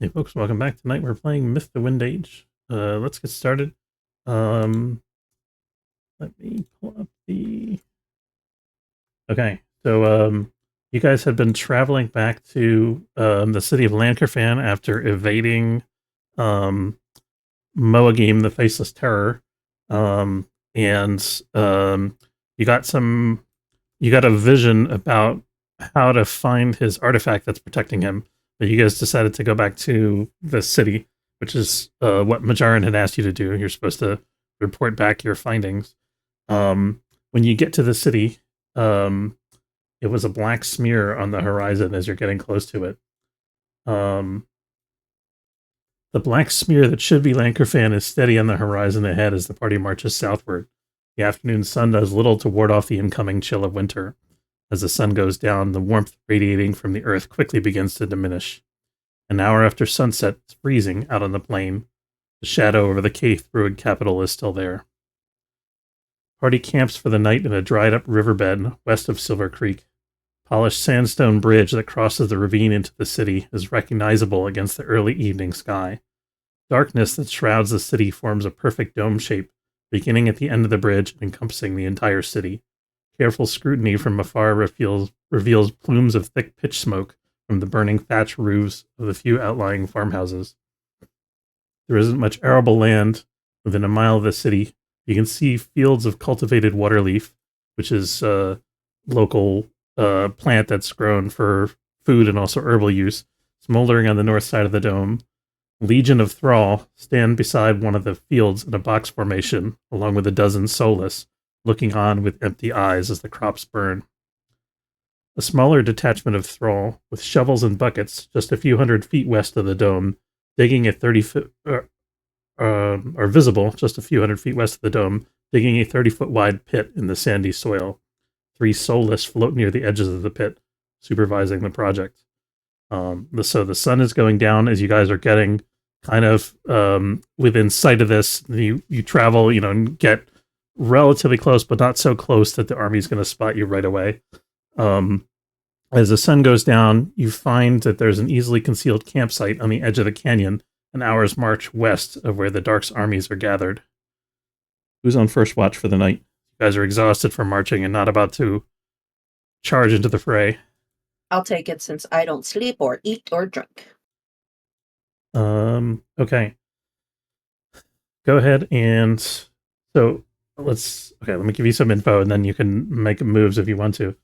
Hey folks, welcome back. Tonight we're playing Myth the Wind Age. Let's get started. Um, Let me pull up the. Okay, so you guys have been traveling back to the city of Llancarfan after evading um, Moagim, the Faceless Terror, and you got some. You got a vision about how to find his artifact that's protecting him. But you guys decided to go back to the city, which is what Majarin had asked you to do. You're supposed to report back your findings. When you get to the city, um, it was a black smear on the horizon as you're getting close to it. Um, the black smear that should be Lankerfan is steady on the horizon ahead as the party marches southward. The afternoon sun does little to ward off the incoming chill of winter. As the sun goes down, the warmth radiating from the earth quickly begins to diminish. An hour after sunset, it's freezing out on the plain. The shadow over the Caith Druid capital is still there. Party camps for the night in a dried-up riverbed west of Silver Creek. Polished sandstone bridge that crosses the ravine into the city is recognizable against the early evening sky. Darkness that shrouds the city forms a perfect dome shape, beginning at the end of the bridge and encompassing the entire city. Careful scrutiny from afar reveals plumes of thick pitch smoke from the burning thatch roofs of the few outlying farmhouses. There isn't much arable land within a mile of the city. You can see fields of cultivated waterleaf, which is a local plant that's grown for food and also herbal use, smoldering on the north side of the dome. Legion of Thrall stand beside one of the fields in a box formation, along with a dozen soulless, looking on with empty eyes as the crops burn. A smaller detachment of Thrall, with shovels and buckets, just a few hundred feet west of the dome, digging a 30-foot, are visible just a few hundred feet west of the dome, digging a 30-foot wide pit in the sandy soil. Three soulless float near the edges of the pit, supervising the project. So the sun is going down as you guys are getting kind of within sight of this. You travel, and get relatively close, but not so close that the army's going to spot you right away. As the sun goes down, you find that there's an easily concealed campsite on the edge of the canyon, an hour's march west of where the Dark's armies are gathered. Who's on first watch for the night? You guys are exhausted from marching and not about to charge into the fray. I'll take it since I don't sleep or eat or drink. Okay. Go ahead and so let me give you some info and then you can make moves if you want to.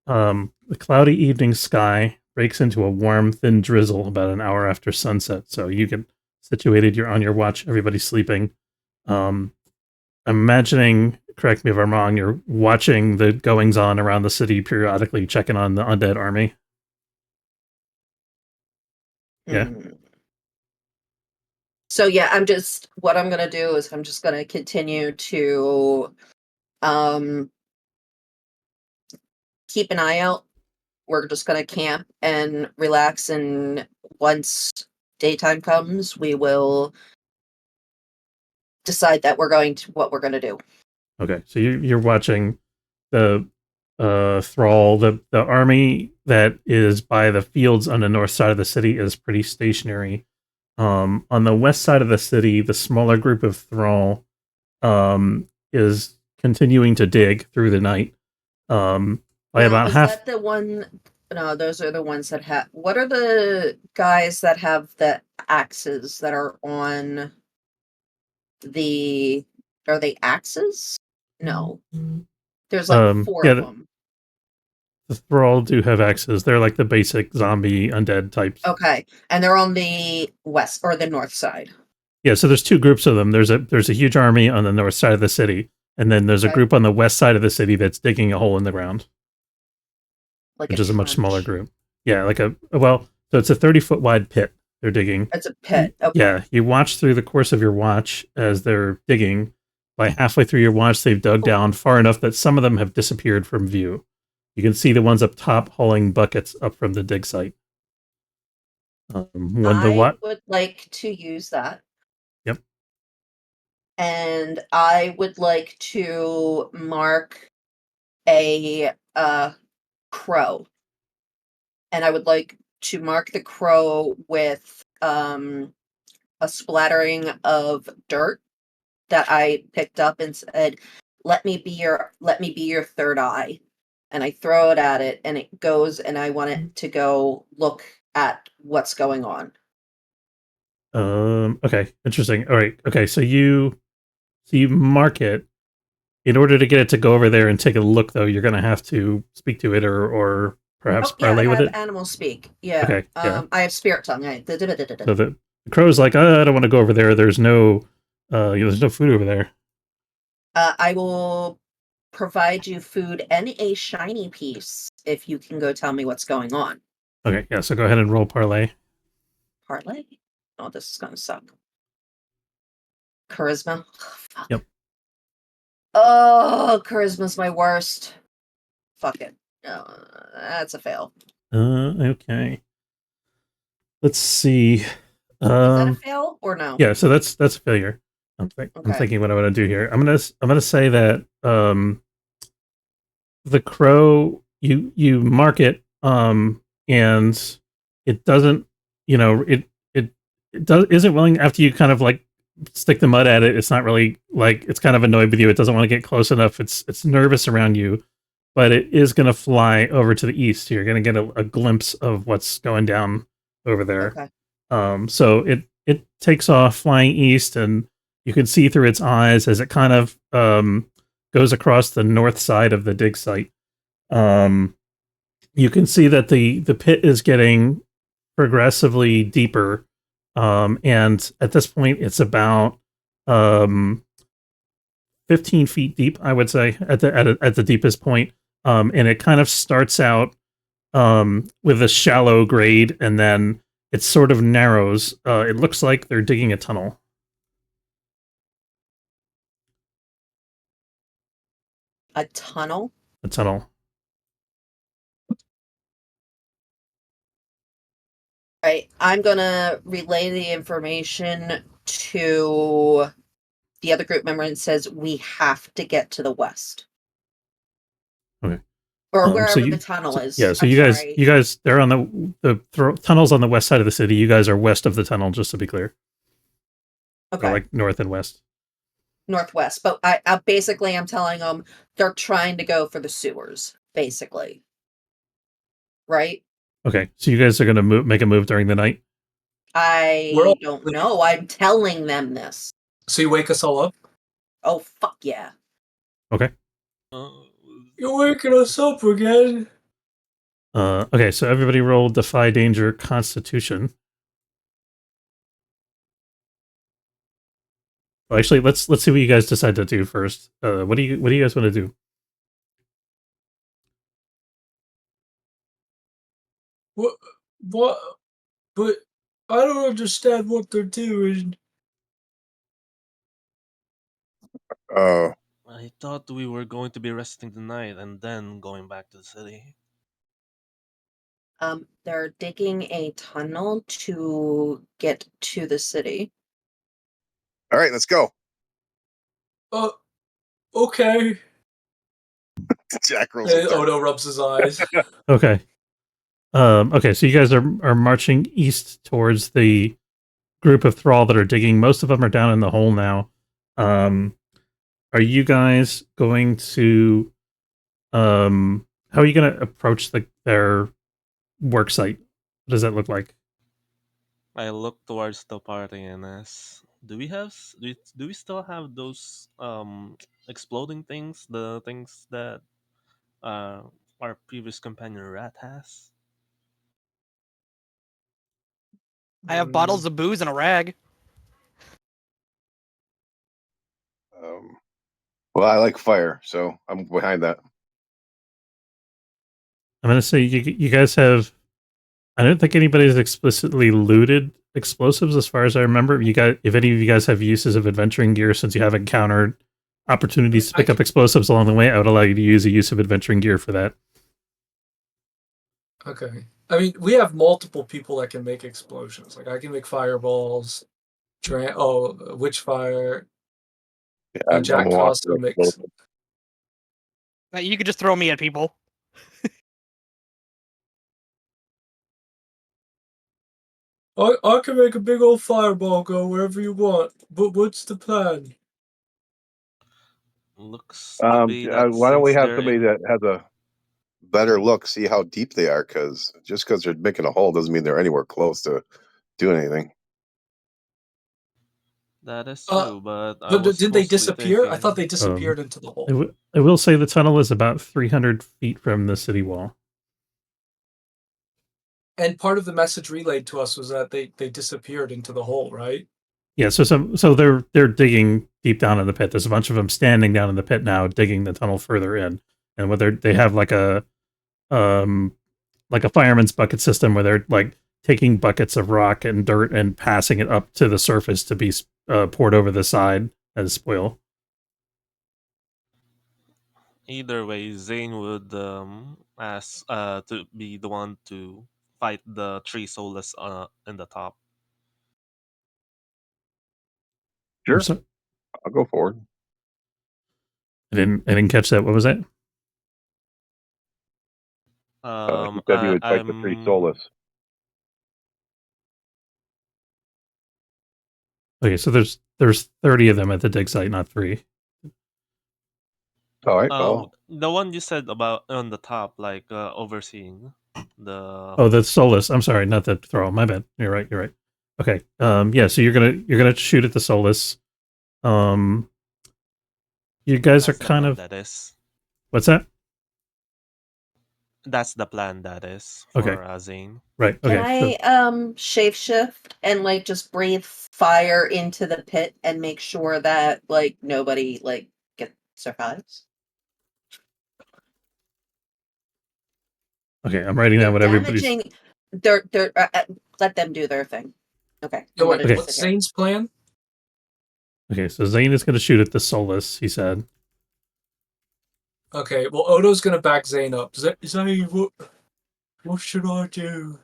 The cloudy evening sky breaks into a warm, thin drizzle about an hour after sunset. So you get situated, you're on your watch, everybody's sleeping. I'm imagining, correct me if I'm wrong, you're watching the goings on around the city periodically, checking on the undead army. Yeah. So yeah, what I'm gonna do is I'm just gonna continue to keep an eye out. We're just gonna camp and relax, and once daytime comes, we will decide that what we're gonna do. Okay. So you're watching the Thrall. The army that is by the fields on the north side of the city is pretty stationary. On the west side of the city, the smaller group of Thrall is continuing to dig through the night. By about is half. that the one? No, those are the ones that have. What are the guys that have the axes that are on the? Are they axes? No, there's like four of Yeah, them. the Thrall do have axes. They're like the basic zombie undead types. Okay, and they're on the west or the north side. Yeah, so there's two groups of them. There's a huge army on the north side of the city, and then there's a Okay. group on the west side of the city that's digging a hole in the ground, Like which a is a much smaller trench. group. Yeah, so it's a 30-foot wide pit they're digging. It's a pit. Okay. Yeah, you watch through the course of your watch as they're digging. By halfway through your watch, they've dug down far enough that some of them have disappeared from view. You can see the ones up top hauling buckets up from the dig site. I would like to use that. Yep. And I would like to mark a crow. And I would like to mark the crow with a splattering of dirt that I picked up and said, let me be your third eye. And I throw it at it and it goes, and I want it to go look at what's going on. Okay, interesting. All right. Okay, so you mark it. In order to get it to go over there and take a look, though, you're gonna have to speak to it or perhaps Oh yeah, I parlay with have it. animal speak. Yeah. Okay, yeah. I have spirit tongue. So the crow's like, I don't want to go over there. There's no food over there. I will provide you food and a shiny piece if you can go tell me what's going on. Okay, yeah. So go ahead and roll parlay. Parlay? Oh, this is gonna suck. Charisma. Oh, fuck. Yep. Oh, charisma's my worst. Fuck it. That's a fail. Okay. Let's see. Is that a Um, fail or no? yeah. So that's a failure. I'm Okay. thinking what I want to do here. I'm gonna say that the crow, you mark it, and it doesn't, it does isn't willing after you kind of like stick the mud at it. It's not really like, it's kind of annoyed with you. It doesn't want to get close enough. It's nervous around you, but it is going to fly over to the east. You're going to get a glimpse of what's going down over there. Okay. So it takes off flying east, and you can see through its eyes as it kind of goes across the north side of the dig site. You can see that the pit is getting progressively deeper, and at this point, it's about 15 feet deep, I would say, at the deepest point. And it kind of starts out with a shallow grade, and then it sort of narrows. It looks like they're digging a tunnel. A tunnel? A tunnel. Right. I'm gonna relay the information to the other group member and says we have to get to the west. Okay. Or So wherever the you, tunnel is. yeah. So I'm sorry. you guys, they're on the tunnels on the west side of the city. You guys are west of the tunnel, just to be clear. Okay. Or like north and west. Northwest. But I basically I'm telling them they're trying to go for the sewers, basically. Right? Okay. So you guys are gonna make a move during the night. I don't know. I'm telling them this. So you wake us all up? Oh fuck yeah. Okay. You're waking us up again. Okay. So everybody roll Defy Danger Constitution. Well, actually, let's see what you guys decide to do first. What do you guys want to do? What? But I don't understand what they're doing. Oh, I thought we were going to be resting tonight and then going back to the city. They're digging a tunnel to get to the city. all right, let's go. Okay. Jack rolls a Odo rubs his eyes. Okay. Okay. So you guys are marching east towards the group of thrall that are digging. Most of them are down in the hole now. Are you guys going to? How are you going to approach their work site? What does that look like? I look towards the party and ask, do we still have those exploding things, the things that our previous companion Rat has? I have bottles of booze and a rag. Well, I like fire, so I'm behind that. I'm going to say you guys have. I don't think anybody's explicitly looted explosives, as far as I remember. If any of you guys have uses of adventuring gear, since you have encountered opportunities to pick up explosives along the way, I would allow you to use a use of adventuring gear for that. Okay. I mean, we have multiple people that can make explosions. Like I can make fireballs. Witch fire. Yeah, Jack can also mix. You could just throw me at people. I can make a big old fireball go wherever you want. But what's the plan? Looks to be that Why don't we since have they're somebody in, that has a better look, see how deep they are? Because just because they're making a hole doesn't mean they're anywhere close to doing anything. that is Uh, true, but I But was did they mostly disappear? I thought thinking they disappeared into the hole. I will say the tunnel is about 300 feet from the city wall. And part of the message relayed to us was that they disappeared into the hole, right? Yeah, so they're digging deep down in the pit. There's a bunch of them standing down in the pit now, digging the tunnel further in. And what they have like a fireman's bucket system where they're like taking buckets of rock and dirt and passing it up to the surface to be poured over the side as spoil. either way, Zane would ask to be the one to fight the three soulless in the top. Sure, So, I'll go forward. I didn't catch that. What was that? He said he would fight the three I'm soulless. Okay, so there's 30 of them at the dig site, not 3. All right, well, the one you said about on the top, like overseeing the. Oh, the Solus. I'm sorry, not the throw. My bad. You're right. Okay. Yeah. So you're gonna shoot at the Solus. You guys are That's the kind plan, of. that is. What's that? That's the plan, that is, Okay. for Zane. Right. Can Okay. I shapeshift and like just breathe fire into the pit and make sure that like nobody like survives? Okay. I'm writing They're down what everybody's. damaging. They're let them do their thing. Okay. Yeah, I'm wait, gonna Okay. what's sit here. Zane's plan? Okay. So Zane is going to shoot at the Solus. He said. Okay, well, Odo's gonna back Zane up. Zane, what should I do?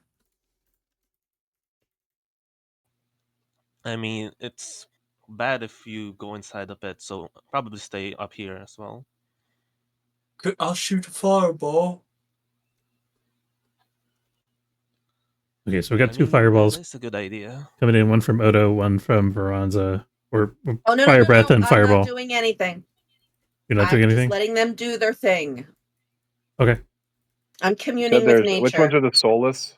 I mean, it's bad if you go inside the pit, so probably stay up here as well. I'll shoot a fireball. Okay. So we got I 2 mean, fireballs that is a good idea. coming in. One from Odo, one from Veranza, or Oh no, Fire Breath and I'm Fireball. not doing anything. You're not doing I'm just anything. letting them do their thing. Okay. I'm said communing with there's nature. which ones are the soulless?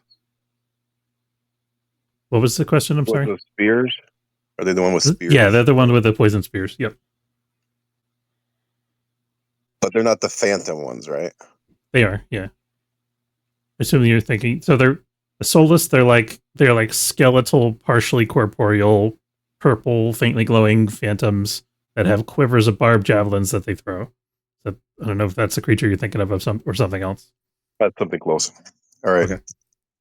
What was the question? I'm sorry. The spears? Are they the one with spears? Yeah, they're the one with the poison spears. Yep. But they're not the phantom ones, right? They are. Yeah. Assuming you're thinking, so they're the soulless. They're like skeletal, partially corporeal, purple, faintly glowing phantoms that have quivers of barbed javelins that they throw. So I don't know if that's the creature you're thinking of some or something else. That's something close. All right. Okay.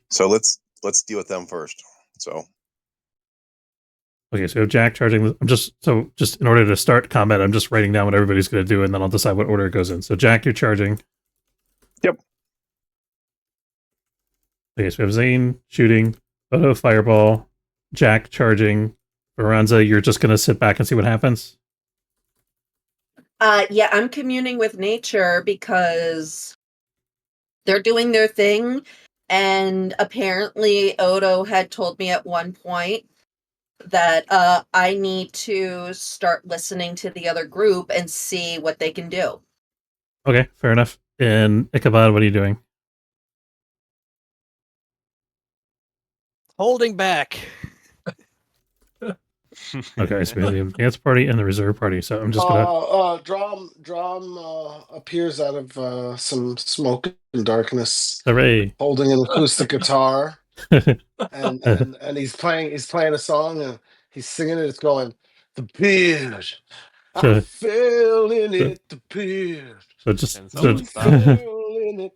So let's deal with them first. So Okay, so Jack charging. I'm just in order to start combat, I'm just writing down what everybody's going to do, and then I'll decide what order it goes in. So Jack, you're charging. Yep. Okay, so we have Zane shooting, Odo fireball, Jack charging, Veranza, you're just going to sit back and see what happens? Yeah, I'm communing with nature because they're doing their thing, and apparently Odo had told me at one point that I need to start listening to the other group and see what they can do. Okay, fair enough. And Ichabod, what are you doing? Holding back. Okay, so we have the advance party and the reserve party. So I'm just gonna Drum appears out of some smoke and darkness, hooray. holding an acoustic guitar, and he's playing a song and he's singing it. It's going, the beard, I fell in it, the beard. So just And so, someone stop. Fell in it.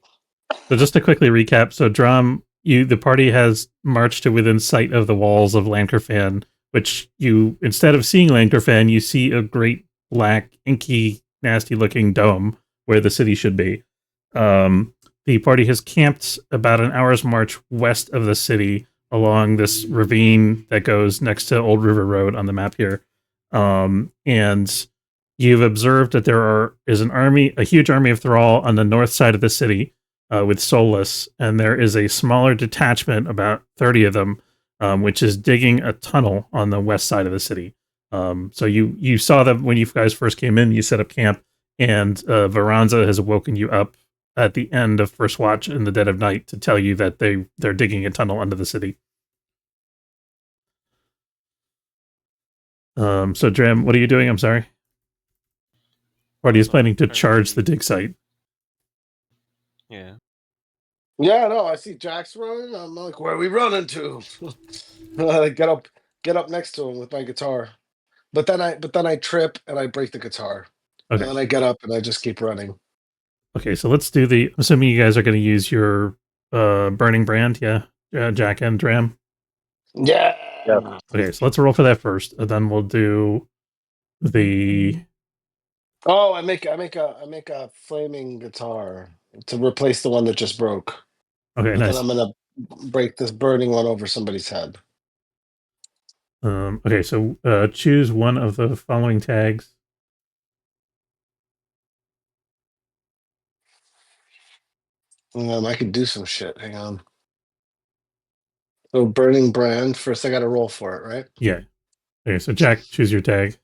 so just to quickly recap, so Drum, the party has marched to within sight of the walls of Llancarfan, which you, instead of seeing Llancarfan, you see a great black, inky, nasty looking dome where the city should be. The party has camped about an hour's march west of the city along this ravine that goes next to Old River Road on the map here. And you've observed that there is a huge army of Thrall on the north side of the city with Solus, and there is a smaller detachment, about 30 of them, which is digging a tunnel on the west side of the city. So you saw them when you guys first came in. You set up camp, and Varanza has woken you up at the end of first watch in the dead of night to tell you that they're digging a tunnel under the city. So Dram, what are you doing? I'm sorry. Party is planning to charge the dig site. Yeah. Yeah, no, I see Jack's running. I'm like, where are we running to? I get up next to him with my guitar. But then I trip and I break the guitar. Okay. And then I get up and I just keep running. Okay, so let's do the. Assuming you guys are going to use your burning brand, yeah, Jack and Dram. Yeah. Yeah. Okay, so let's roll for that first, and then we'll do the. Oh, I make a flaming guitar to replace the one that just broke. Okay, And nice. then I'm gonna break this burning one over somebody's head. Okay, so choose one of the following tags. I could do some shit. Hang on. So burning brand. First I gotta roll for it, right? Yeah. Okay, so Jack, choose your tag.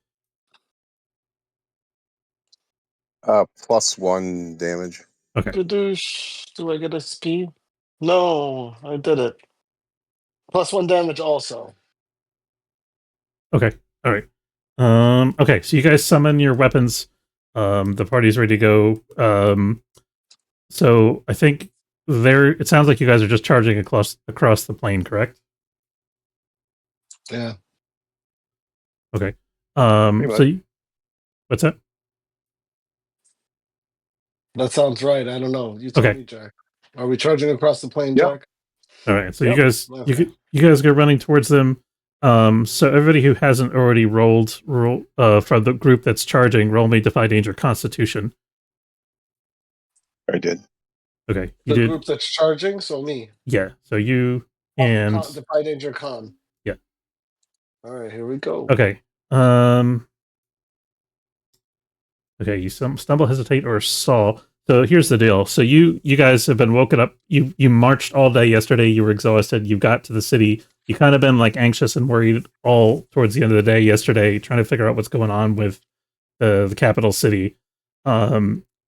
+1 damage. Okay. Badoosh. Do I get a speed? No, I did it. +1 damage also. Okay. All right. Okay, so you guys summon your weapons. The party's ready to go. So I think it sounds like you guys are just charging across the plane, correct? Yeah. Okay. Pretty So what's that? That sounds right. I don't know. You tell Okay. me, Jack. Are we charging across the plane, Yep. Jack? All right. So Yep. Okay. you guys go running towards them. So everybody who hasn't already roll for the group that's charging, roll me Defy Danger Constitution. I did. Okay, you The did. group that's charging, so me. Yeah. So you and Defy Danger Con. Yeah. All right, here we go. okay. Okay, you stumble, hesitate, or stall. So here's the deal. So you guys have been woken up. You marched all day yesterday. You were exhausted. You got to the city. You kind of been like anxious and worried all towards the end of the day yesterday, trying to figure out what's going on with the capital city.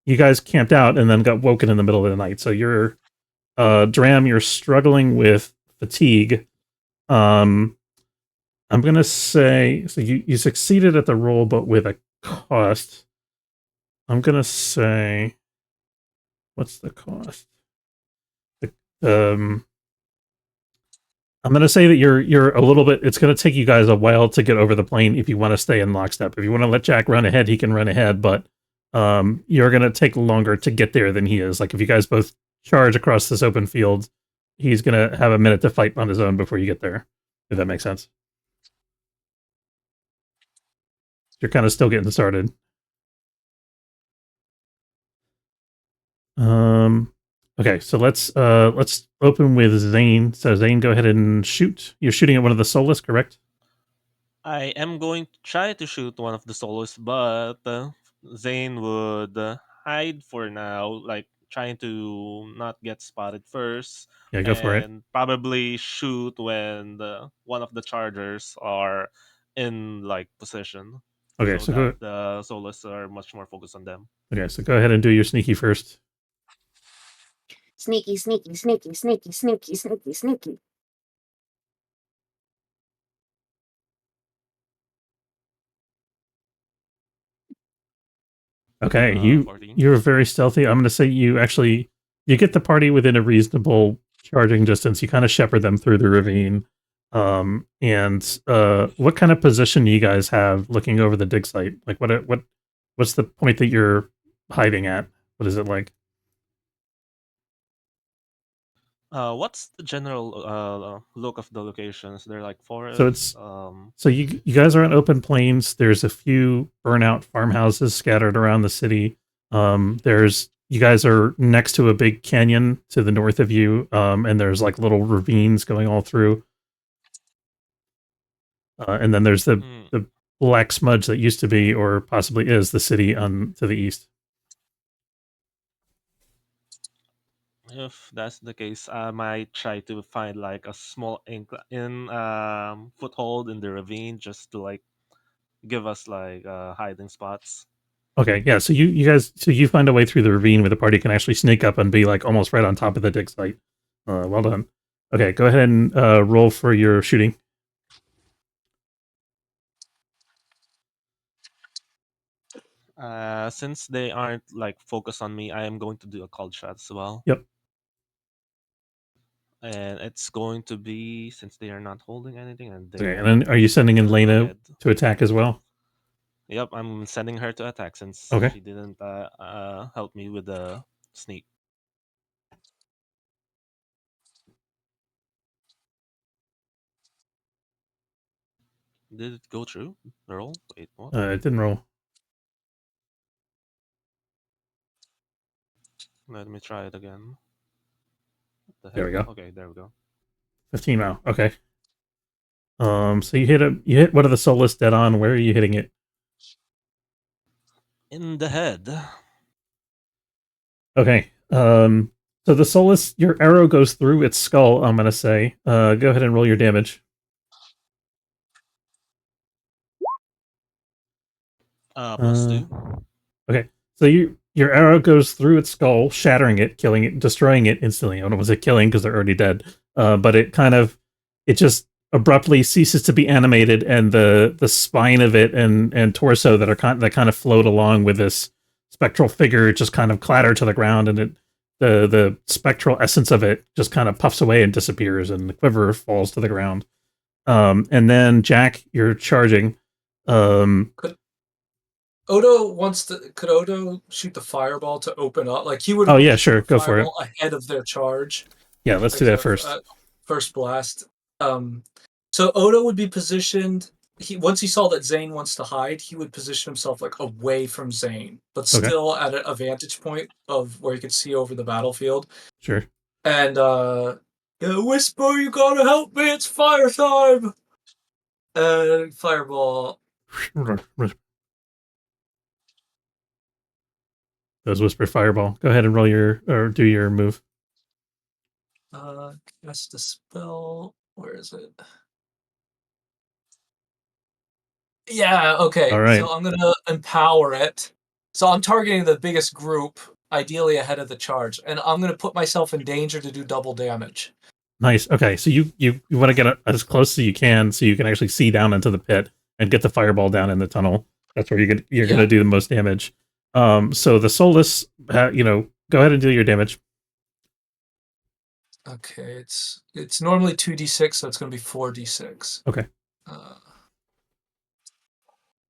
You guys camped out and then got woken in the middle of the night. So you're Dram, you're struggling with fatigue. I'm gonna say so you succeeded at the roll, but with a cost. I'm gonna say, what's the cost? I'm gonna say that you're a little bit. It's gonna take you guys a while to get over the plane if you want to stay in lockstep. If you want to let Jack run ahead, he can run ahead, but you're gonna take longer to get there than he is. Like if you guys both charge across this open field, he's gonna have a minute to fight on his own before you get there. If that makes sense. You're kind of still getting started. Okay, so let's open with Zane. So Zane, go ahead and shoot. You're shooting at one of the soulless, correct? I am going to try to shoot one of the solos, but Zane would hide for now, like trying to not get spotted first, Yeah, go for it. and probably shoot when one of the chargers are in like position. Okay, so so go. that the solos are much more focused on them. Okay, so go ahead and do your sneaky first. Sneaky, sneaky, sneaky, sneaky, sneaky, sneaky, sneaky. Okay, 14. you're very stealthy. I'm going to say you get the party within a reasonable charging distance. You kind of shepherd them through the ravine. And what kind of position do you guys have looking over the dig site? Like what's the point that you're hiding at? What is it like? What's the general look of the locations? They're like forests. So it's so you guys are on open plains. There's a few burnout farmhouses scattered around the city. You guys are next to a big canyon to the north of you, and there's like little ravines going all through. And then there's the black smudge that used to be, or possibly is, the city to the east. If that's the case, I might try to find like a small foothold in the ravine just to like give us like hiding spots. Okay, yeah. So you guys, so you find a way through the ravine where the party can actually sneak up and be like almost right on top of the dig site. Well done. Okay, go ahead and roll for your shooting. Since they aren't like focused on me, I am going to do a cold shot as well. Yep. And it's going to be, since they are not holding anything, and they Okay, and then are you sending in Lena ahead. to attack as well? Yep, I'm sending her to attack since Okay. she didn't help me with the sneak. Did it go through the roll? Wait, what? It didn't roll. Let me try it again. What the There we heck? go. Okay, there we go. 15 now. Okay. So you hit one of the soulless dead on. Where are you hitting it? In the head. Okay. So the soulless, your arrow goes through its skull. I'm gonna say. Go ahead and roll your damage. +2. Okay. So your arrow goes through its skull, shattering it, killing it, destroying it instantly. I don't know, was it killing because they're already dead? But it just abruptly ceases to be animated, and the spine of it and torso that kind of float along with this spectral figure just kind of clatter to the ground, and the spectral essence of it just kind of puffs away and disappears, and the quiver falls to the ground. And then Jack, you're charging. Could Odo shoot the fireball to open up? Like he would. Oh yeah, sure, go for it. Ahead of their charge. Yeah, let's do that first. First blast. So Odo would be positioned. Once he saw that Zane wants to hide, he would position himself like away from Zane, but still at a vantage point of where he could see over the battlefield. Sure. And whisper, you gotta help me! It's fire time. Fireball. Those whisper fireball. Go ahead and do your move. Cast a spell. Where is it? Yeah, okay. All right. So I'm gonna empower it. So I'm targeting the biggest group, ideally ahead of the charge, and I'm gonna put myself in danger to do double damage. Nice. Okay, so you want to get as close as you can so you can actually see down into the pit and get the fireball down in the tunnel. That's where you're going to do the most damage. So the soulless, go ahead and deal your damage. Okay, it's normally 2d6, so it's going to be 4d6. Okay.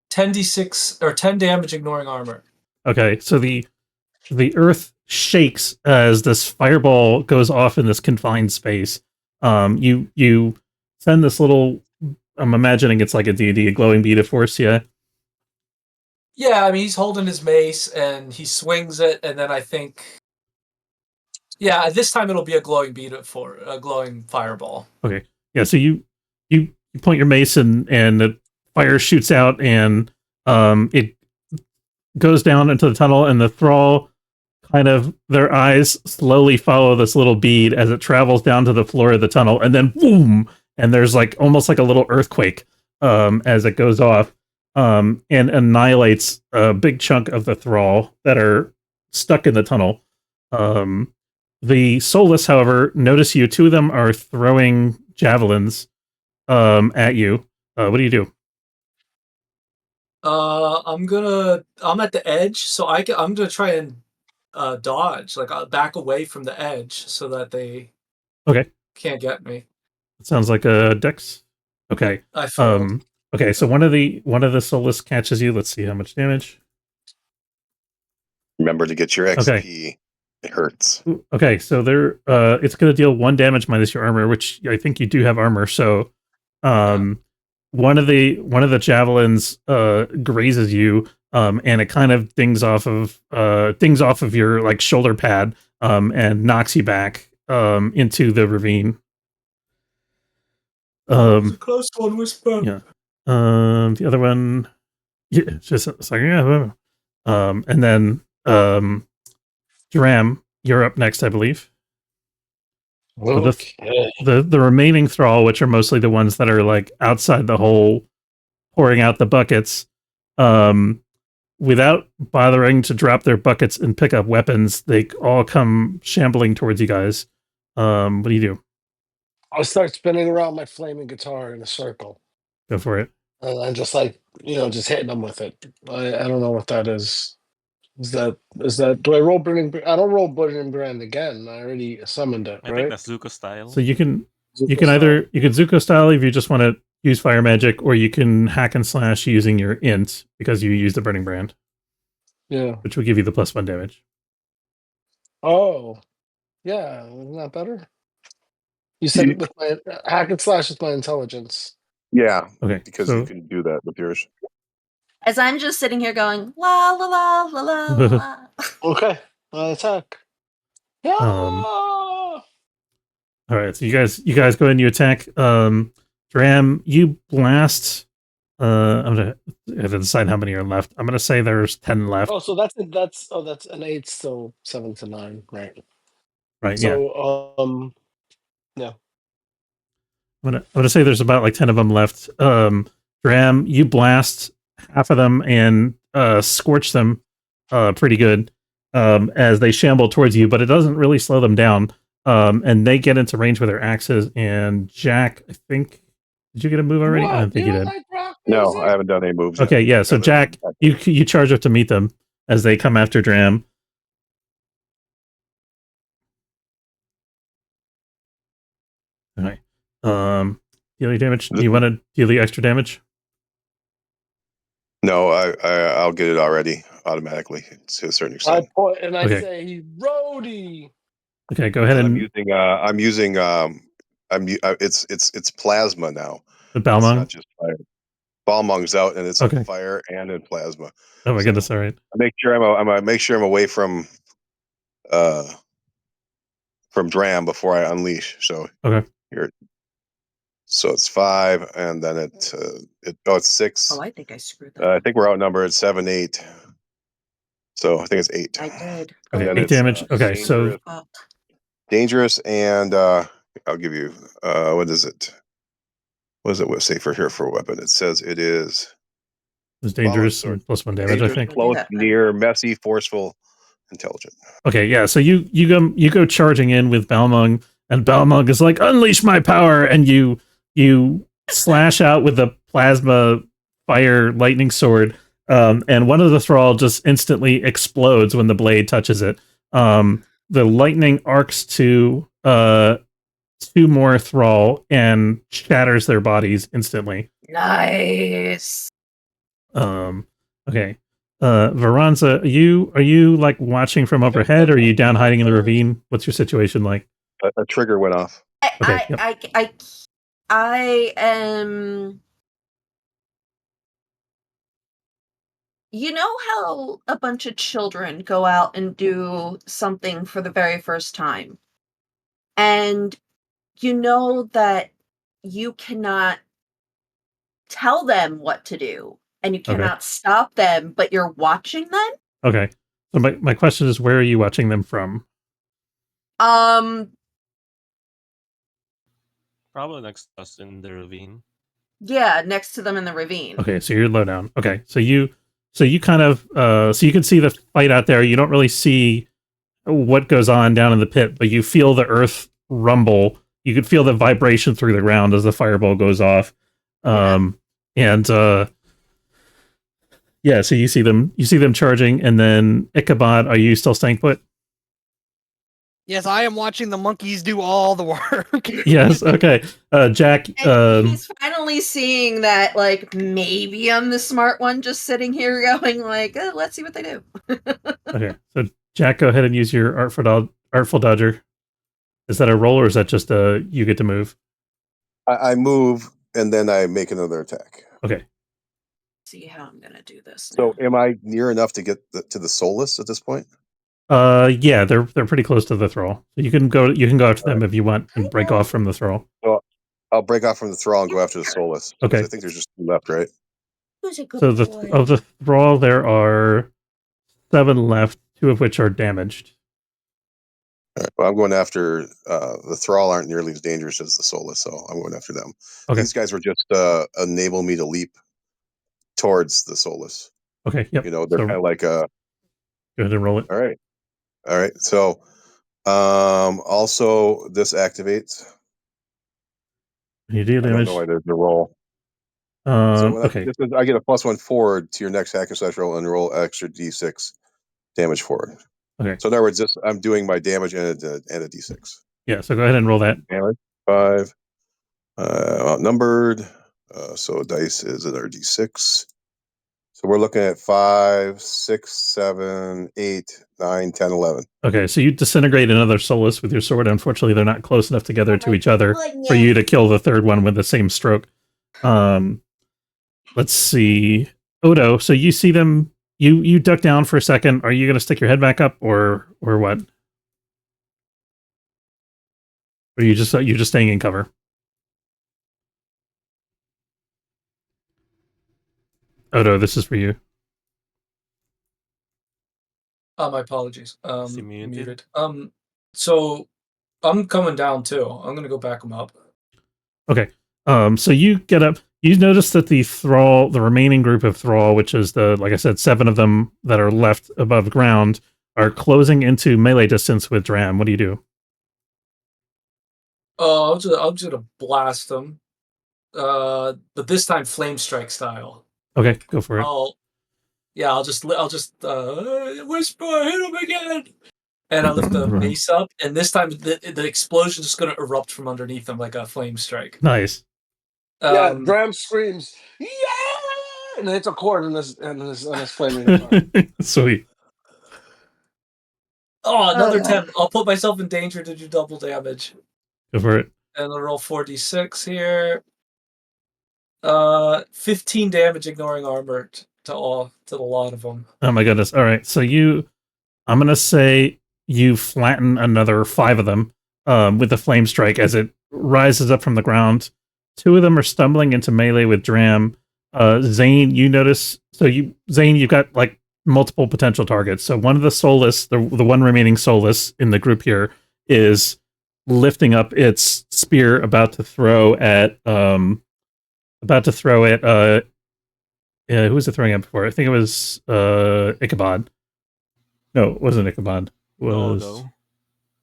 10d6 or 10 damage ignoring armor. Okay, so the earth shakes as this fireball goes off in this confined space. You send this little, I'm imagining it's like a D&D, a glowing bead of force, yeah? Yeah, I mean, he's holding his mace, and he swings it, and then I think... Yeah, this time it'll be a glowing bead for a glowing fireball. Okay. Yeah, so you point your mace, and the fire shoots out, and it goes down into the tunnel, and the thrall kind of, their eyes slowly follow this little bead as it travels down to the floor of the tunnel, and then boom, and there's like almost like a little earthquake as it goes off, and annihilates a big chunk of the thrall that are stuck in the tunnel. The soulless, however, notice you. Two of them are throwing javelins at you. What do you do? I'm at the edge, so I'm gonna try and dodge, like back away from the edge so that they can't get me. It sounds like a dex. Okay. I failed. Okay, so one of the soulless catches you. Let's see how much damage. Remember to get your XP. Okay. It hurts. Okay, so it's going to deal 1 damage minus your armor, which I think you do have armor. So, one of the javelins grazes you, and it kind of dings off of your like shoulder pad, and knocks you back into the ravine. It's a close one, Whisper. Yeah. The other one, yeah, just a second. And then Dram, you're up next, I believe. So Okay. the remaining thrall, which are mostly the ones that are like outside the hole, pouring out the buckets, without bothering to drop their buckets and pick up weapons, they all come shambling towards you guys. What do you do? I'll start spinning around my flaming guitar in a circle. Go for it. And I'm just like, just hitting them with it. I don't know what that is. Is that do I roll burning? I don't roll burning brand again. I already summoned it, I think right? that's Zuko style. So you can Zuko either style. Zuko style if you just want to use fire magic, or you can hack and slash using your int because you use the burning brand, Yeah. which will give you the +1 damage. Oh, yeah. Isn't that better? You said it with my hack and slash with my intelligence. Yeah, Okay, because so you can do that with yours. As I'm just sitting here going la la la la la la. la. Okay, I attack. Yeah. all right, so you guys go ahead and you attack. Dram, you blast. I'm gonna have to decide how many are left. I'm gonna say there's 10 left. Oh, so that's an 8, so 7 to 9, right? Right, yeah. So yeah. I'm gonna say there's about like 10 of them left. Dram, you blast half of them and scorch them pretty good as they shamble towards you, but it doesn't really slow them down. And they get into range with their axes. And Jack, I think, did you get a move already? I don't think you did. Like rock No, music? I haven't done any moves yet. Okay, yeah. So Jack, you charge up to meet them as they come after Dram. All right. Deal your damage. Do you want to deal the extra damage? No, I'll get it already automatically to a certain I extent. point and I Okay. say, Rhodey. Okay, go ahead I'm and using it's plasma now. the It's Balmung. not just fire. Balmung's out, and it's Okay. in fire and in plasma. Oh my So- goodness! All right. I make sure I'm away from Dram before I unleash. So Okay. So it's 5, and then it's 6. Oh, I think I screwed that. I up. think we're outnumbered 7, 8. So I think it's 8. I did. Okay, then 8 it's, damage. Okay, so dangerous, and I'll give you what is it? What does it say for here for a weapon? It says it is it's dangerous sword. and +1 damage. dangerous, I think. close, that. near, messy, forceful, intelligent. Okay, yeah. So you go charging in with Balmung, and Balmung is like, "Unleash my power!" And you slash out with the plasma fire lightning sword, and one of the thrall just instantly explodes when the blade touches it. The lightning arcs to 2 more thrall and shatters their bodies instantly. Nice. Okay. Veranza, are you like watching from overhead, or are you down hiding in the ravine? What's your situation like? A trigger went off. Okay, yep. I am. You know how a bunch of children go out and do something for the very first time, and you know that you cannot tell them what to do, and you Okay. cannot stop them, but you're watching them. Okay. So my question is, where are you watching them from? Probably next to us in the ravine. Yeah, next to them in the ravine. Okay, so you're low down. Okay, so you kind of so you can see the fight out there. You don't really see what goes on down in the pit, but you feel the earth rumble. You could feel the vibration through the ground as the fireball goes off. And yeah, so you see them charging, and then Ichabod, are you still staying put? Yes, I am watching the monkeys do all the work. Yes, okay. Jack, And he's finally seeing that, like, maybe I'm the smart one just sitting here going, like, let's see what they do. okay. So Jack, go ahead and use your artful dodger. Is that a roll, or is that just you get to move? I move, and then I make another attack. Okay. See how I'm gonna do this. So am I near enough to get to the soulless at this point? Yeah, they're pretty close to the thrall. So you can go after them if you want and break off from the thrall. Well, I'll break off from the thrall and go after the soulless. Okay. I think there's just 2 left, right? Who's a good So boy? of the thrall, there are 7 left, 2 of which are damaged. All right, well, I'm going after the Thrall. Aren't nearly as dangerous as the Soulless, so I'm going after them. Okay. These guys were just enable me to leap towards the Soulless. Okay. Yep. You know, they're So kind of like go ahead and roll it. all right. So also this activates. You deal I don't damage. know why there's a roll. So Okay. this is, I get a +1 forward to your next hack and slash roll and roll extra d6 damage forward. Okay. So in other words, I'm doing my damage and a d6. Yeah. So go ahead and roll that. Damage 5. Outnumbered. So dice is another d6. So we're looking at 5, 6, 7, 8, 9, 10, 11. Okay, so you disintegrate another Soulless with your sword. Unfortunately, they're not close enough together to each other for you to kill the third one with the same stroke. Let's see. Odo, so you see them, you duck down for a second. Are you going to stick your head back up or what? Or you're just staying in cover? Odo, this is for you. My apologies. Is he muted? Muted. So I'm coming down too. I'm gonna go back him up. Okay. So you get up. You notice that the remaining group of Thrall, which is like I said, 7 of them that are left above ground, are closing into melee distance with Dram. What do you do? Oh, I'm just gonna blast them. But this time flame strike style. Okay, go for it. I'll just whisper, hit him again. And I lift the mace up, and this time the explosion is going to erupt from underneath them like a flame strike. Nice. Yeah, Dram screams, "Yeah!" and hits a chord in this flaming guitar. Sweet. Oh, another 10. I'll put myself in danger to do double damage. Go for it. And I'll roll 4d6 here. 15 damage, ignoring armor to the lot of them. Oh my goodness. All right. So I'm going to say you flatten another 5 of them with the flame strike as it rises up from the ground. 2 of them are stumbling into melee with Dram. Zane, you notice, Zane, you've got like multiple potential targets. So one of the Soulless, the one remaining Soulless in the group here, is lifting up its spear about to throw at who was it throwing at before? I think it was Ichabod. No, it wasn't Ichabod. It was Odo.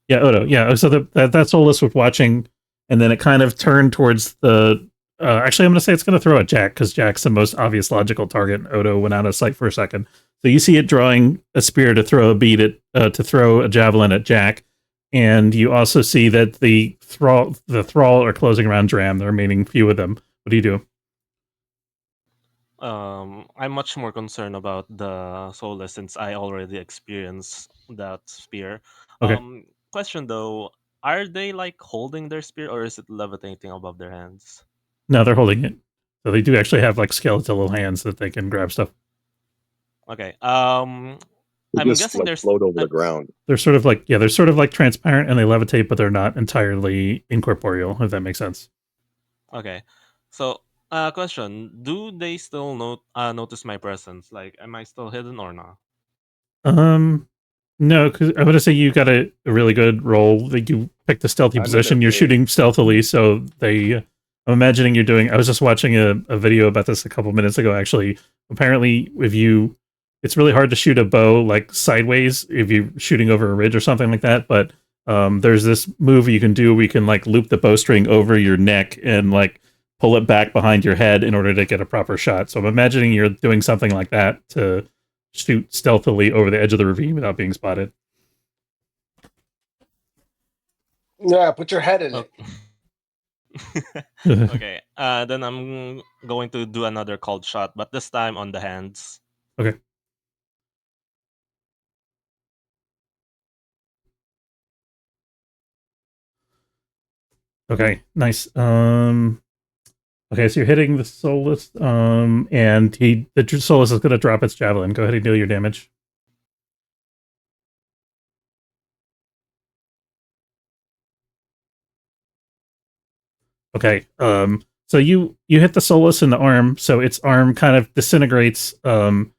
Yeah, Odo. Yeah, so that Soulless was watching, and then it kind of turned towards the. Actually, I'm going to say it's going to throw at Jack because Jack's the most obvious logical target. And Odo went out of sight for a second, so you see it drawing a spear to throw to throw a javelin at Jack, and you also see that the thrall are closing around Dram. The remaining few of them. What do you do? I'm much more concerned about the Soulless since I already experienced that spear. Okay. Question though, are they like holding their spear or is it levitating above their hands? No, they're holding it. So they do actually have like skeletal hands that they can grab stuff. Okay. I'm just guessing like float over the ground. They're sort of like transparent and they levitate, but they're not entirely incorporeal, if that makes sense. Okay. So, question: do they still notice my presence? Like, am I still hidden or not? No, because I would say you got a really good roll. Like you picked a stealthy position. You're shooting stealthily, so I'm imagining you're doing. I was just watching a video about this a couple minutes ago. Actually, apparently, it's really hard to shoot a bow like sideways if you're shooting over a ridge or something like that. But there's this move you can do. We can like loop the bowstring over your neck and like pull it back behind your head in order to get a proper shot. So I'm imagining you're doing something like that to shoot stealthily over the edge of the ravine without being spotted. Yeah, put your head in it. Okay. Then I'm going to do another cold shot, but this time on the hands. Okay. Okay, nice. Okay, so you're hitting the Soulless, and the Soulless is going to drop its javelin. Go ahead and deal your damage. Okay, so you hit the Soulless in the arm, so its arm kind of disintegrates, and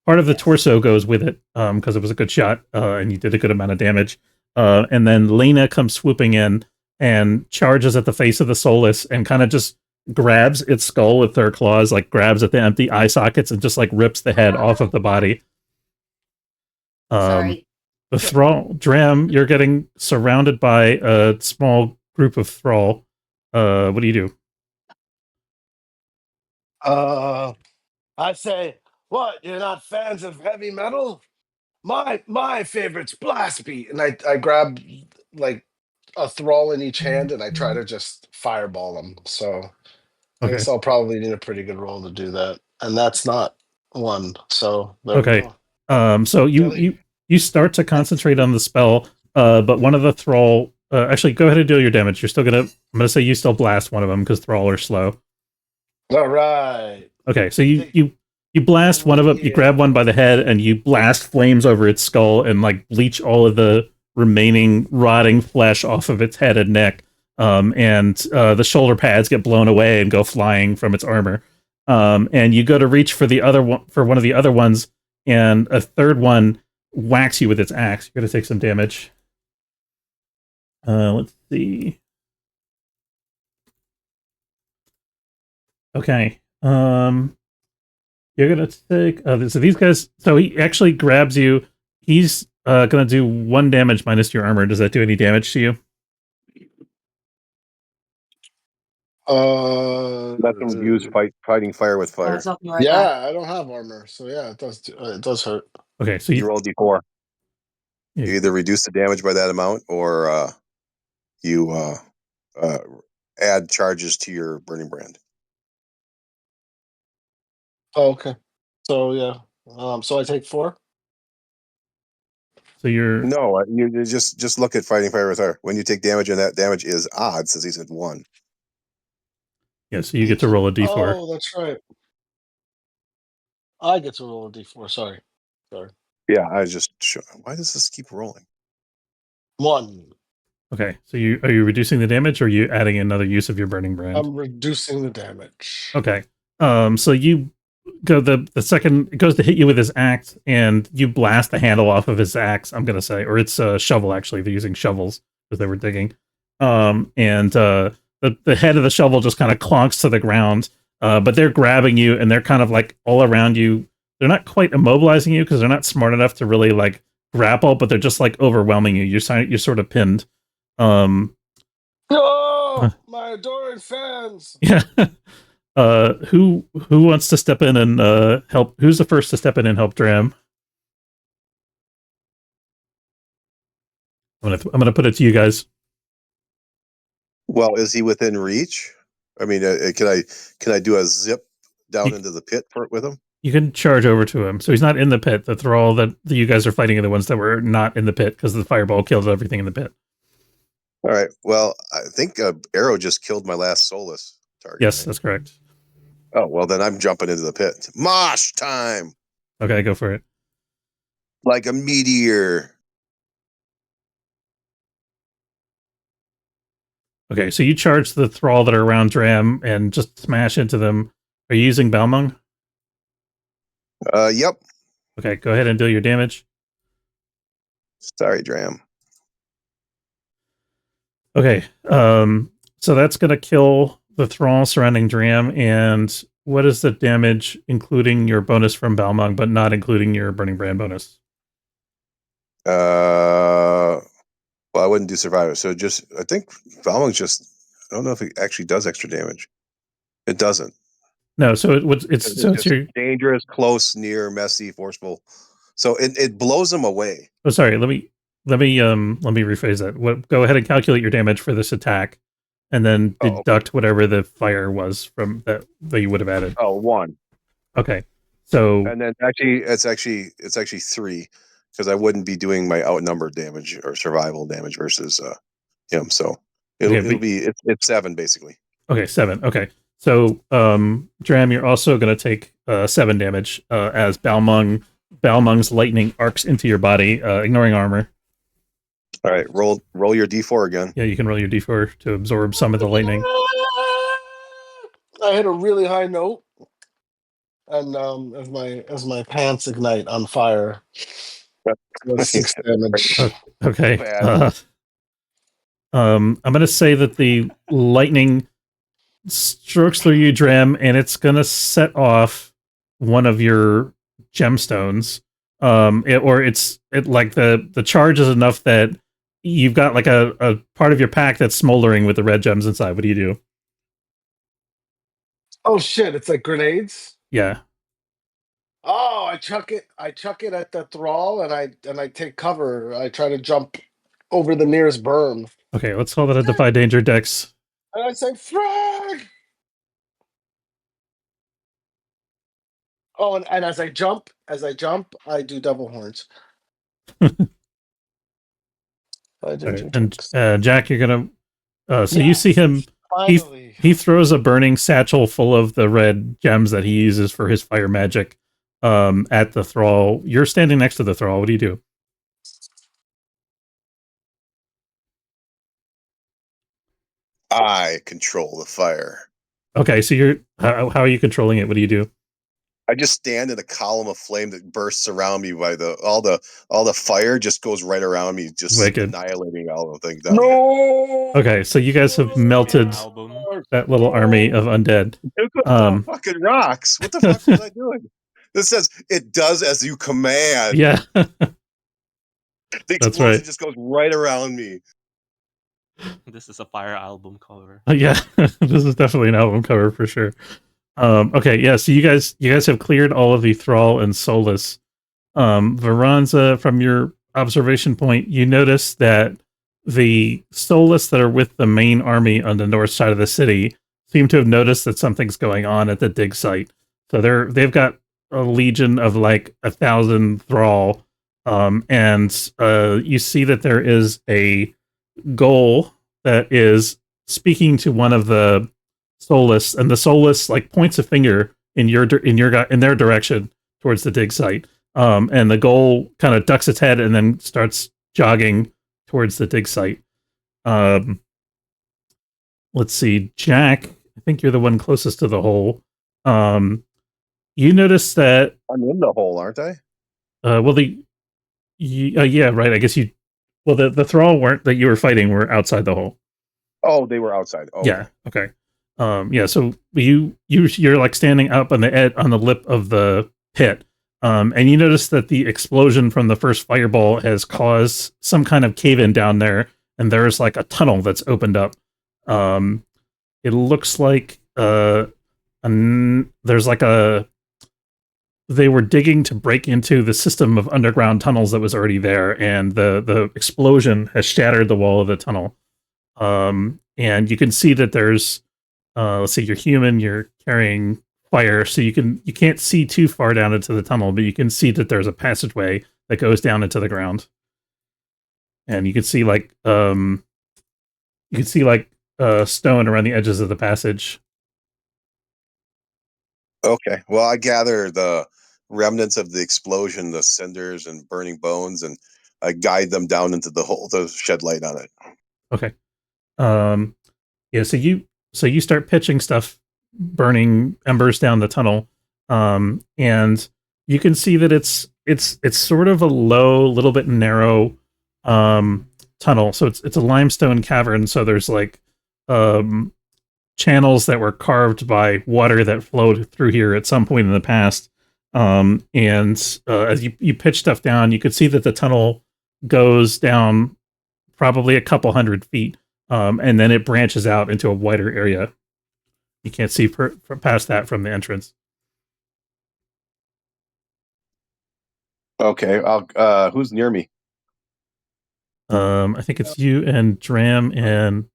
part of the torso goes with it because it was a good shot and you did a good amount of damage. And then Lena comes swooping in and charges at the face of the soulless and kind of just grabs its skull with her claws, like grabs at the empty eye sockets and just like rips the head off of the body. Sorry. The thrall, Dram, you're getting surrounded by a small group of thrall. What do you do? I say, what? You're not fans of heavy metal? My favorite's blast beat, and I grab like a thrall in each hand, and I try to just fireball them. So I Okay. guess I'll probably need a pretty good roll to do that, and that's not one. So there we Okay. go. So you start to concentrate on the spell, but one of the thrall. Actually, go ahead and deal your damage. You're still gonna. I'm gonna say you still blast one of them because thrall are slow. All right. Okay, so you blast one of them. You grab one by the head and you blast flames over its skull and like bleach all of the remaining rotting flesh off of its head and neck. And the shoulder pads get blown away and go flying from its armor. And you go to reach for the other one, for one of the other ones, and a third one whacks you with its axe. You're gonna take some damage. Let's see. Okay. You're gonna take so these guys. So he actually grabs you. He's gonna do 1 damage minus your armor. Does that do any damage to you? Let them use fighting fire with fire. I'll be right back. Yeah, I don't have armor, so yeah, it does hurt. Okay, so You roll D4. Yeah. You either reduce the damage by that amount, or you add charges to your burning brand. Oh, okay. So yeah. So I take 4. So you're No, you just look at fighting fire with fire. When you take damage, and that damage is odd, since he's at 1. yeah. So you get to roll a d4. Oh, that's right. I get to roll a d4. Sorry. Yeah, I just. Why does this keep rolling? 1. Okay, so are you reducing the damage, or are you adding another use of your burning brand? I'm reducing the damage. Okay. So you go the second it goes to hit you with his axe, and you blast the handle off of his axe. I'm gonna say, or it's a shovel. Actually, they're using shovels because they were digging. And the head of the shovel just kind of clonks to the ground. But they're grabbing you, and they're kind of like all around you. They're not quite immobilizing you because they're not smart enough to really like grapple, but they're just like overwhelming you. You're sort of pinned. Oh, my adoring fans! Yeah. Who wants to step in and help? Who's the first to step in and help Dram? I'm gonna put it to you guys. Well, is he within reach? I mean, can I do a zip down into the pit with him? You can charge over to him. So he's not in the pit. The thrall that you guys are fighting are the ones that were not in the pit because the fireball killed everything in the pit. All right. Well, I think arrow just killed my last soulless target. Yes, right? that's correct. Oh, well, then I'm jumping into the pit. Mosh time! Okay, go for it. Like a meteor. Okay, so you charge the thrall that are around Dram and just smash into them. Are you using Balmung? Yep. Okay, go ahead and deal your damage. Sorry, Dram. Okay, so that's gonna kill the thrall surrounding Dram. And what is the damage, including your bonus from Balmung, but not including your Burning Brand bonus? Well, I wouldn't do survivor. So I think Balmung I don't know if it actually does extra damage. It doesn't. No, so it's just your dangerous, close, near, messy, forceful. So it blows them away. Oh, sorry. Let me rephrase that. Go ahead and calculate your damage for this attack, and then deduct whatever the fire was from that you would have added. Oh, 1. Okay. So and then it's actually 3 because I wouldn't be doing my outnumbered damage or survival damage versus him. So it'll be 7 basically. Okay, 7. Okay. So Dram, you're also going to take 7 damage as Balmung's lightning arcs into your body, ignoring armor. All right, roll your d4 again. Yeah, you can roll your d4 to absorb some of the lightning. I hit a really high note. and as my pants ignite on fire. That's 6 damage. Okay. Bad. I'm gonna say that the lightning strokes through you, Dram, and it's gonna set off one of your gemstones. Like the charge is enough that you've got like a part of your pack that's smoldering with the red gems inside. What do you do? Oh shit! It's like grenades. Yeah. Oh, I chuck it at the thrall, and I take cover. I try to jump over the nearest berm. Okay, let's call that a Defy Danger Dex. And I say, frag! Oh, and as I jump, I do double horns. Right. And Jack, you're gonna so yes, you see him finally. he throws a burning satchel full of the red gems that he uses for his fire magic at the thrall. You're standing next to the thrall. What do you do? I control the fire. Okay, so you're how are you controlling it? What do you do? I just stand in a column of flame that bursts around me by all the fire just goes right around me, just Wicked. annihilating all the things. No. Okay, so you guys have melted Album. that little army of undead. Look at the fucking rocks. What the fuck was I doing? This says it does as you command. Yeah. The explosion just goes right around me. This is a fire album cover. Yeah, this is definitely an album cover for sure. Okay, yeah, so you guys have cleared all of the thrall and soulless. Veranza, from your observation point, you notice that the soulless that are with the main army on the north side of the city seem to have noticed that something's going on at the dig site. So they've got a legion of like 1,000 thrall, and you see that there is a goal that is speaking to one of the soulless, and the soulless like points a finger in their direction towards the dig site. And the goal kind of ducks its head and then starts jogging towards the dig site. Let's see, Jack, I think you're the one closest to the hole. You notice that I'm in the hole, aren't I? Yeah, right. I guess you. Well, the thrall weren't that you were fighting were outside the hole. Oh, they were outside. Oh, yeah. Okay. Yeah. So you're like standing up on the lip of the pit. And you notice that the explosion from the first fireball has caused some kind of cave in down there, and there's like a tunnel that's opened up. It looks like there's like they were digging to break into the system of underground tunnels that was already there, and the explosion has shattered the wall of the tunnel. And you can see that there's let's see, you're human, you're carrying fire, so you can't see too far down into the tunnel, but you can see that there's a passageway that goes down into the ground. And you can see stone around the edges of the passage. Okay. Well, I gather the remnants of the explosion, the cinders and burning bones, and I guide them down into the hole to shed light on it. Okay. Yeah, so you start pitching stuff, burning embers down the tunnel. And you can see that it's sort of a low, little bit narrow tunnel. So it's a limestone cavern, so there's like channels that were carved by water that flowed through here at some point in the past. And as you pitch stuff down, you could see that the tunnel goes down probably a couple hundred feet, and then it branches out into a wider area. You can't see past that from the entrance. Okay, who's near me? I think it's you and Dram and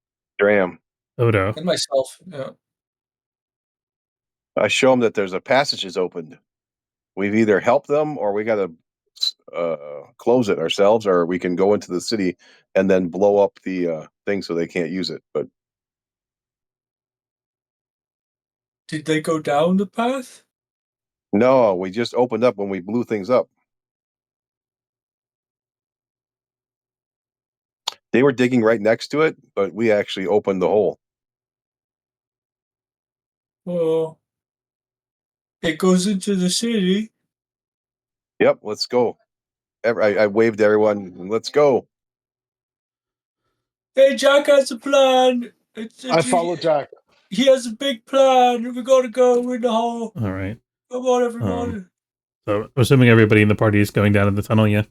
Odo. And myself, yeah. I show them that there's a passage is opened. We've either helped them or we got to close it ourselves, or we can go into the city and then blow up the thing so they can't use it. But Did they go down the path? no, we just opened up when we blew things up. They were digging right next to it, but we actually opened the hole. Oh. It goes into the city. Yep, let's go. I waved everyone. Let's go. Hey, Jack has a plan. I follow Jack. He has a big plan. We gotta go in the hall. All right. Come on, everybody. So assuming everybody in the party is going down in the tunnel, yeah.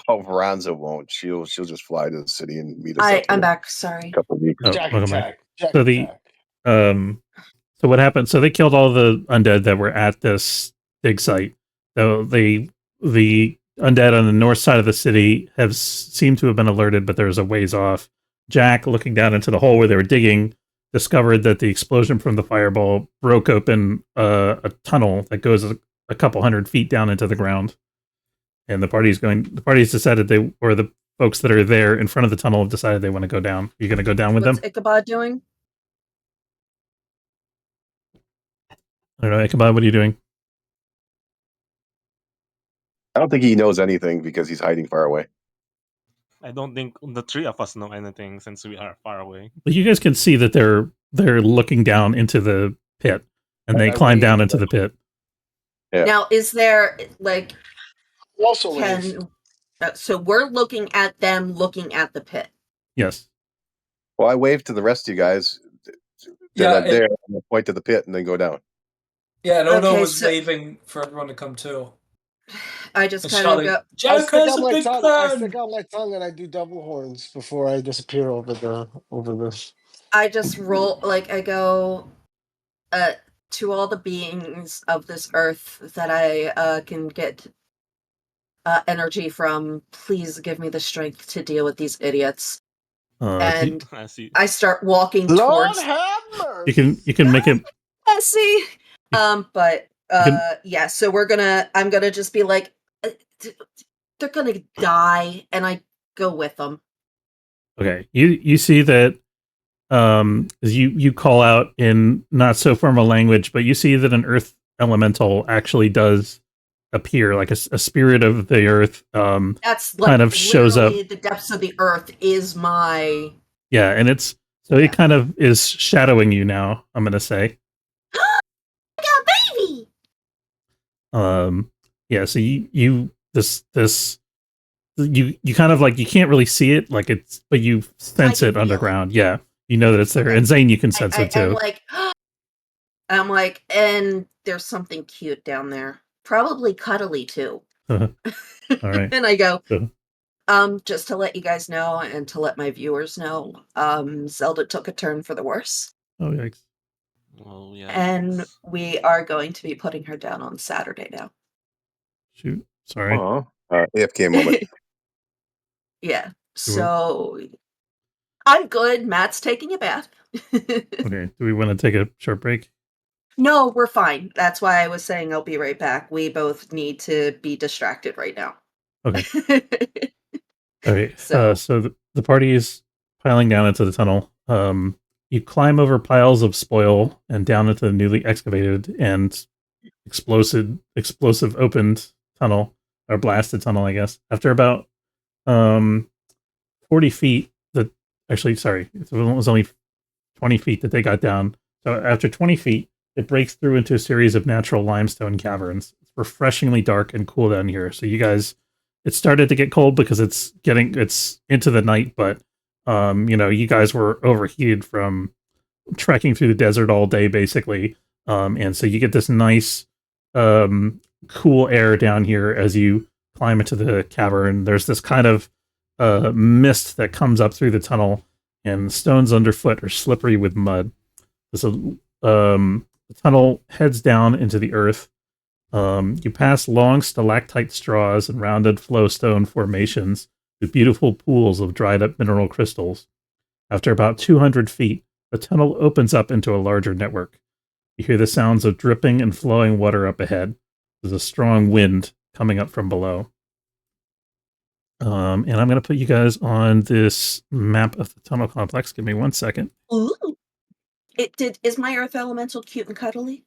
Oh, Veranza won't. She'll just fly to the city and meet us. I'm in back. Sorry. a couple of weeks. Oh, Jack welcome back. attack. Jack So the attack. so what happened? So they killed all the undead that were at this dig site. So the undead on the north side of the city have seemed to have been alerted, but there was a ways off. Jack, looking down into the hole where they were digging, discovered that the explosion from the fireball broke open a tunnel that goes a couple hundred feet down into the ground. And the party's decided the folks that are there in front of the tunnel have decided they want to go down. You're going to go down with What's them? Ichabod doing? I don't know, Ichabod, what are you doing? I don't think he knows anything because he's hiding far away. I don't think the three of us know anything since we are far away. But you guys can see that they're looking down into the pit, and they I climb wave down at into the them. pit. Yeah. Now, is there like Also wave. so we're looking at them looking at the pit. Yes. Well, I waved to the rest of you guys that Yeah, I'm there. I'm gonna point to the pit and then go down. Yeah, and Odo Okay, was so- waving for everyone to come too. I just And kind of shouting, go. I Jack stick has out a my big tongue. I plan. stick out my tongue and I do double horns before I disappear over this. I just roll like I go. To all the beings of this earth that I can get energy from, please give me the strength to deal with these idiots. And I see. I start walking Lord towards have mercy. you can make it. Essie. But yeah, so I'm gonna just be like, they're gonna die, and I go with them. Okay. You see that you call out in not so formal language, but you see that an earth elemental actually does appear, like a spirit of the earth. That's like kind of shows up. literally the depths of the earth is my. Yeah, and it's so it kind of is shadowing you now, I'm gonna say. I got a baby. Yeah, so you kind of like, you can't really see it, like it's, but you sense can it feel underground. Yeah, you know that it's there, and Zane, you can sense it too. I'm like, and there's something cute down there, probably cuddly too. All right. And I go, So- just to let you guys know and to let my viewers know, Zelda took a turn for the worse. Oh yikes! Oh yeah. And we are going to be putting her down on Saturday now. Shoot, sorry. AFK moment. Yeah. So I'm good. Matt's taking a bath. Okay, do we want to take a short break? No, we're fine. That's why I was saying I'll be right back. We both need to be distracted right now. Okay. Okay. So- So the party is piling down into the tunnel. You climb over piles of spoil and down into the newly excavated and explosive opened tunnel, or blasted tunnel, I guess. After about 40 feet, it was only 20 feet that they got down. So after 20 feet, it breaks through into a series of natural limestone caverns. It's refreshingly dark and cool down here. So you guys, it started to get cold because it's into the night, but you guys were overheated from trekking through the desert all day, basically. And so you get this nice cool air down here as you climb into the cavern. There's this kind of mist that comes up through the tunnel, and the stones underfoot are slippery with mud. The tunnel heads down into the earth. You pass long stalactite straws and rounded flowstone formations with beautiful pools of dried up mineral crystals. After about 200 feet, the tunnel opens up into a larger network. You hear the sounds of dripping and flowing water up ahead. There's a strong wind coming up from below. And I'm going to put you guys on this map of the tunnel complex. Give me 1 second. Ooh. Is my earth elemental cute and cuddly?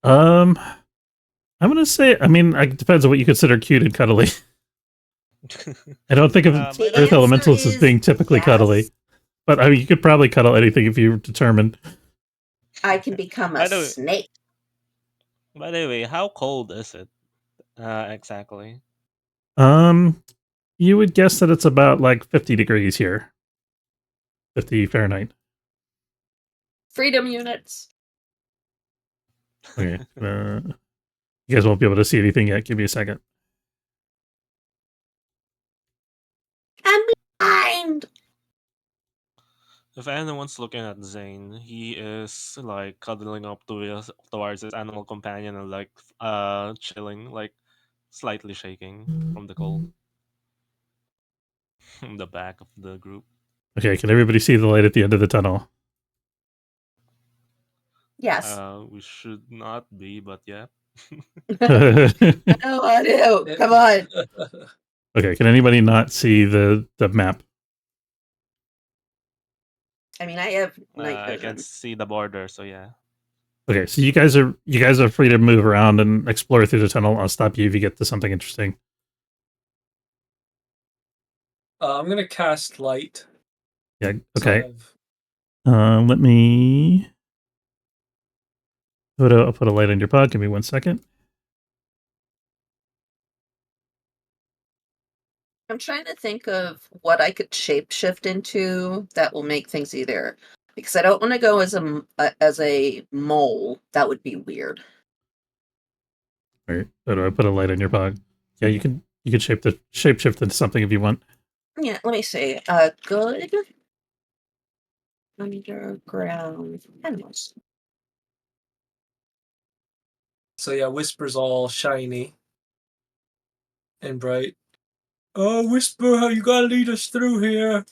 I'm going to say, it depends on what you consider cute and cuddly. I don't think of The earth elementals answer as being is typically yes. cuddly. But you could probably cuddle anything if you were determined. I can become I a know- snake. By the way, how cold is it exactly? You would guess that it's about like 50 degrees here. 50 Fahrenheit. Freedom units. Okay. You guys won't be able to see anything yet. Give me a second. I'm blind. If anyone's looking at Zane, he is like cuddling up towards his animal companion and like chilling, like slightly shaking from the cold. In the back of the group. Okay, can everybody see the light at the end of the tunnel? Yes. We should not be, but yeah. I do. Come on. Okay, can anybody not see the map? I mean, I have night I can vision. see the border, so yeah. Okay, so you guys are free to move around and explore through the tunnel. I'll stop you if you get to something interesting. I'm gonna cast light. Yeah. So I Okay. have- Let me. I'll put a light on your pod. Give me 1 second. I'm trying to think of what I could shapeshift into that will make things either, because I don't want to go as a mole. That would be weird. All right. I put a light on your pod. Yeah, you can shapeshift into something if you want. Yeah, let me see. Good underground animals. So yeah, Whisper's all shiny and bright. Oh, Whisper, how you gotta lead us through here?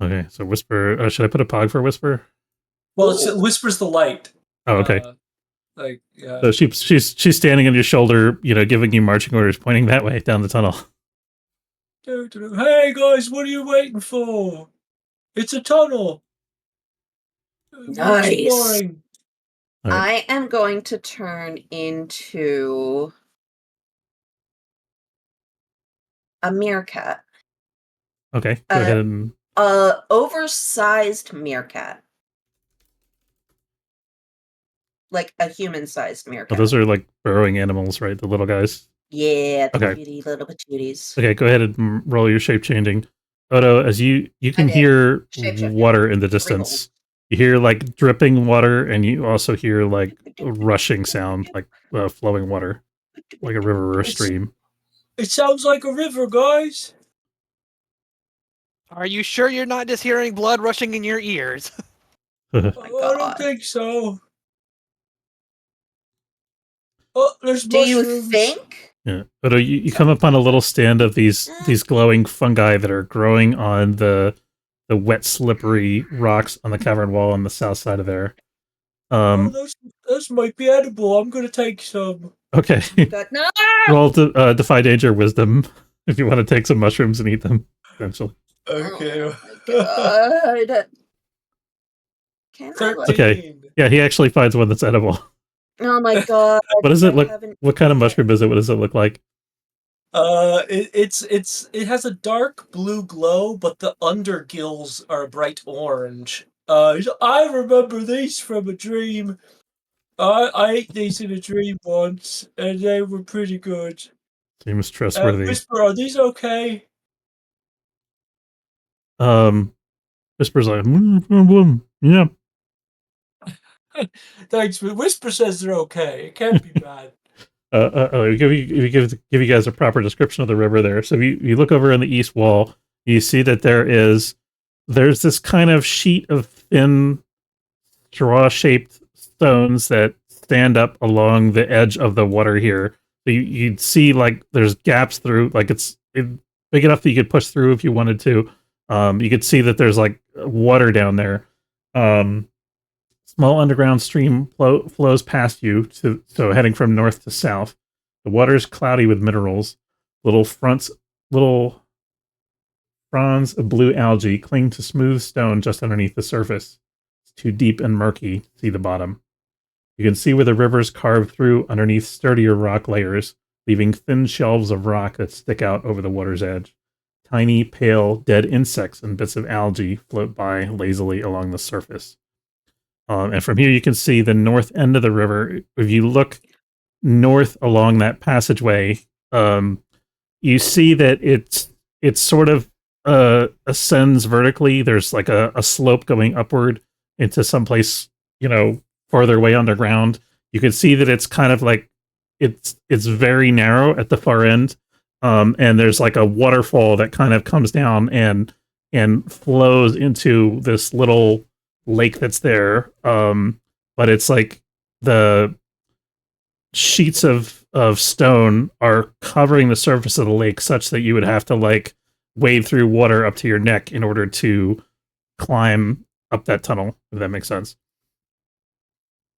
Okay, so Whisper. Should I put a pod for Whisper? Well, it's Ooh. Whisper's the light. Oh, okay. Like, yeah. So she's standing on your shoulder, giving you marching orders, pointing that way down the tunnel. Hey guys, what are you waiting for? It's a tunnel. We're Nice. exploring. All right. I am going to turn into a meerkat. Okay, go ahead and. Oversized meerkat. Like a human-sized Oh, meerkat. those are like burrowing animals, right? The little guys. Yeah, the Okay. cutie little patooties. Okay, go ahead and roll your shape changing. Odo, as you can did. hear Shapeshifting. water in the 3 distance. rolls. You hear like dripping water, and you also hear like a rushing sound, like flowing water, like a river or a stream. It sounds like a river, guys. Are you sure you're not just hearing blood rushing in your ears? Oh my I god. don't think so. Oh, there's Do you mushrooms. think? Yeah, Odo, you come upon a little stand of these glowing fungi that are growing on the wet, slippery rocks on the cavern wall on the south side of there. Oh, those might be edible. I'm gonna take some. Okay. God, no! Roll to defy danger wisdom if you want to take some mushrooms and eat them eventually. Okay. Oh my god. Can I like... Okay. Yeah, he actually finds one that's edible. Oh my god. What does it look? haven't What kind of eaten it. mushroom is it? What does it look like? It has a dark blue glow, but the undergills are bright orange. I remember these from a dream. I ate these in a dream once, and they were pretty good. Seems trustworthy. Whisper, are these okay? Whisper's like, yeah. Thanks, but Whisper says they're okay. It can't be bad. Give you guys a proper description of the river there. So you look over on the east wall, you see that there's this kind of sheet of thin straw-shaped stones that stand up along the edge of the water here. So you'd see like there's gaps through, like it's big enough that you could push through if you wanted to. You could see that there's like water down there. Small underground stream flows past you, so heading from north to south. The water is cloudy with minerals. Little fronds of blue algae cling to smooth stone just underneath the surface. It's too deep and murky to see the bottom. You can see where the rivers carve through underneath sturdier rock layers, leaving thin shelves of rock that stick out over the water's edge. Tiny, pale, dead insects and bits of algae float by lazily along the surface. And from here, you can see the north end of the river. If you look north along that passageway, you see that it's sort of ascends vertically. There's like a slope going upward into some place, farther away underground. You can see that it's kind of like it's very narrow at the far end. And there's like a waterfall that kind of comes down and flows into this little lake that's there. But it's like the sheets of stone are covering the surface of the lake such that you would have to like wade through water up to your neck in order to climb up that tunnel, if that makes sense.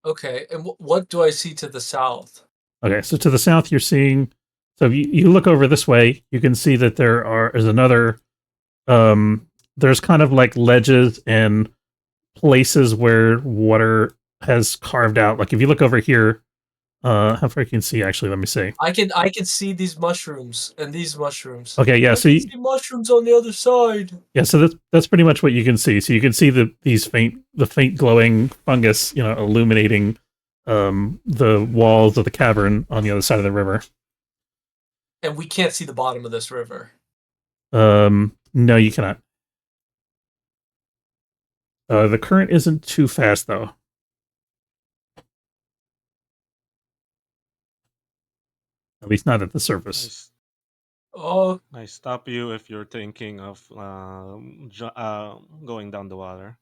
Okay, and what do I see to the south? Okay, so to the south you're seeing, so if you look over this way, you can see that is another there's kind of like ledges and places where water has carved out. Like if you look over here, how far you can see, actually, let me see. I can see these mushrooms and these mushrooms. Okay, yeah, I so can see mushrooms on the other side. yeah, so that's pretty much what you can see. So you can see the faint glowing fungus, illuminating the walls of the cavern on the other side of the river. And we can't see the bottom of this river. No, you cannot. The current isn't too fast though. At least not at the surface. Oh, I stop you if you're thinking of going down the water.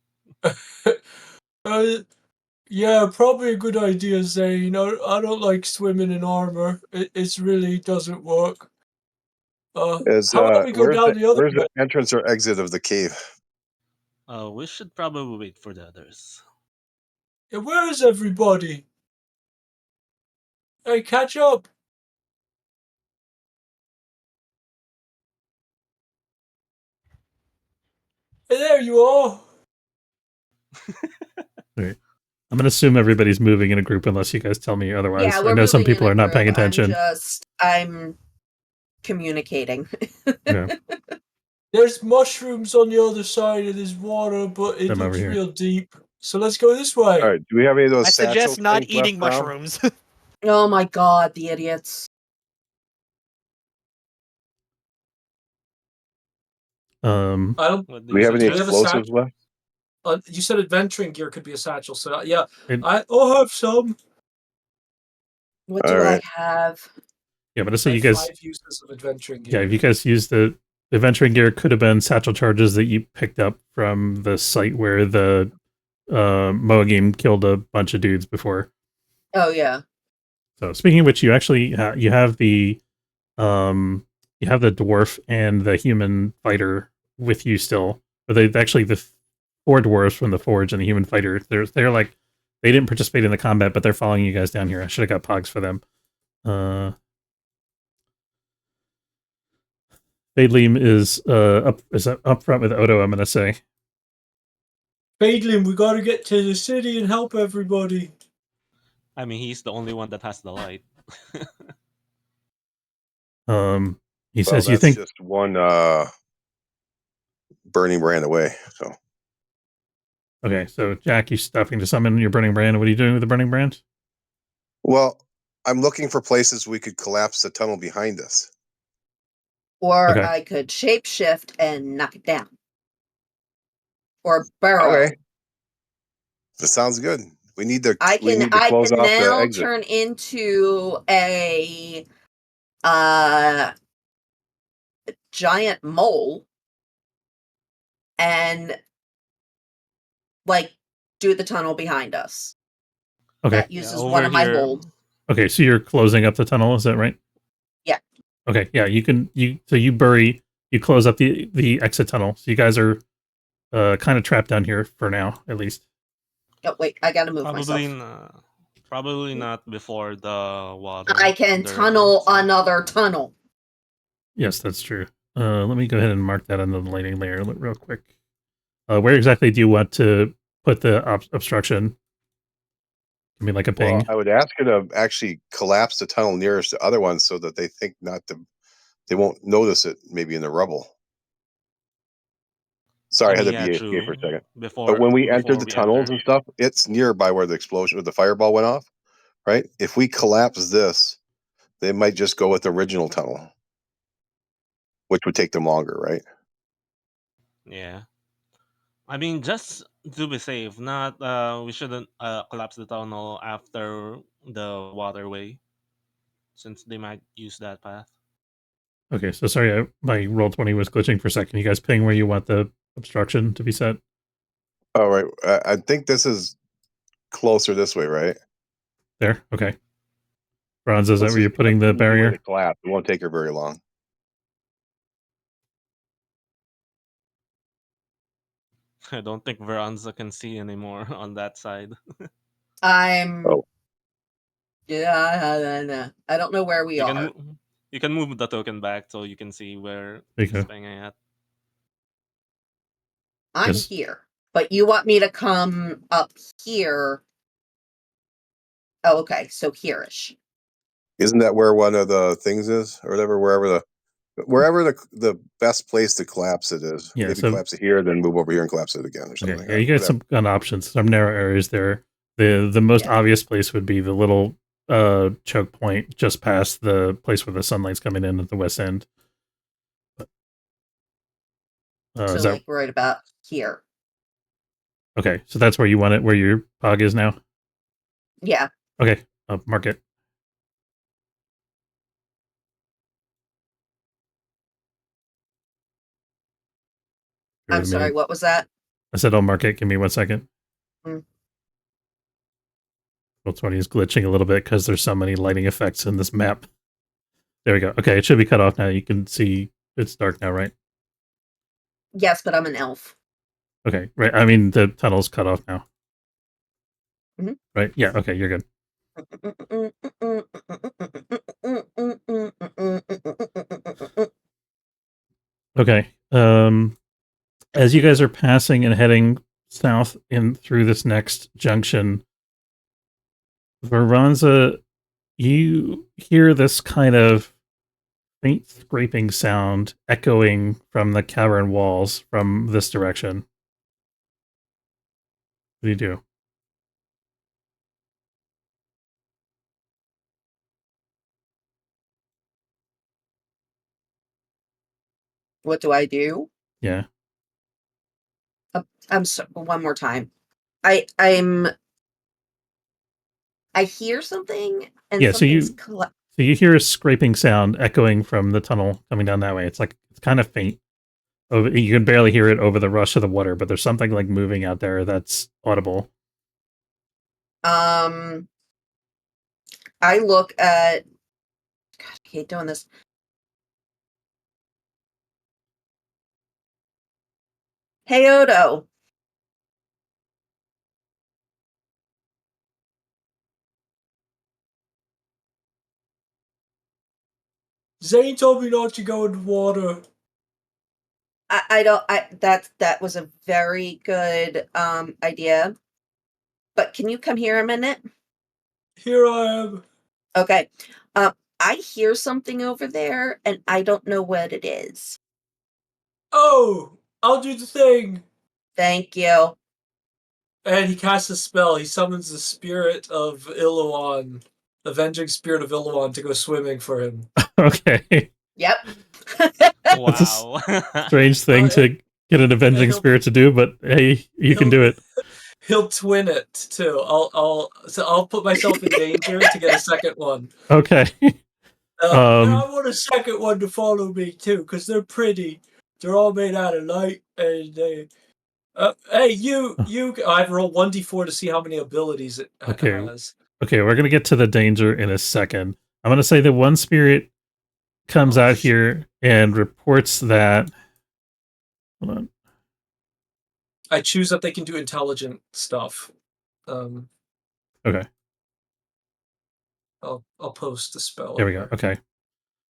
yeah, probably a good idea, Zane. I don't like swimming in armor. It really doesn't work. How about we go down the other where's way? the entrance or exit of the cave? We should probably wait for the others. Yeah, where is everybody? Hey, catch up. Hey, there you are. Right. I'm gonna assume everybody's moving in a group unless you guys tell me otherwise. Yeah, I we're know some moving in people a are not paying group. attention. I'm communicating. Yeah. There's mushrooms on the other side of this water, but it I'm over looks here. real deep. So let's go this way. All right. Do we have any of those I satchel suggest not things eating left around? mushrooms. Oh my god, the idiots. Um, I don't. What Do we have any Do we have a explosives satchel? left? You said adventuring gear could be a satchel, so yeah, it- I'll have some. What All do right. I have? yeah, but I I say you have guys. 5 uses of adventuring Yeah, gear. if you guys use the adventuring gear, could have been satchel charges that you picked up from the site where the Moagim killed a bunch of dudes before. Oh yeah. So speaking of which, you actually you have the dwarf and the human fighter with you still. But they actually the 4 dwarves from the forge and the human fighter. They're like they didn't participate in the combat, but they're following you guys down here. I should have got pogs for them. Fadeleem is up front with Odo, I'm gonna say. Fadelin, we gotta get to the city and help everybody. I mean, he's the only one that has the light. He Well, says you that's think just one burning brand away. So okay, so Jack, you stopping to summon your burning brand. What are you doing with the burning brand? well, I'm looking for places we could collapse the tunnel behind us. Or Okay. I could shapeshift and knock it down. Or burrow. Okay. That sounds good. We need to I we can need to close off the now exit. turn into a giant mole and like do the tunnel behind us. Okay. That Yeah, uses over one of my here. holds. Okay, so you're closing up the tunnel, is that right? Yeah. Okay, yeah, you close up the exit tunnel. So you guys are kind of trapped down here for now, at least. Oh wait, I gotta move Probably myself. probably not before the water. I can the tunnel river, so- another tunnel. Yes, that's true. Let me go ahead and mark that on the lighting layer real quick. Where exactly do you want to put the obstruction? Give me like a ping. Well, I would ask her to actually collapse the tunnel nearest the other one so that they think they won't notice it maybe in the rubble. Sorry, I had to yeah, be true. for a second. Before, But when we entered before the we tunnels enter. and stuff, it's nearby where the explosion or the fireball went off. right? If we collapse this, they might just go with the original tunnel, which would take them longer, right? Yeah. I mean, just to be safe, not we shouldn't collapse the tunnel after the waterway, since they might use that path. Okay, so sorry, my roll 20 was glitching for a second. You guys ping where you want the obstruction to be set? All right. I think this is closer this way, right? There? Okay. Bronze, is that Let's where you're just putting the easy way barrier? to collapse. It won't take her very long. I don't think Veranza can see anymore on that side. I'm. Oh. Yeah, I don't know where we You are. can you can move the token back so you can see where There you she's go. pinging at. I'm Yes. here, but you want me to come up here? Oh, okay, so here-ish. Isn't that where one of the things is, or whatever? Wherever the best place to collapse it is. Yeah, Maybe so collapse it here, then move over here and collapse it again, or something okay, like yeah, that. you got Whatever. some options, some narrow areas there. The most Yeah. obvious place would be the little choke point just past the place where the sunlight's coming in at the west end. So Is that like right about here. okay? So that's where you want it, where your pog is now. Yeah. Okay, I'll mark it. Give it I'm a sorry, minute. what was that? I said I'll mark it. Give me 1 second. Mm. Roll 20 is glitching a little bit because there's so many lighting effects in this map. There we go. Okay, it should be cut off now. You can see it's dark now, right? Yes, but I'm an elf. Okay, right. I mean, the tunnel's cut off now. Mhm. Right? Yeah, okay, you're good. Okay. As you guys are passing and heading south in through this next junction, Veranza, you hear this kind of faint scraping sound echoing from the cavern walls from this direction. What do you do? What do I do? Yeah. I'm so one more time. I hear something and Yeah, so something's you hear a scraping sound echoing from the tunnel coming down that way. It's kind of faint. You can barely hear it over the rush of the water, but there's something like moving out there that's audible. I look at God, I hate doing this. Hey Odo. Zane told me not to go in the water. I don't that was a very good idea. But can you come here a minute? Here I am. Okay. I hear something over there and I don't know what it is. Oh, I'll do the thing. Thank you. And he casts a spell. He summons the spirit of Iluan, avenging spirit of Iluan, to go swimming for him. Okay. Yep. Wow. Strange thing to get an avenging spirit to do, but hey, you can do it. He'll twin it too. I'll put myself in danger to get a second one. Okay. And I want a second one to follow me too, because they're pretty. They're all made out of light, and they. Hey, you! I've rolled 1d4 to see how many abilities it has. Okay, we're gonna get to the danger in a second. I'm gonna say that one spirit comes out here and reports that. Hold on. I choose that they can do intelligent stuff. Okay. I'll post the spell. There we go. Okay.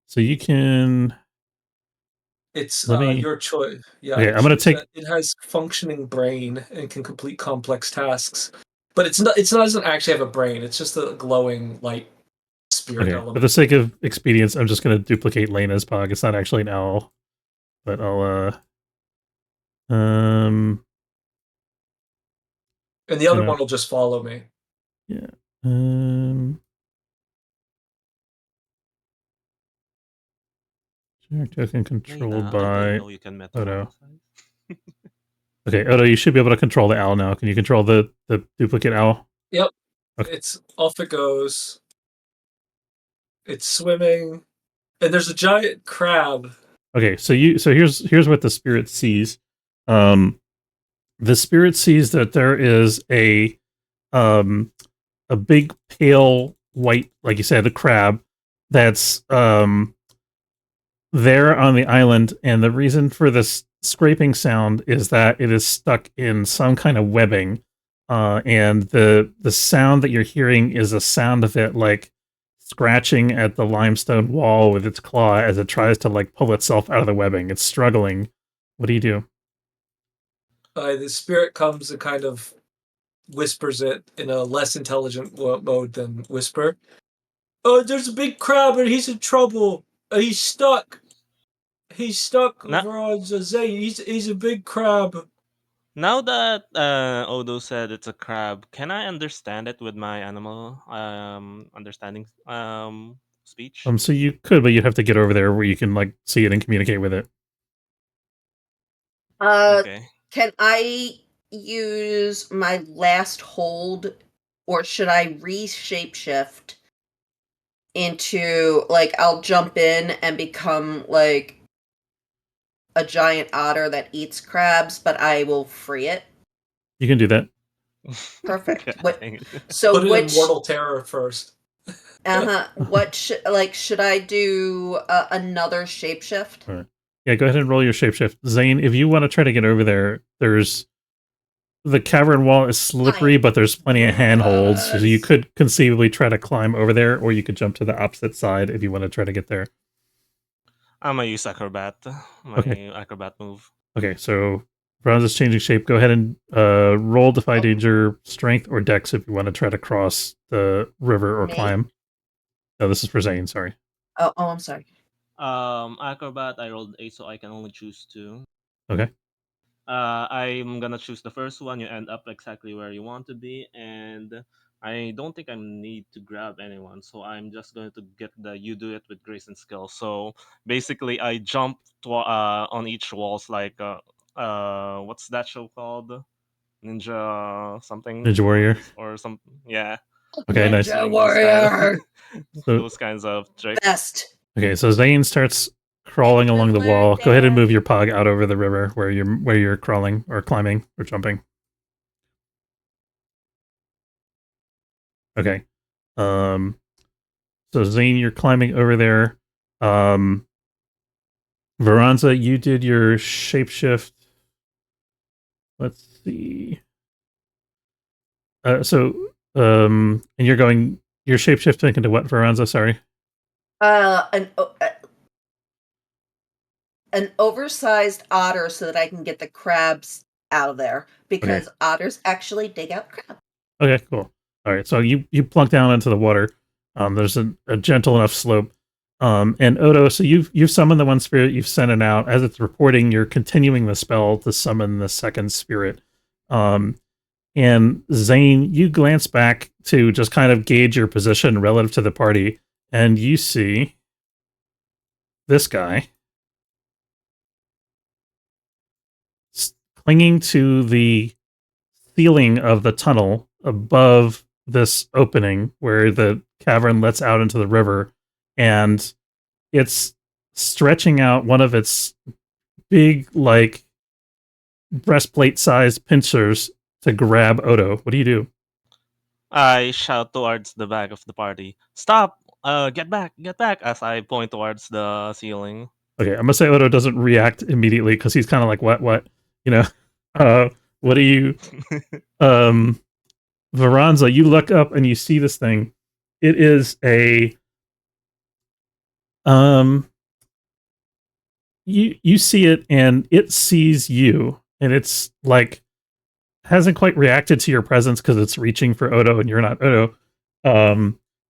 So you can. It's Let me. your choice. Yeah. Okay, I'm gonna take. It has functioning brain and can complete complex tasks, but it's not. It doesn't actually have a brain. It's just a glowing light spirit Okay, element. for the sake of expedience, I'm just gonna duplicate Lena's pog. It's not actually an owl, but I'll. And the other one will just follow me. Yeah. Um, token controlled Lena, I didn't by know you can Odo. metamorphosize. Okay, Odo, you should be able to control the owl now. Can you control the duplicate owl? Yep. Okay. It's off it goes. It's swimming. And there's a giant crab. Okay, so here's what the spirit sees. The spirit sees that there is a big pale white, like you said, a crab that's there on the island, and the reason for this scraping sound is that it is stuck in some kind of webbing, and the sound that you're hearing is a sound of it like scratching at the limestone wall with its claw as it tries to like pull itself out of the webbing. It's struggling. What do you do? The spirit comes and kind of whispers it in a less intelligent mode than whisper. Oh, there's a big crab and he's in trouble. He's stuck. He's stuck Na- over on Zane. He's a big crab. Now that Odo said it's a crab, can I understand it with my animal understanding speech? So you could, but you'd have to get over there where you can like see it and communicate with it. Okay. Can I use my last hold, or should I re-shapeshift into, like, I'll jump in and become, like, a giant otter that eats crabs, but I will free it? You can do that. Perfect. God What? dang it. So Put it in which? mortal terror first. What should I do? Another shapeshift? All right. Yeah, go ahead and roll your shapeshift. Zane, if you want to try to get over there, the cavern wall is slippery, but there's plenty of handholds. So you could conceivably try to climb over there, or you could jump to the opposite side if you want to try to get there. I'm gonna use acrobat. My acrobat move. Okay, so Bronze is changing shape. Go ahead and roll Defy Danger, Strength, or Dex if you want to try to cross the river or Me? climb. No, this is for Zane, sorry. Oh, I'm sorry. Acrobat, I rolled 8, so I can only choose 2. Okay. I'm gonna choose the first one. You end up exactly where you want to be, and I don't think I need to grab anyone, so I'm just going to get the you do it with grace and skill. So basically, I jump on each walls like what's that show called? Ninja something Ninja Warrior. or some yeah. Okay, nice. Ninja Warrior! Those kinds of tricks. Best. Okay, so Zane starts crawling along the wall. Go ahead and move your pug out over the river where you're crawling or climbing or jumping. Okay. So Zane, you're climbing over there. Veranza, you did your shapeshift. Let's see. And you're going your shapeshifting into what, Veranza? Sorry. An oversized otter so that I can get the crabs out of there, because otters actually dig out crabs. Okay, cool. All right, so you plunk down into the water. There's a gentle enough slope. And Odo, so you've summoned the one spirit, you've sent it out. As it's reporting, you're continuing the spell to summon the second spirit. And Zane, you glance back to just kind of gauge your position relative to the party, and you see this guy clinging to the ceiling of the tunnel above this opening where the cavern lets out into the river, and it's stretching out one of its big, like, breastplate-sized pincers to grab Odo. What do you do? I shout towards the back of the party. Stop! Get back! Get back! As I point towards the ceiling. Okay, I'm gonna say Odo doesn't react immediately because he's kind of like, what? You know? What do you... Veranza, you look up and you see this thing. It is a... You see it and it sees you, and it's like hasn't quite reacted to your presence because it's reaching for Odo and you're not Odo.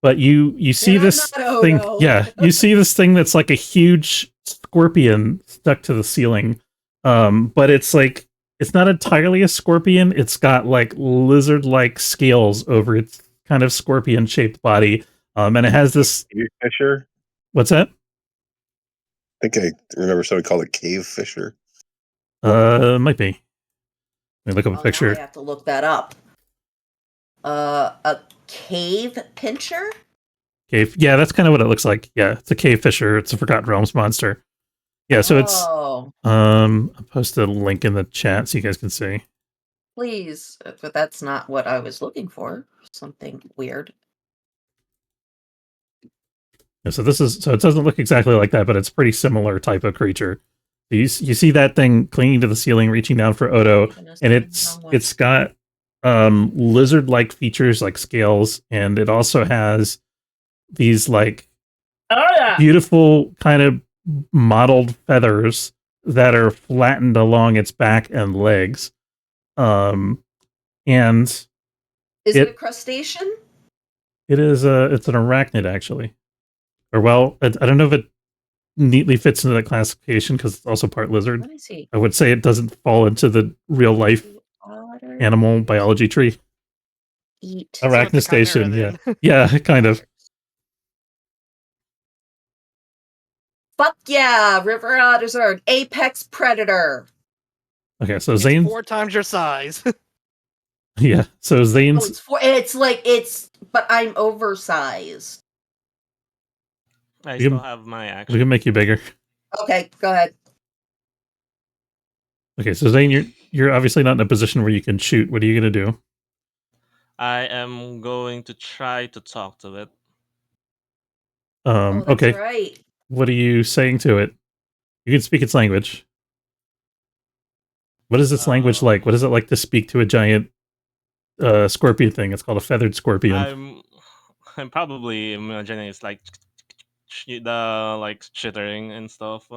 But you see this thing. Yeah, you see this thing that's like a huge scorpion stuck to the ceiling. But it's like it's not entirely a scorpion. It's got like lizard-like scales over its kind of scorpion shaped body, and it has this. Cave fisher. What's that? I think I remember somebody called it cave fisher. Might be. Let me look up a Now I picture. have to look that up. A cave pincher? Cave. Yeah, that's kind of what it looks like. Yeah, it's a cave fisher. It's a Forgotten Realms monster. Yeah, so it's Oh, I'll post a link in the chat so you guys can see. please. But that's not what I was looking for. Something weird. Yeah, so it doesn't look exactly like that, but it's pretty similar type of creature. You see that thing clinging to the ceiling, reaching down for Odo, Goodness, and I don't know it's got lizard-like features like scales, and it also has these like beautiful kind of mottled feathers that are flattened along its back and legs. And Is it a it- crustacean? it's an arachnid actually. Or well, I don't know if it neatly fits into that classification because it's also part lizard. Let me see. I would say it doesn't fall into the real life Otter animal biology tree. eat. So it's a chimera Arachnid yeah. then. Yeah, kind of. Fuck yeah! River otters are an apex predator. Okay, so It's Zane. 4 times your size. Yeah, so Oh, Zane's. but I'm oversized. I You still can- have my We action. can make you bigger. Okay, go ahead. Okay, so Zane, you're obviously not in a position where you can shoot. What are you gonna do? I am going to try to talk to it. Oh, that's Okay. right. What are you saying to it? You can speak its language. What is its language like? What is it like to speak to a giant scorpion thing? It's called a feathered scorpion. I'm probably imagining it's like the like chittering and stuff,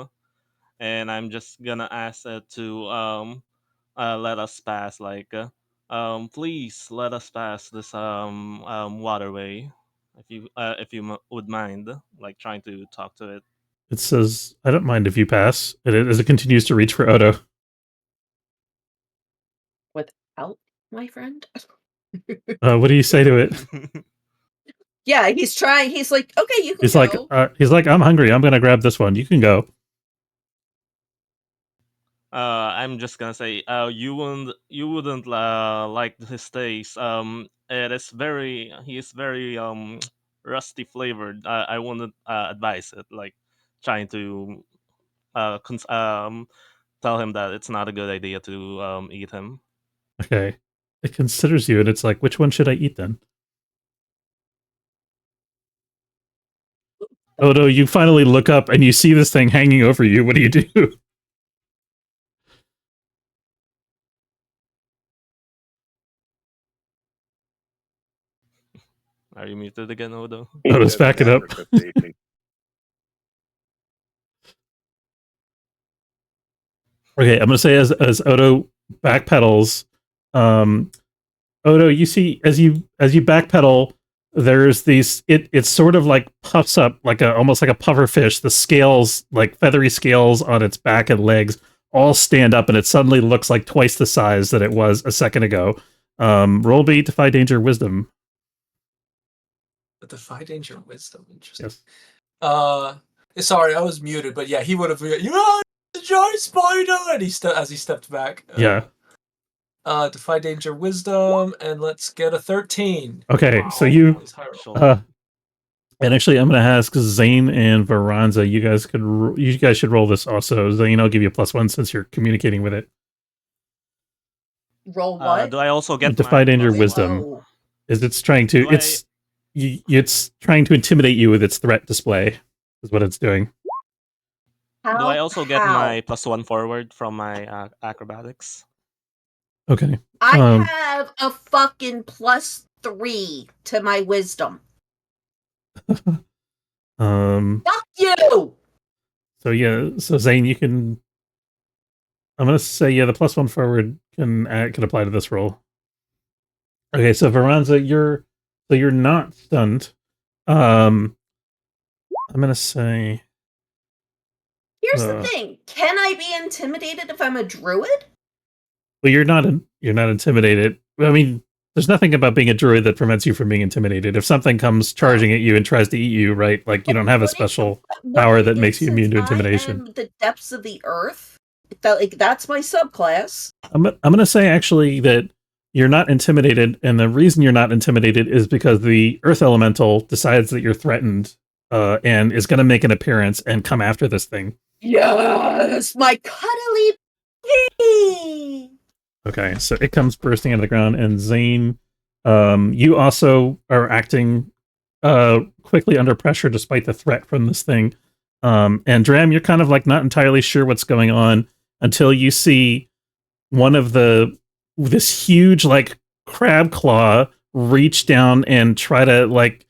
and I'm just gonna ask it to let us pass. Like, please let us pass this waterway, if you would mind, like trying to talk to it. It says, "I don't mind if you pass." As it continues to reach for Odo. Without my friend? What do you say to it? Yeah, he's trying. He's like, okay, you can He's go. like, "I'm hungry. I'm gonna grab this one. You can go." I'm just gonna say, you wouldn't like his taste. He is very rusty flavored. I wouldn't advise it. Like trying to tell him that it's not a good idea to eat him. Okay. It considers you, and it's like, which one should I eat then? Odo, you finally look up and you see this thing hanging over you. What do you do? Are you muted again, Odo? Odo's backing up. Okay, I'm gonna say as Odo backpedals, Odo, you see as you backpedal, there's these. It's sort of like puffs up like almost like a puffer fish. The scales, like feathery scales on its back and legs, all stand up, and it suddenly looks like twice the size that it was a second ago. Roll B, defy danger, wisdom. But defy danger, wisdom. Interesting. Yes. Sorry, I was muted, but yeah, he would have. You know, the giant spider, and as he stepped back. Yeah. Defy danger, wisdom, and let's get a 13. Okay, Wow. so you. He's high roll. Sure. And actually, I'm going to ask Zane and Veranza. You guys should roll this also. Zane, I'll give you a +1 since you're communicating with it. Roll what? Do I also get Defy my danger, +1? wisdom. Oh. Is it's trying to it's trying to intimidate you with its threat display. Is what it's doing. Do I also get How? my +1 forward from my acrobatics? Okay. I have a fucking +3 to my wisdom. Fuck you! So yeah, so Zane, you can. I'm gonna say the +1 forward can apply to this roll. Okay, so Veranza, you're not stunned. I'm gonna say. Here's the thing. Can I be intimidated if I'm a druid? Well, you're not intimidated. I mean, there's nothing about being a druid that prevents you from being intimidated. If something comes charging at you and tries to eat you, right? Like you don't have a special power that makes you immune to intimidation. I am the depths of the earth. That's my subclass. I'm gonna say actually that you're not intimidated, and the reason you're not intimidated is because the earth elemental decides that you're threatened, and is gonna make an appearance and come after this thing. Yes, my cuddly kitty. Okay, so it comes bursting out of the ground, and Zane, you also are acting quickly under pressure despite the threat from this thing. And Dram, you're kind of like not entirely sure what's going on until you see one of this huge like crab claw reach down and try to like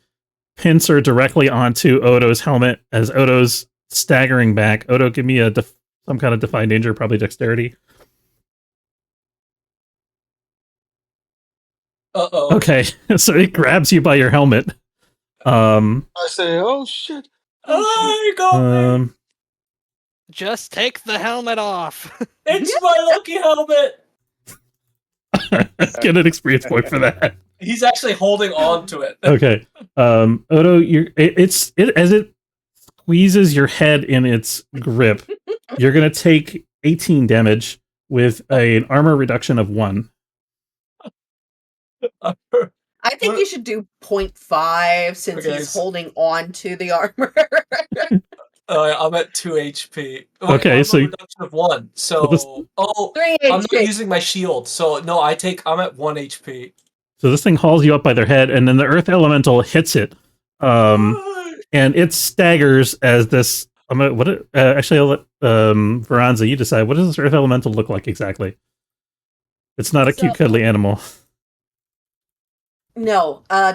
pincer directly onto Odo's helmet as Odo's staggering back. Odo, give me some kind of defy danger, probably dexterity. Uh-oh. Okay, so it grabs you by your helmet. I say, oh shit. I go. Just take the helmet off. It's my lucky helmet. Get an experience point for that. He's actually holding on to it. Okay. Odo, as it squeezes your head in its grip, you're gonna take 18 damage with an armor reduction of 1. I think you should do 0.5 since Okay, he's holding on to the armor. I'm at 2 HP. Okay, armor so reduction of 1. So, 3 I'm not HP. using my shield. So no, I'm at 1 HP. So this thing hauls you up by their head, and then the earth elemental hits it, and it staggers as this. Actually, I'll let Veranza, you decide. What does this earth elemental look like exactly? It's not a cute, cuddly animal. No. I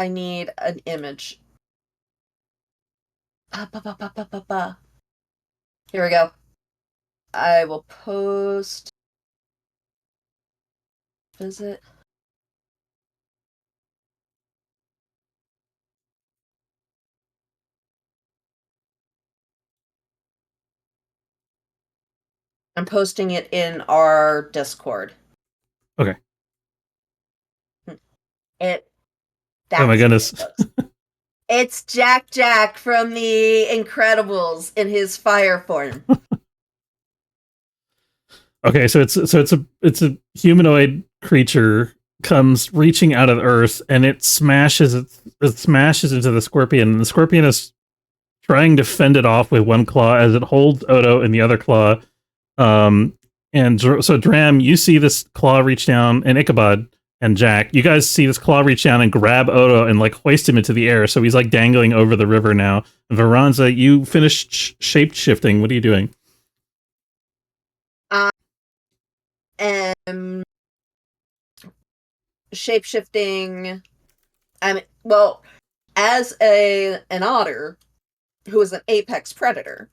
need an image. Here we go. I will post. Visit. I'm posting it in our Discord. Okay. Oh my goodness. It's Jack from the Incredibles in his fire form. Okay, so it's a humanoid creature comes reaching out of Earth, and it smashes into the scorpion, and the scorpion is trying to fend it off with one claw as it holds Odo in the other claw. So Dram, you see this claw reach down, and Ichabod and Jack, you guys see this claw reach down and grab Odo and like hoist him into the air, so he's like dangling over the river now. And Veranza, you finished shape shifting. What are you doing? Shape-shifting. Well, as an otter who is an apex predator,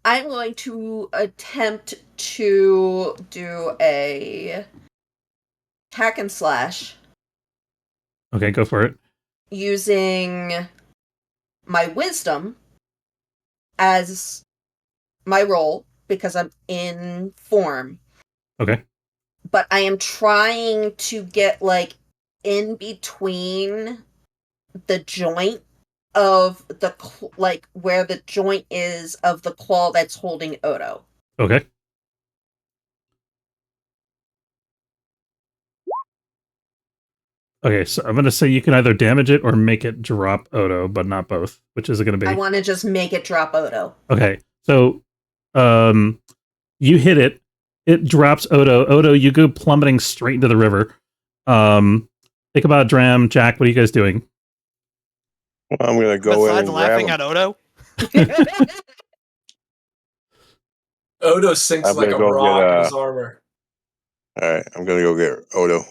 I'm going to attempt to do a hack and slash. Okay, go for it. Using my wisdom as my role because I'm in form. Okay. But I am trying to get like in between the joint of the like where the joint is of the claw that's holding Odo. Okay. Okay, so I'm going to say you can either damage it or make it drop Odo, but not both. Which is it going to be? I want to just make it drop Odo. Okay, so you hit it. It drops Odo. Odo, you go plummeting straight into the river. Think about Dram, Jack. What are you guys doing? Well, I'm going to go in Besides and laughing grab at Odo. Odo sinks I'm like a gonna go rock get, in his armor. All right, I'm going to go get Odo.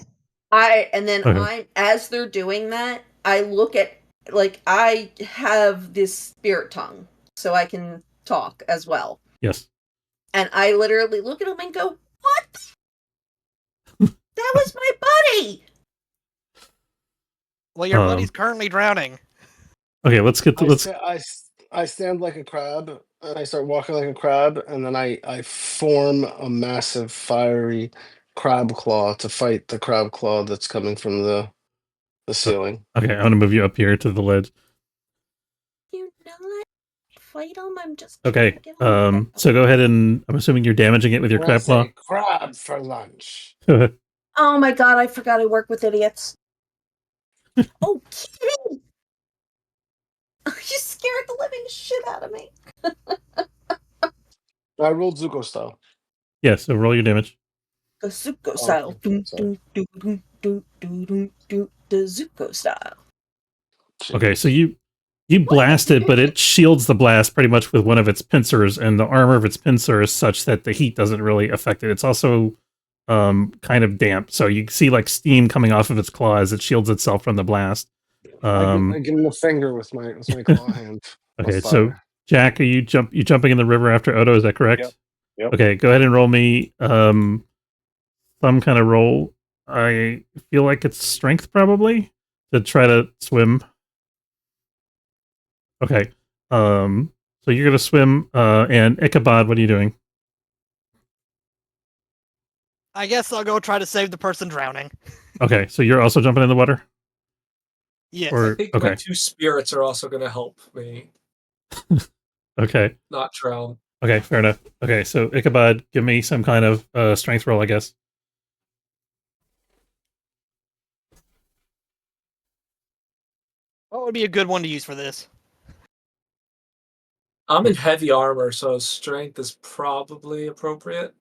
Okay. As they're doing that, I look at like I have this spirit tongue, so I can talk as well. Yes. And I literally look at him and go, "What? That was my buddy." Well, your buddy's currently drowning. Okay, let's get to let's. I stand like a crab, and I start walking like a crab, and then I form a massive fiery crab claw to fight the crab claw that's coming from the ceiling. Okay, I'm gonna move you up here to the ledge. You not fight him. I'm just Okay. So go ahead and I'm assuming you're damaging it with your When I crab claw. say crab for lunch. Oh my god! I forgot I work with idiots. Oh, kitty! You scared the living shit out of me. I rolled Zuko style. Yeah. So roll your damage. The Zuko Oh, style. okay. Sorry. The Zuko style. Okay, so you blast it, but it shields the blast pretty much with one of its pincers, and the armor of its pincer is such that the heat doesn't really affect it. It's also kind of damp, so you see like steam coming off of its claw as it shields itself from the blast. I give him a finger with my claw hand. Okay, so Jack, are you jumping in the river after Odo? Is that correct? Yep. Okay, go ahead and roll me some kind of roll. I feel like it's strength probably to try to swim. Okay. So you're gonna swim, and Ichabod, what are you doing? I guess I'll go try to save the person drowning. Okay, so you're also jumping in the water? Yes. Or I think okay. my 2 spirits are also going to help me Okay. not drown. Okay, fair enough. Okay, so Ichabod, give me some kind of strength roll, I guess. What would be a good one to use for this? I'm in heavy armor, so strength is probably appropriate.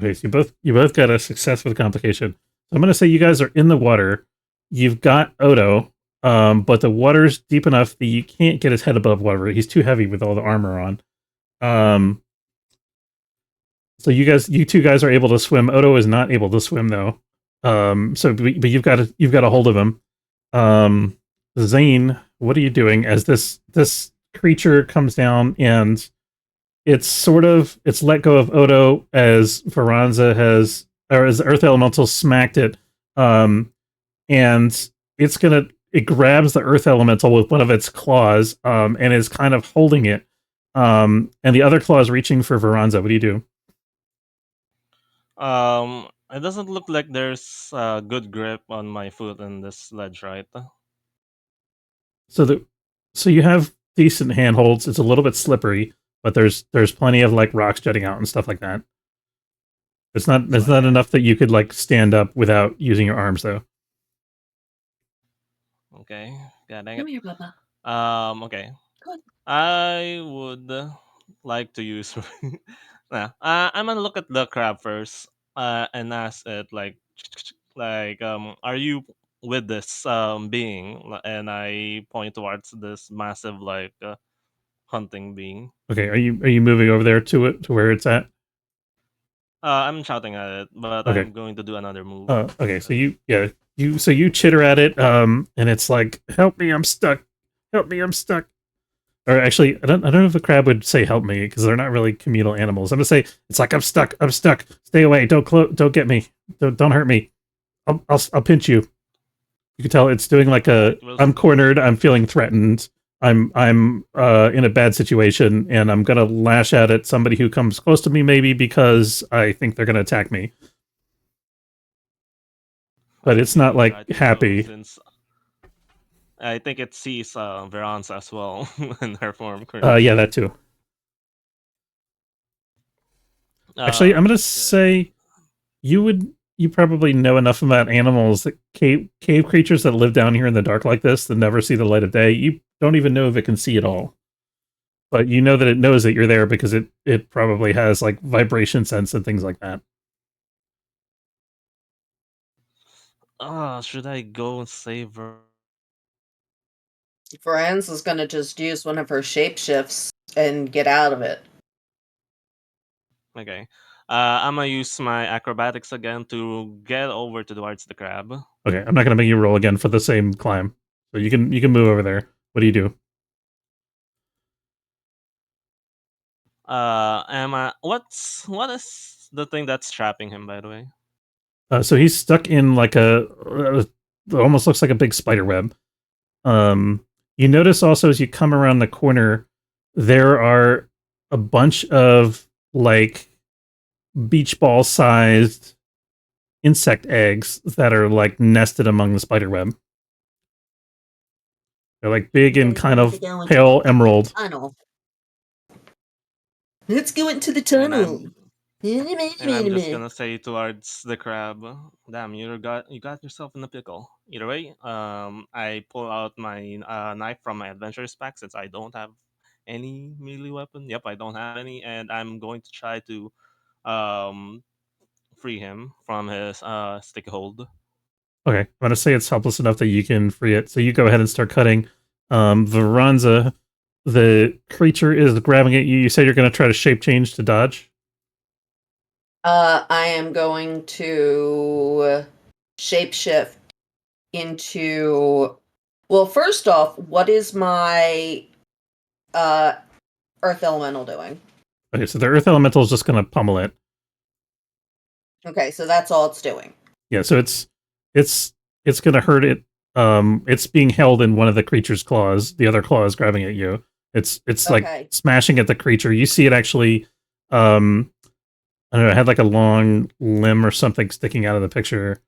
Okay, so you both got a success with complication. So I'm gonna say you guys are in the water. You've got Odo, but the water's deep enough that you can't get his head above water. He's too heavy with all the armor on. So you two guys are able to swim. Odo is not able to swim though. But you've got a hold of him. Zane, what are you doing as this creature comes down and it's let go of Odo as Varanza has, or as the Earth Elemental smacked it, and it grabs the Earth Elemental with one of its claws, and is kind of holding it, and the other claw is reaching for Varanza. What do you do? It doesn't look like there's a good grip on my foot in this ledge, right? So you have decent handholds. It's a little bit slippery, but there's plenty of like rocks jutting out and stuff like that. It's not enough that you could like stand up without using your arms though. Okay, yeah, dang Come it. here, Bubba. Okay. Go on. I would like to use. I'm gonna look at the crab first, and ask it are you with this being? And I point towards this massive hunting being. Okay, are you moving over there to it to where it's at? I'm shouting at it, but Okay. I'm going to do another move. Okay, so you chitter at it, and it's like, help me, I'm stuck. Help me, I'm stuck. Or actually, I don't know if a crab would say help me because they're not really communal animals. I'm gonna say it's like I'm stuck. Stay away. Don't get me. Don't hurt me. I'll pinch you. You can tell it's doing like I'm cornered. I'm feeling threatened. I'm in a bad situation, and I'm gonna lash out at somebody who comes close to me, maybe because I think they're gonna attack me. But it's not like happy. Since I think it sees Veranza as well in her form. Yeah, that too. Actually, I'm gonna say you probably know enough about animals that cave creatures that live down here in the dark like this that never see the light of day. You don't even know if it can see at all, but you know that it knows that you're there because it probably has like vibration sense and things like that. Should I go and save her? Franz is gonna just use one of her shapeshifts and get out of it. Okay. I'm gonna use my acrobatics again to get over towards the crab. Okay, I'm not gonna make you roll again for the same climb, so you can move over there. What do you do? What is the thing that's trapping him, by the way? So he's stuck in like almost looks like a big spider web. You notice also as you come around the corner, there are a bunch of like beach ball sized insect eggs that are like nested among the spider web. They're like big and kind of pale emerald. Tunnel. Let's go into the And tunnel. I'm just gonna say towards the crab, damn, you got yourself in a pickle. Either way, I pull out my knife from my adventurer's pack since I don't have any melee weapon. Yep, I don't have any, and I'm going to try to um free him from his sticky hold. Okay, I'm gonna say it's helpless enough that you can free it. So you go ahead and start cutting. Varanza, the creature is grabbing at you. You say you're gonna try to shape change to dodge. I am going to shapeshift into. Well, first off, what is my earth elemental doing? Okay, so the earth elemental is just gonna pummel it. Okay, so that's all it's doing. Yeah, so it's gonna hurt it. It's being held in one of the creature's claws. The other claw is grabbing at you. It's Okay. like smashing at the creature. You see it actually. I don't know. It had like a long limb or something sticking out of the picture.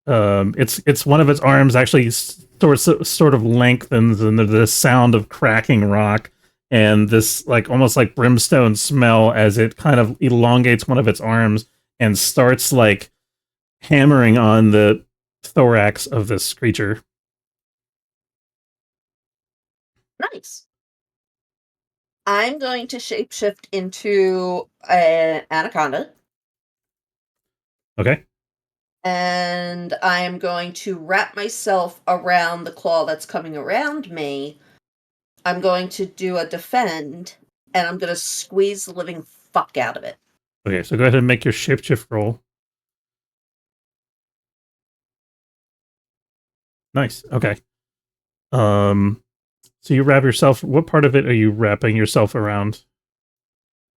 It's one of its arms actually sort of lengthens, and there's this sound of cracking rock and this like almost like brimstone smell as it kind of elongates one of its arms and starts like hammering on the thorax of this creature. Nice. I'm going to shapeshift into an anaconda. Okay. And I am going to wrap myself around the claw that's coming around me. I'm going to do a defend, and I'm going to squeeze the living fuck out of it. Okay, so go ahead and make your shapeshift roll. Nice. Okay. So you wrap yourself. What part of it are you wrapping yourself around?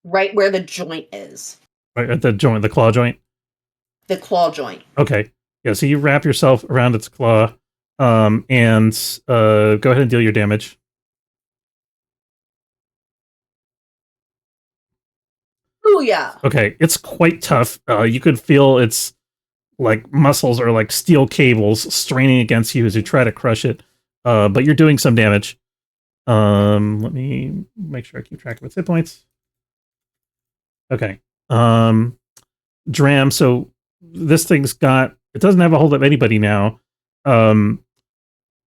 Right where the joint is. Right at the joint, the claw joint. The claw joint. Okay. Yeah. So you wrap yourself around its claw, and go ahead and deal your damage. Oh yeah. Okay. It's quite tough. You could feel its like muscles are like steel cables straining against you as you try to crush it. But you're doing some damage. Let me make sure I keep track of its hit points. Okay. Dram, so this thing's got, it doesn't have a hold of anybody now.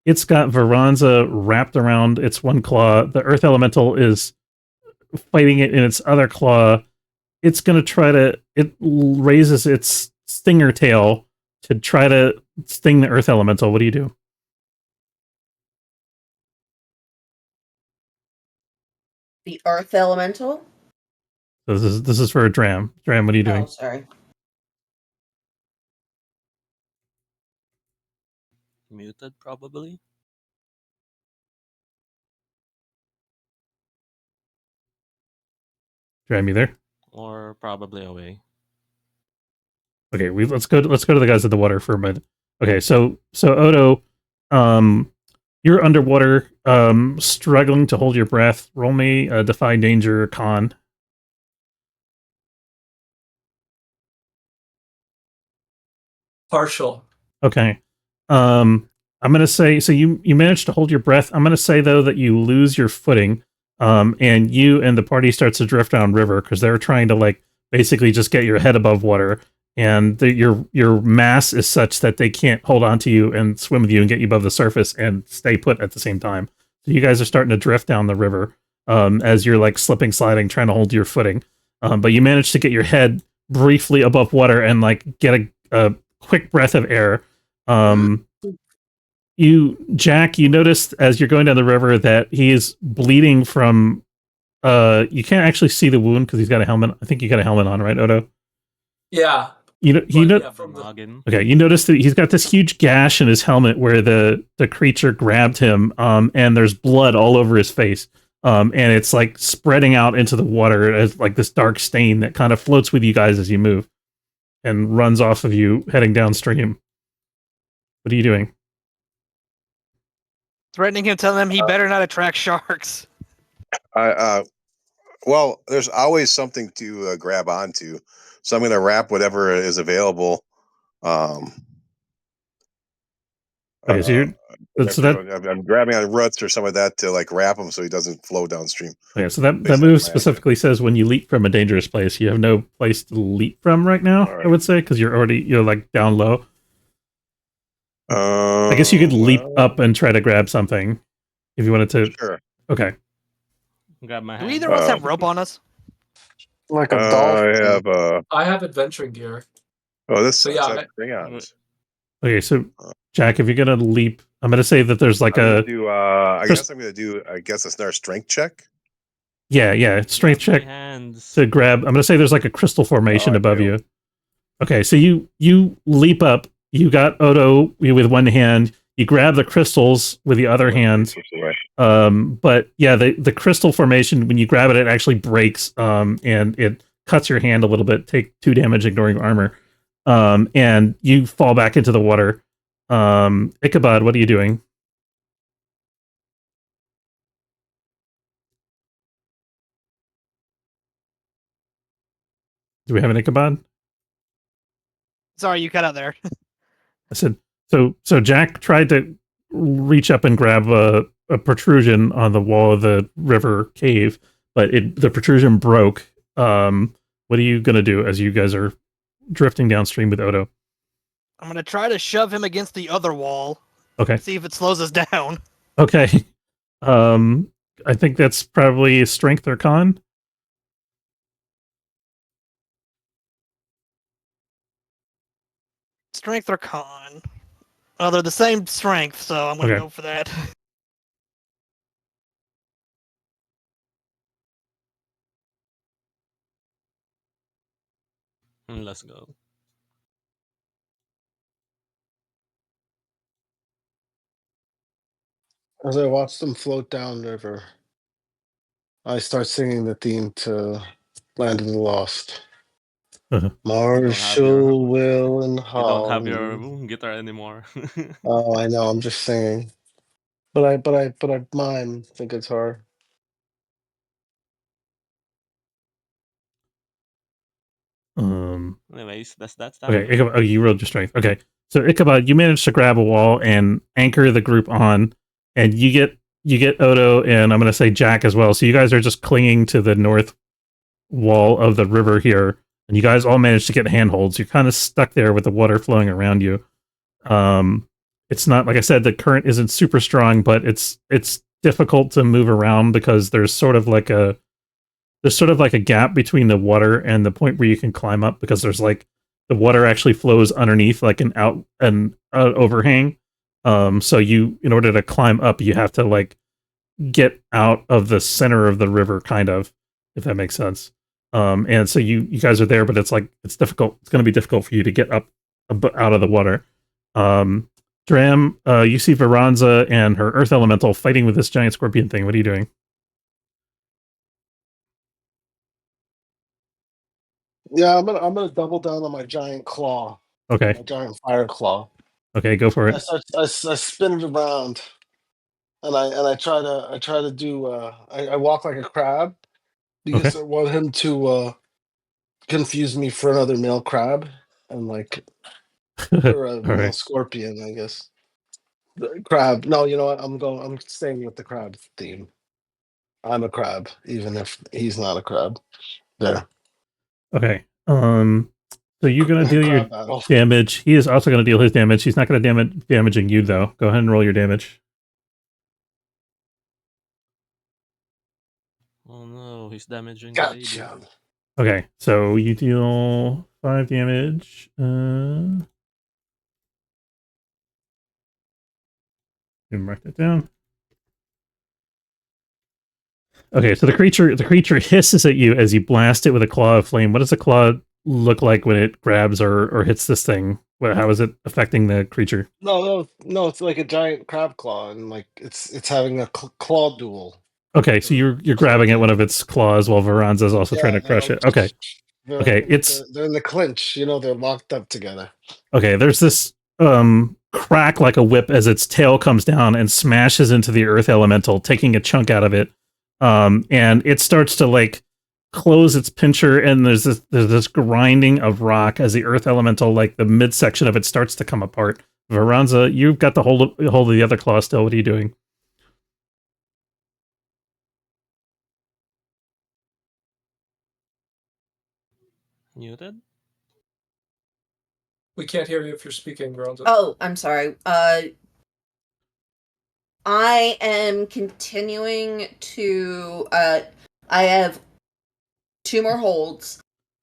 It's got Varanza wrapped around its one claw. The earth elemental is fighting it in its other claw. It's going to try to, it raises its stinger tail to try to sting the earth elemental. What do you do? The earth elemental? This is for a Dram. Dram, what are you doing? Oh, sorry. Muted, probably. Dram, you there? Or probably away. Okay, let's go to the guys at the water for a minute. Okay, so Odo, you're underwater, struggling to hold your breath. Roll me a defy danger con. Partial. Okay. I'm gonna say so you managed to hold your breath. I'm gonna say though that you lose your footing, and you and the party starts to drift down river because they're trying to like basically just get your head above water, and your mass is such that they can't hold on to you and swim with you and get you above the surface and stay put at the same time. So you guys are starting to drift down the river, as you're like slipping, sliding, trying to hold your footing. But you manage to get your head briefly above water and like get a quick breath of air. Jack, you noticed as you're going down the river that he is bleeding from. You can't actually see the wound because he's got a helmet. I think you got a helmet on, right, Odo? Yeah. From the noggin. Okay, you notice that he's got this huge gash in his helmet where the creature grabbed him, and there's blood all over his face. and it's like spreading out into the water as like this dark stain that kind of floats with you guys as you move and runs off of you heading downstream. What are you doing? Threatening him, telling him he better not attract sharks. Well, there's always something to grab onto, so I'm going to wrap whatever is available. Okay, so you're so that I'm grabbing on roots or some of that to like wrap him so he doesn't flow downstream. okay, so that move specifically says when you leap from a dangerous place, you have no place to leap from right now. Right. I would say because you're like down low. I guess you could leap up and try to grab something if you wanted to. Sure. Okay. Grab my Do hand. either of us have rope on us? Like a dolphin. I have adventuring gear. Oh, this So, sounds yeah, like bring on. Okay, so Jack, if you're gonna leap, I'm gonna say that there's like I guess I'm gonna do. I guess it's not a strength check. Yeah, strength check to grab. I'm gonna say there's like a crystal formation above you. Okay, so you leap up. You got Odo with one hand. You grab the crystals with the other hand. But yeah, the crystal formation, when you grab it, it actually breaks. And it cuts your hand a little bit. Take 2 damage, ignoring armor. And you fall back into the water. Ichabod, what are you doing? Do we have an Ichabod? Sorry, you cut out there. I said, so Jack tried to reach up and grab a protrusion on the wall of the river cave, but the protrusion broke. What are you going to do as you guys are drifting downstream with Odo? I'm going to try to shove him against the other wall. Okay. See if it slows us down. Okay. I think that's probably strength or con. Strength or con? Well, they're the same strength, so I'm going to go for that. Let's go. As I watch them float down river, I start singing the theme to Land of the Lost. Marshall, Will, and Holly. You don't have your guitar anymore. Oh, I know. I'm just singing, but I mime the guitar. Anyways, that's that. Okay, Ichabod, you rolled your strength. Okay, so Ichabod, you managed to grab a wall and anchor the group on, and you get Odo and I'm going to say Jack as well. So you guys are just clinging to the north wall of the river here, and you guys all managed to get handholds. You're kind of stuck there with the water flowing around you. It's not, like I said, the current isn't super strong, but it's difficult to move around because there's sort of like a gap between the water and the point where you can climb up, because there's like the water actually flows underneath like an overhang. So in order to climb up, you have to like get out of the center of the river, kind of, if that makes sense. And so you guys are there, but it's difficult. It's going to be difficult for you to get up out of the water. Dram, you see Veranza and her earth elemental fighting with this giant scorpion thing. What are you doing? Yeah, I'm gonna double down on my giant claw. Okay. My giant fire claw. Okay, go for it. I spin it around, and I try to do. I walk like a crab because I want him to confuse me for another male crab, and like or a male scorpion, I guess. The crab. No, you know what? I'm staying with the crab theme. I'm a crab, even if he's not a crab. There. Okay. So you're gonna deal your damage. He is also gonna deal his damage. He's not gonna damaging you though. Go ahead and roll your damage. Oh no, he's damaging. Gotcha. Okay, so you deal 5 damage. Mark that down. Okay, so the creature hisses at you as you blast it with a claw of flame. What does the claw look like when it grabs or hits this thing? How is it affecting the creature? No, it's like a giant crab claw, and like it's having a claw duel. Okay, so you're grabbing at one of its claws while Varanza's also trying to crush it. Okay. Okay, they're in the clinch. You know, they're locked up together. Okay, there's this crack like a whip as its tail comes down and smashes into the earth elemental, taking a chunk out of it. And it starts to like close its pincher, and there's this grinding of rock as the earth elemental, like the midsection of it, starts to come apart. Varanza, you've got the hold of the other claw still. What are you doing? Muted? We can't hear you if you're speaking, Bronze. Oh, I'm sorry. I am continuing to. I have 2 more holds.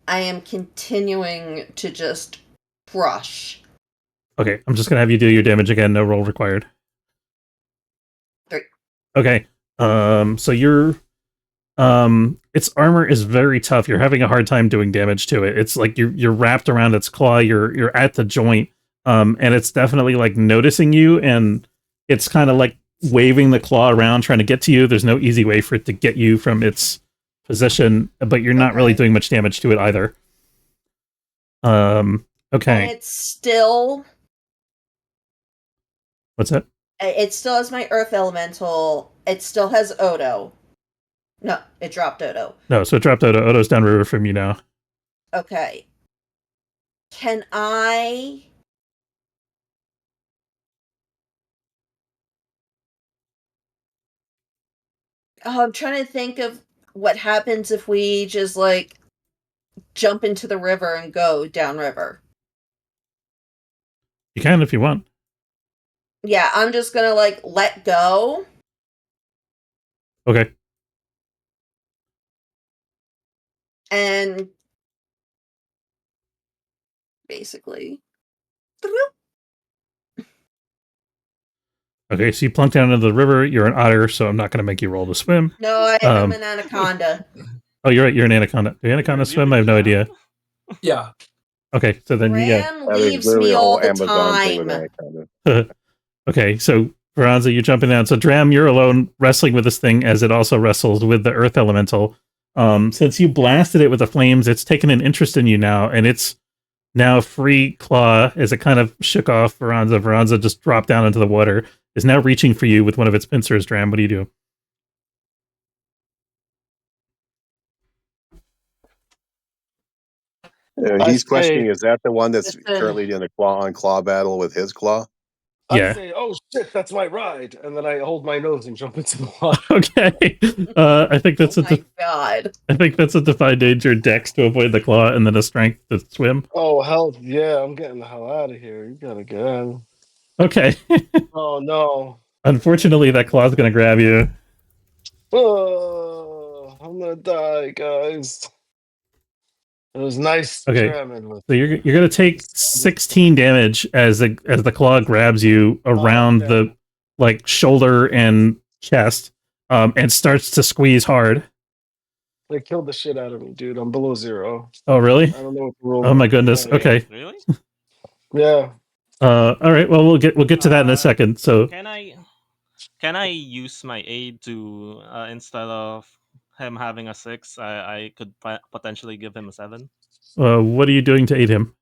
I am continuing to just crush. Okay, I'm just gonna have you do your damage again. No roll required. 3. Okay. So you're its armor is very tough. You're having a hard time doing damage to it. It's like you're wrapped around its claw, you're at the joint. And it's definitely like noticing you, and it's kind of like waving the claw around trying to get to you. There's no easy way for it to get you from its position, but you're not really doing much damage to it either. Okay. And it's still. What's that? It still has my earth elemental. It still has Odo. No, it dropped Odo. No, so it dropped Odo. Odo's downriver from you now. Okay. Can I... Oh, I'm trying to think of what happens if we just, like, jump into the river and go downriver. You can if you want. Yeah, I'm just gonna, like, let go. Okay. And... basically... Okay, so you plunk down into the river. You're an otter, so I'm not going to make you roll to swim. No, I'm an anaconda. Oh, you're right. You're an anaconda. Do anacondas swim? I have no idea. Yeah. Okay, so then Ram That is leaves literally me a all whole the Amazon thing with time. anaconda. Okay, so Veranza, you're jumping down. So Dram, you're alone wrestling with this thing as it also wrestles with the earth elemental. Since you blasted it with the flames, it's taken an interest in you now, and it's now free claw as it kind of shook off Veranza. Veranza just dropped down into the water, is now reaching for you with one of its pincers. Dram, what do you do? He's questioning, is that the one that's Listen. currently in a claw-on-claw battle with his claw? Yeah. I say, "Oh shit, that's my ride," and then I hold my nose and jump into the water. Okay. I think that's Oh my god. I think that's a defy danger dex to avoid the claw, and then a strength to swim. Oh hell yeah, I'm getting the hell out of here. You gotta get in. Okay. Oh no. Unfortunately, that claw's going to grab you. Oh, I'm gonna die, guys. It was nice Okay. jamming with So you're going to take 16 damage as the claw grabs you around the like shoulder and chest, and starts to squeeze hard. They killed the shit out of me, dude. I'm below 0. Oh, really? I don't know what the rule. Oh my goodness. Yeah, Okay. Really? Yeah. All right. Well, we'll get to that in a second. So Can I use my aid to instead of him having a 6, I could potentially give him a 7? what are you doing to aid him?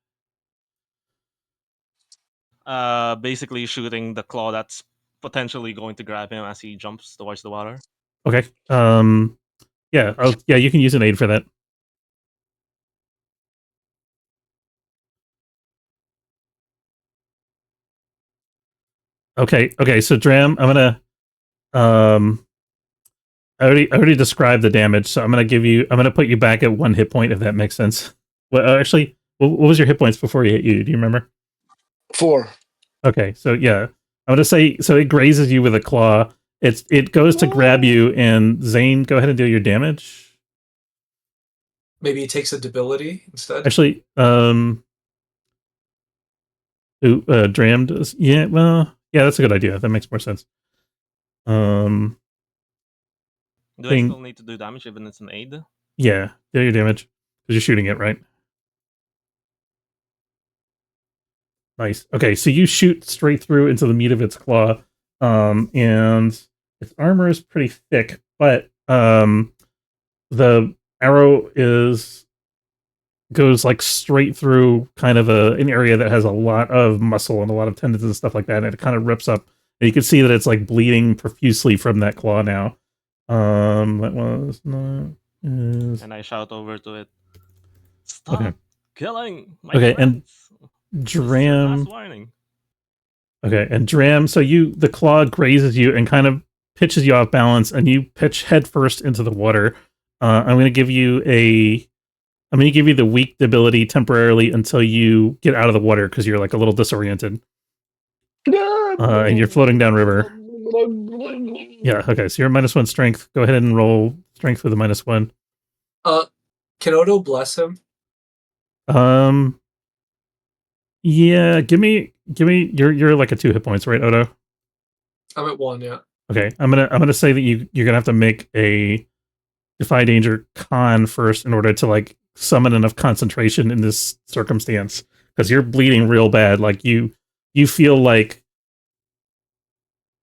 Basically shooting the claw that's potentially going to grab him as he jumps towards the water. Okay. Yeah. Yeah. You can use an aid for that. Okay. Okay. So Dram, I'm gonna I already described the damage, so I'm gonna put you back at 1 hit point if that makes sense. Well, actually, what was your hit points before he hit you? Do you remember? 4. Okay, so yeah, I'm gonna say so. It grazes you with a claw. It goes to grab you, and Zane, go ahead and do your damage. Maybe he takes a debility instead. Actually, Dram does. Yeah, well, yeah, that's a good idea. That makes more sense. Do I Thing- still need to do damage even if it's an aid? Yeah, do your damage because you're shooting it, right? Nice. Okay, so you shoot straight through into the meat of its claw, and its armor is pretty thick, but the arrow goes like straight through kind of an area that has a lot of muscle and a lot of tendons and stuff like that, and it kind of rips up. And you can see that it's like bleeding profusely from that claw now. That was not. And I shout over to it. Stop killing my Okay, friends. and This is your last Dram. warning. Okay, and Dram. So the claw grazes you and kind of pitches you off balance, and you pitch headfirst into the water. I'm going to give you the weak ability temporarily until you get out of the water because you're like a little disoriented. And you're floating downriver. Yeah, okay, so you're -1 strength. Go ahead and roll strength with a -1. Can Odo bless him? Yeah, give me you're like a 2 hit points, right, Odo? I'm at 1, yeah. Okay, I'm gonna say that you're gonna have to make a Defy Danger con first in order to like summon enough concentration in this circumstance because you're bleeding real bad. Like you feel like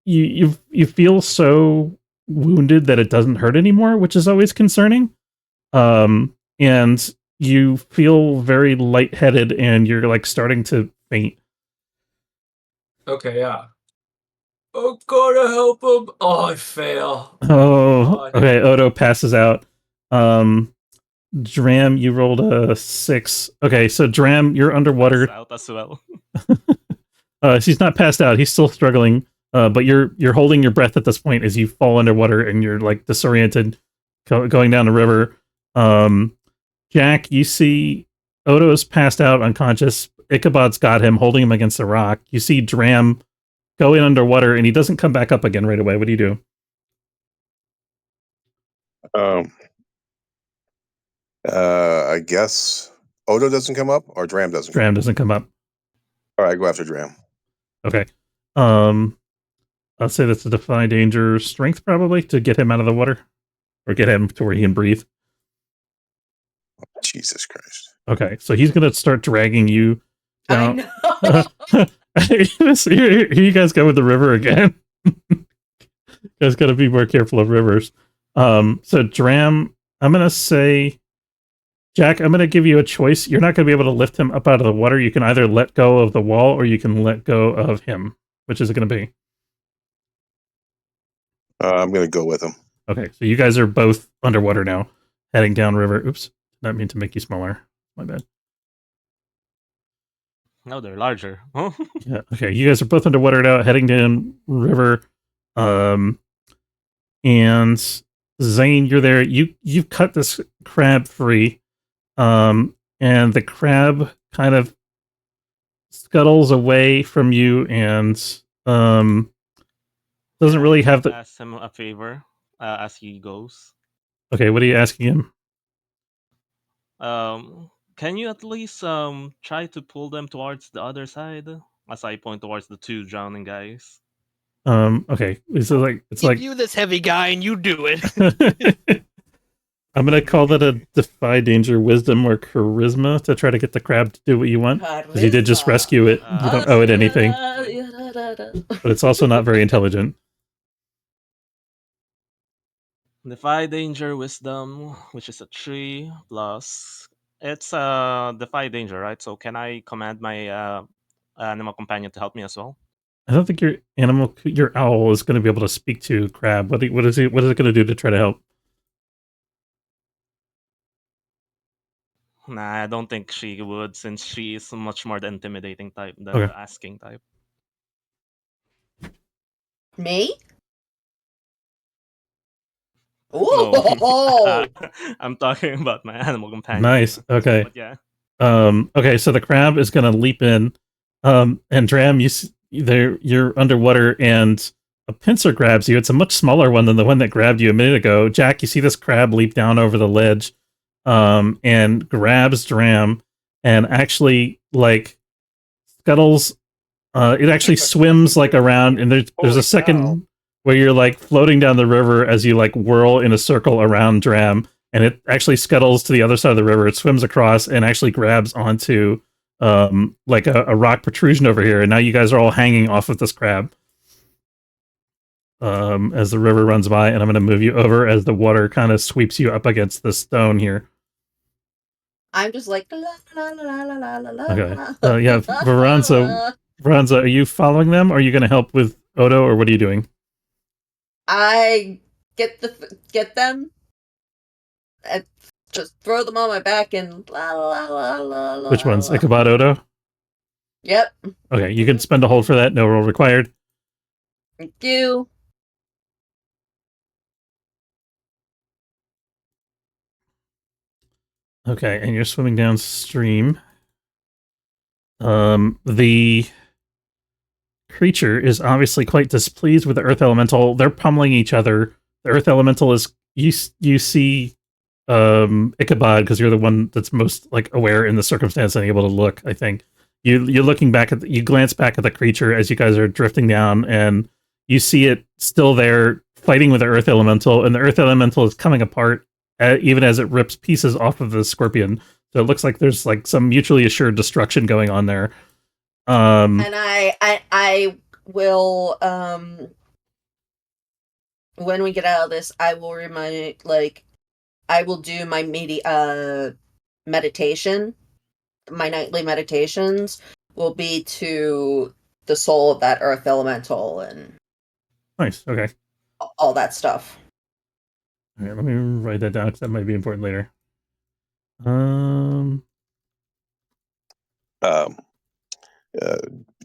you feel so wounded that it doesn't hurt anymore, which is always concerning. And you feel very lightheaded and you're like starting to faint. Okay, yeah. Oh, gotta help him. Oh, I fail. Oh, okay. Odo passes out. Dram, you rolled a 6. Okay, so Dram, you're underwater. Pass out as well. He's not passed out. He's still struggling. But you're holding your breath at this point as you fall underwater and you're like disoriented, going down the river. Jack, you see Odo's passed out, unconscious. Ichabod's got him, holding him against a rock. You see Dram go in underwater, and he doesn't come back up again right away. What do you do? I guess Odo doesn't come up, or Dram doesn't. Dram doesn't come up. All right, go after Dram. Okay. I'll say that's a Defy Danger strength probably to get him out of the water, or get him to where he can breathe. Jesus Christ. Okay, so he's gonna start dragging you down. I know. Here you guys go with the river again. You guys gotta be more careful of rivers. So Dram, I'm gonna say, Jack, I'm gonna give you a choice. You're not gonna be able to lift him up out of the water. You can either let go of the wall or you can let go of him. Which is it gonna be? I'm gonna go with him. Okay, so you guys are both underwater now, heading downriver. Oops, did not mean to make you smaller. My bad. No, they're larger. Yeah. Okay. You guys are both underwater now, heading down river. And Zane, you're there. You've cut this crab free. And the crab kind of scuttles away from you and doesn't really have the. Ask him a favor as he goes. Okay, what are you asking him? Can you at least try to pull them towards the other side? As I point towards the 2 drowning guys. Okay. So it's like you this heavy guy and you do it. I'm gonna call that a Defy Danger Wisdom or Charisma to try to get the crab to do what you want. Because you did just rescue it. You don't owe it anything. But it's also not very intelligent. Defy Danger Wisdom, which is a 3 plus. It's Defy Danger, right? So can I command my animal companion to help me as well? I don't think your owl is going to be able to speak to crab. What is it going to do to try to help? Nah, I don't think she would, since she is much more the intimidating type than Okay. the asking type. Me? No. I'm talking about my animal companion. Nice. Okay. But yeah. Okay. So the crab is going to leap in. And Dram, you're underwater, and a pincer grabs you. It's a much smaller one than the one that grabbed you a minute ago. Jack, you see this crab leap down over the ledge, and grabs Dram, and actually like scuttles. It actually swims like around, and there's a second where you're like floating down the river as you like whirl in a circle around Dram, and it actually scuttles to the other side of the river. It swims across and actually grabs onto like a rock protrusion over here, and now you guys are all hanging off of this crab. as the river runs by, and I'm going to move you over as the water kind of sweeps you up against the stone here. I'm just like la la la la la la la. Okay. Yeah, Veranza, are you following them? Or are you going to help with Odo, or what are you doing? I get them and just throw them on my back and la la la la la. Which ones? la. Ichabod, Odo? Yep. Okay, you can spend a hold for that. No roll required. Thank you. Okay, and you're swimming downstream. The creature is obviously quite displeased with the earth elemental. They're pummeling each other. The earth elemental is you see Ichabod, because you're the one that's most like aware in the circumstance and able to look. I think you're looking back at you glance back at the creature as you guys are drifting down, and you see it still there fighting with the earth elemental, and the earth elemental is coming apart even as it rips pieces off of the scorpion. So it looks like there's like some mutually assured destruction going on there. And I will when we get out of this, I will remind I will do my meditation. My nightly meditations will be to the soul of that earth elemental and Nice. Okay. all that stuff. Okay, let me write that down because that might be important later.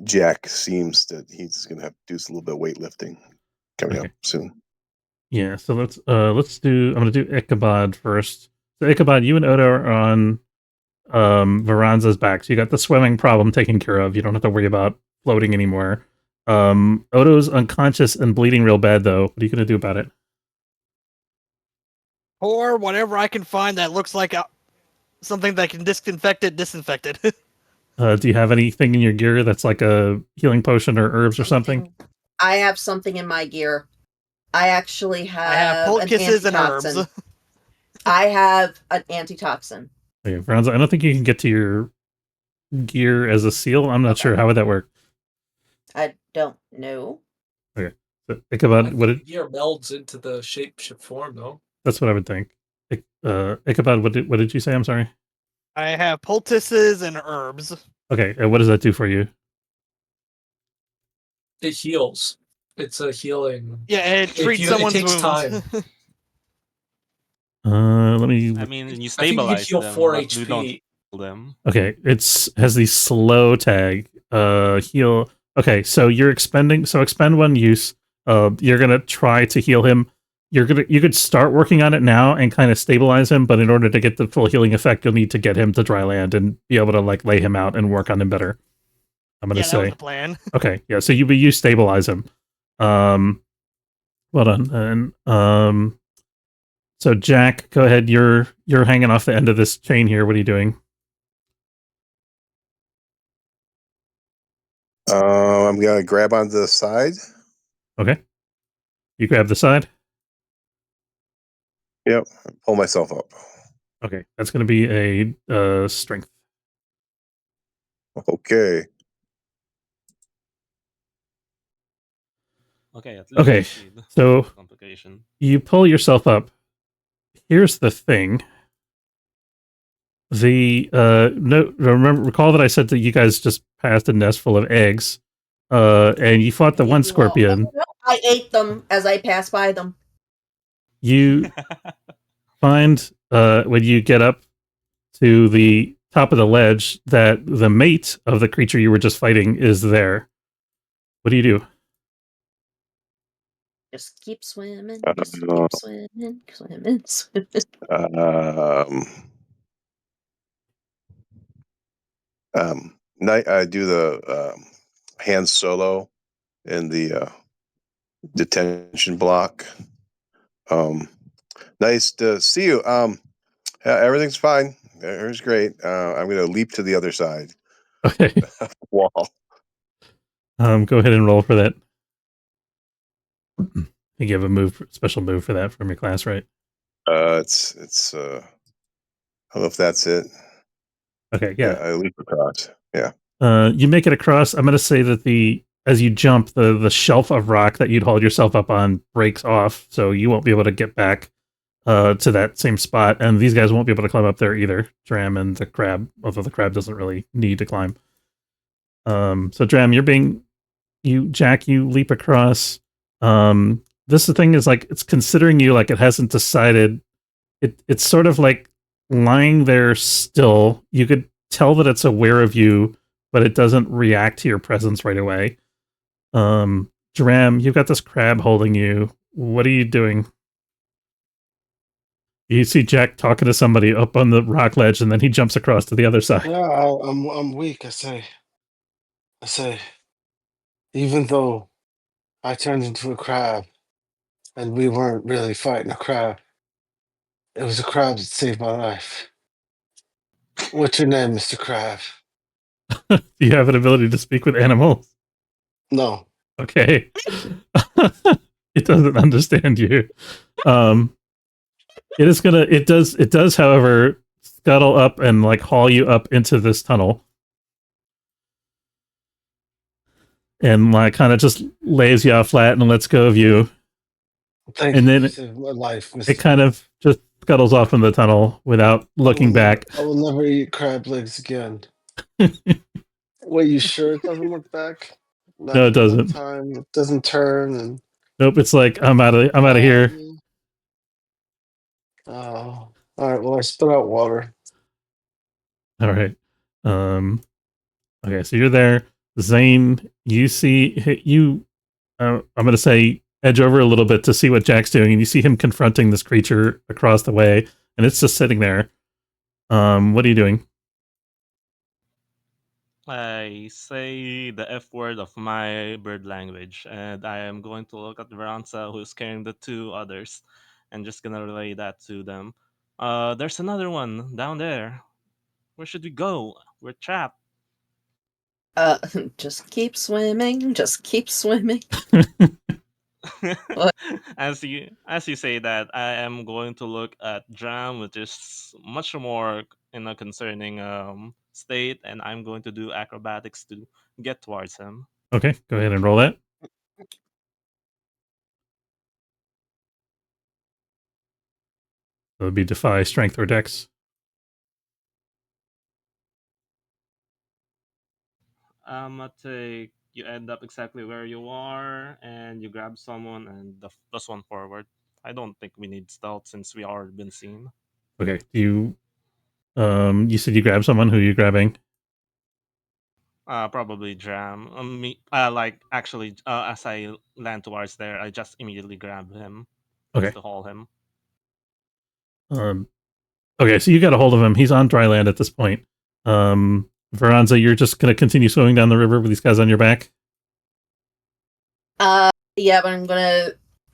Jack seems that he's going to have to do a little bit of weightlifting coming up soon. Yeah, so let's do. I'm gonna do Ichabod first. So Ichabod, you and Odo are on Veranza's back. So you got the swimming problem taken care of. You don't have to worry about floating anymore. Odo's unconscious and bleeding real bad though. What are you gonna do about it? Or whatever I can find that looks like something that can disinfect it. Do you have anything in your gear that's like a healing potion or herbs or something? I have something in my gear. I actually have. I have poultices and herbs. I have an antitoxin. Okay, Veranza, I don't think you can get to your gear as a seal. I'm not sure. How would that work? I don't know. Okay. So Ichabod, gear melds into the shapeshift form, though. That's what I would think. Ichabod, what did you say? I'm sorry. I have poultices and herbs. Okay, what does that do for you? It heals. It's a healing. Yeah, it treats someone's takes wounds. time. Let me. I mean, you stabilize heal them, 4 but HP. you don't heal them. Okay, has the slow tag. Heal. Okay, so you're expending. So expend one use. You're gonna try to heal him. You could start working on it now and kind of stabilize him, but in order to get the full healing effect, you'll need to get him to dry land and be able to like lay him out and work on him better. I'm gonna say. That was the plan. Okay, yeah. So you stabilize him. Well done. And so Jack, go ahead. You're hanging off the end of this chain here. What are you doing? I'm gonna grab onto the side. Okay. You grab the side. Yep. Pull myself up. Okay, that's going to be a strength. Okay. Okay, at least Okay, you succeed. so Complication. you pull yourself up. Here's the thing. Recall that I said that you guys just passed a nest full of eggs, and you fought the one scorpion. I ate them as I passed by them. You find when you get up to the top of the ledge that the mate of the creature you were just fighting is there. What do you do? Just keep swimming. Just keep swimming. I do the hand solo in the detention block. Nice to see you. Everything's fine. Everything's great. I'm going to leap to the other side. Okay. Wall. Go ahead and roll for that. I think you have a special move for that from your class, right? It's I don't know if that's it. Okay, yeah. I leap across. Yeah. You make it across. I'm going to say that the as you jump, the shelf of rock that you'd hauled yourself up on breaks off, so you won't be able to get back to that same spot, and these guys won't be able to climb up there either. Dram and the crab, although the crab doesn't really need to climb. So Dram, Jack, you leap across. This thing is like, it's considering you, like it hasn't decided. It's sort of like lying there still. You could tell that it's aware of you, but it doesn't react to your presence right away. Dram, you've got this crab holding you. What are you doing? You see Jack talking to somebody up on the rock ledge, and then he jumps across to the other side. Yeah, I'm weak. I say, even though I turned into a crab, and we weren't really fighting a crab, it was a crab that saved my life. What's your name, Mr. Crab? Do you have an ability to speak with animals? No. Okay. It doesn't understand you. It does, however, scuttle up and like haul you up into this tunnel. And like kind of just lays you out flat and lets go of you. Thank And you. then You saved my life, Mr. it kind of just scuttles off in the tunnel without looking back. I will never eat crab legs again. Wait, you sure it doesn't look back? No, it doesn't. Time. It doesn't turn and Nope, it's like I'm out of here. Oh, all right. Well, I spit out water. All right. Okay, so you're there. Zane, you see you. I'm gonna say edge over a little bit to see what Jack's doing, and you see him confronting this creature across the way, and it's just sitting there. What are you doing? I say the F word of my bird language, and I am going to look at Veranza, who's carrying the two others, and just gonna relay that to them. There's another one down there. Where should we go? We're trapped. Just keep swimming. Just keep swimming. What? As you say that, I am going to look at Dram, which is much more in a concerning state, and I'm going to do acrobatics to get towards him. Okay, go ahead and roll that. That would be defy strength or dex. I'm gonna take. You end up exactly where you are, and you grab someone, and the plus one forward. I don't think we need stealth since we already been seen. Okay, you said you grab someone. Who are you grabbing? Probably Dram. Like actually, as I land towards there, I just immediately grab him. Okay. Just to haul him. Okay, so you got a hold of him. He's on dry land at this point. Veranza, you're just gonna continue swimming down the river with these guys on your back? Yeah, but I'm gonna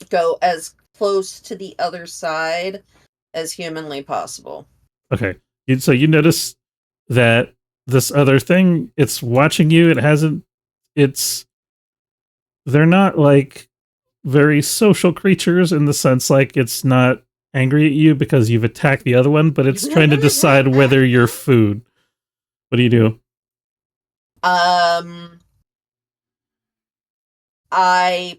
go as close to the other side as humanly possible. Okay. So you notice that this other thing, it's watching you. They're not like very social creatures in the sense like it's not angry at you because you've attacked the other one, but it's trying to decide whether you're food. What do you do? I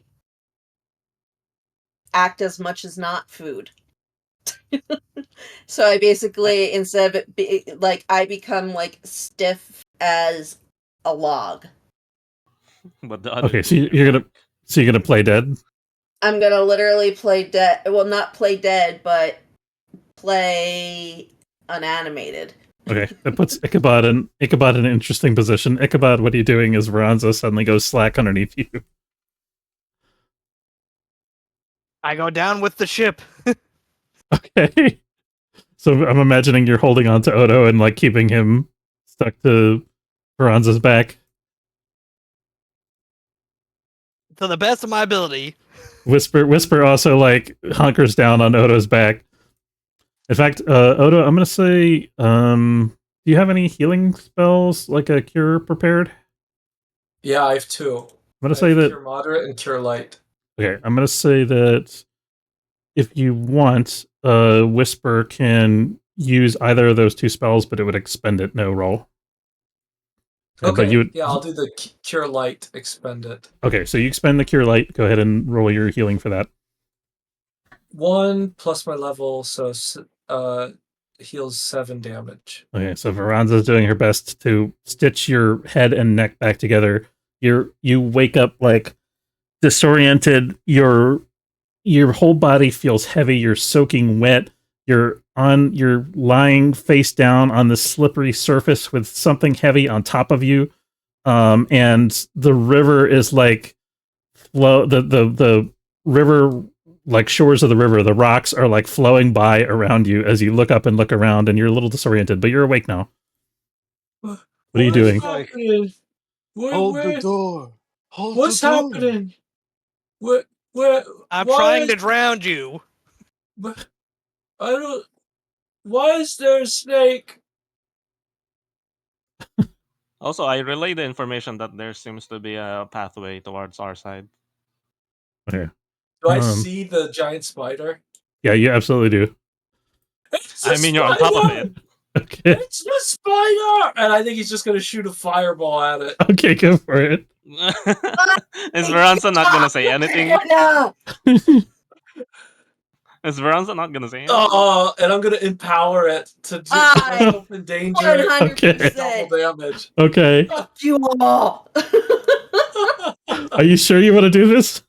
act as much as not food. So I basically, instead of it I become like stiff as a log. But the other Okay, so you're gonna play dead? I'm gonna literally play dead. Well, not play dead, but play unanimated. Okay, that puts Ichabod in an interesting position. Ichabod, what are you doing as Veranza suddenly goes slack underneath you? I go down with the ship. Okay. So I'm imagining you're holding on to Odo and like keeping him stuck to Veranza's back. To the best of my ability. Whisper also like hunkers down on Odo's back. In fact, Odo, I'm gonna say, do you have any healing spells like a cure prepared? Yeah, I have two. I'm gonna say that Cure moderate and cure light. Okay, I'm gonna say that if you want, Whisper can use either of those two spells, but it would expend it no roll. Okay. But you would, Yeah, I'll do the cure light. Expend it. okay, so you expend the cure light. Go ahead and roll your healing for that. 1 plus my level, so heals 7 damage. Okay, so Veranza's doing her best to stitch your head and neck back together. You wake up like disoriented. Your whole body feels heavy. You're soaking wet. You're lying face down on the slippery surface with something heavy on top of you. And the river is like the river, like shores of the river, the rocks are like flowing by around you as you look up and look around, and you're a little disoriented, but you're awake now. What are you doing? Happening? Hold the door. Hold What's the door. happening? Where? I'm why trying is- to drown you. I don't. Why is there a snake? Also, I relay the information that there seems to be a pathway towards our side. Okay. Do I see the giant spider? Yeah, you absolutely do. It's I a mean, you're on top of spider! it. Okay. It's the spider! And I think he's just gonna shoot a fireball at it. Okay, go for it. Is Veranza not gonna say anything? No. Is Veranza not gonna say anything? Oh, and I'm gonna empower it to put myself in danger. 100%. Double damage. Okay. Fuck you all. Are you sure you want to do this?